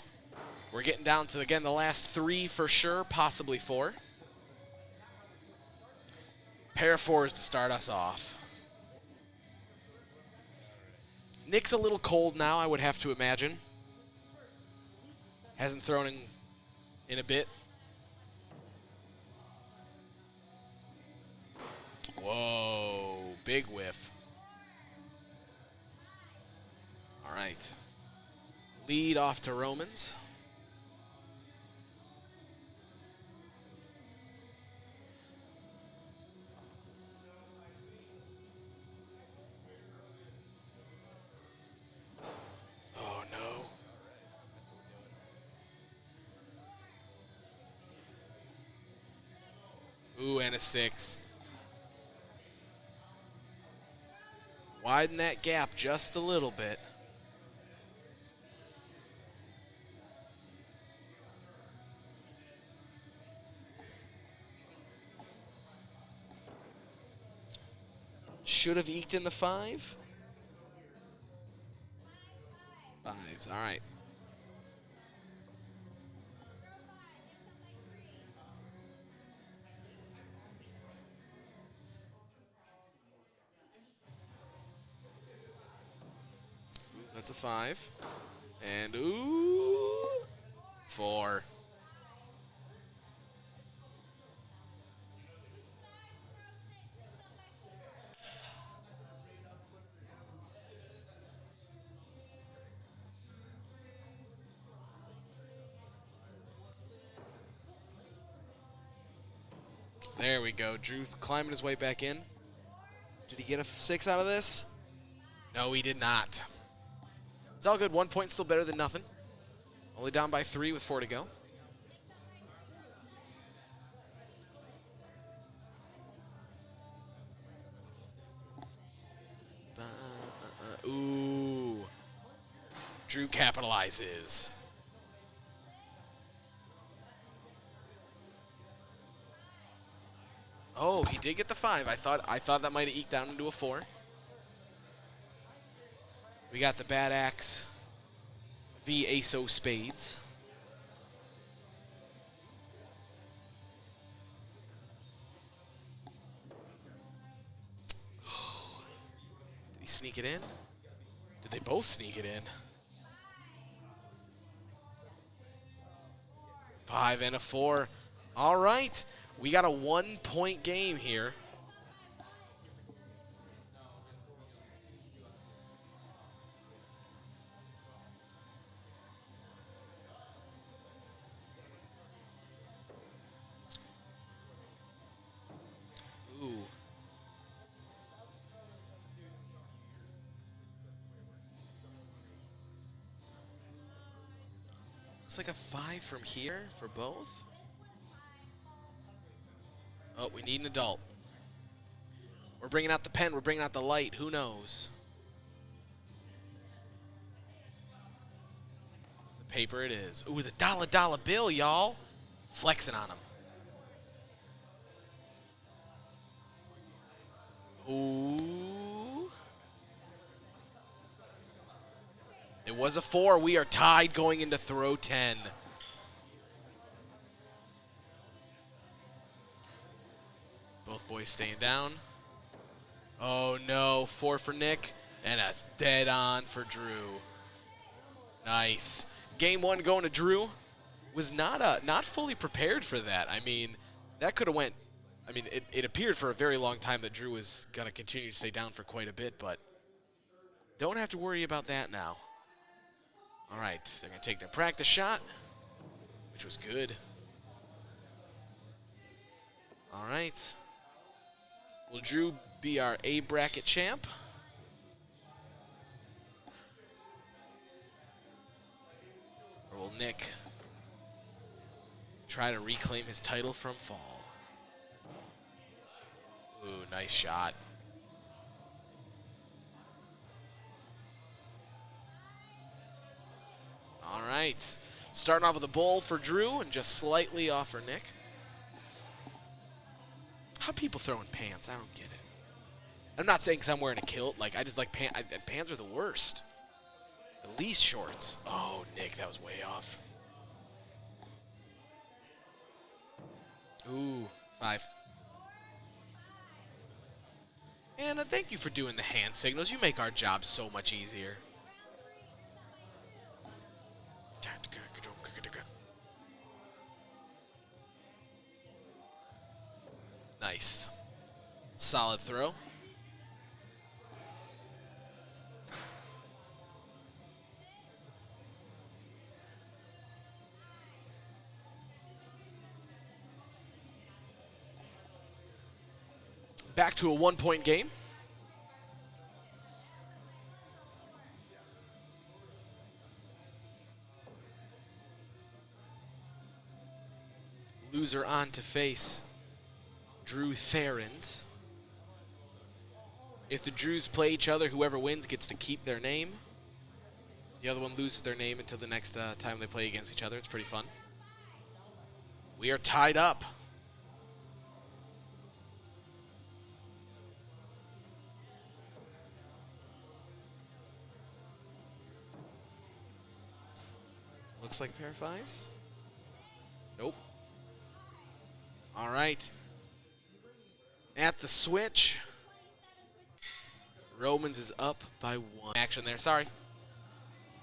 we're getting down to, again, the last 3 for sure, possibly 4. Pair of 4s to start us off. Nick's a little cold now, I would have to imagine. Hasn't thrown in a bit. Whoa, big whiff. All right. Lead off to Romans. Oh, no. Ooh, and a 6. Widen that gap just a little bit. Should have eked in the 5. 5s, all right. That's a 5. And ooh, 4. There we go. Drew climbing his way back in. Did he get a 6 out of this? No, he did not. It's all good. 1 point still better than nothing. Only down by 3 with 4 to go. Ooh. Drew capitalizes. Oh, he did get the 5. I thought that might have eked down into a 4. We got the Bad Axe v Ace-O Spades. sneak it in? Did they both sneak it in? 5 and a 4. All right. We got a 1-point game here. Ooh. Looks like a 5 from here for both. Oh, we need an adult. We're bringing out the pen. We're bringing out the light. Who knows? The paper it is. Ooh, the dollar bill, y'all. Flexing on him. Ooh. It was a 4. We are tied going into throw 10. Both boys staying down. Oh no, 4 for Nick, and a dead on for Drew. Nice. Game 1 going to Drew. Was not fully prepared for that. I mean, that could have went. I mean, it appeared for a very long time that Drew was gonna continue to stay down for quite a bit, but don't have to worry about that now. All right, they're gonna take their practice shot, which was good. All right. Will Drew be our A bracket champ? Or will Nick try to reclaim his title from fall? Ooh, nice shot. All right. Starting off with a bowl for Drew and just slightly off for Nick. How people throwing pants? I don't get it. I'm not saying because I'm wearing a kilt. Like, I just like pants. Pants are the worst. At least shorts. Oh, Nick, that was way off. Ooh, 5. Anna, thank you for doing the hand signals. You make our job so much easier. Nice. Solid throw. Back to a 1-point game. Loser on to face Drew Therens. If the Drews play each other, whoever wins gets to keep their name. The other one loses their name until the next time they play against each other. It's pretty fun. We are tied up. Looks like a pair of 5s. Nope. All right. At the switch, Romans is up by 1. Action there, sorry.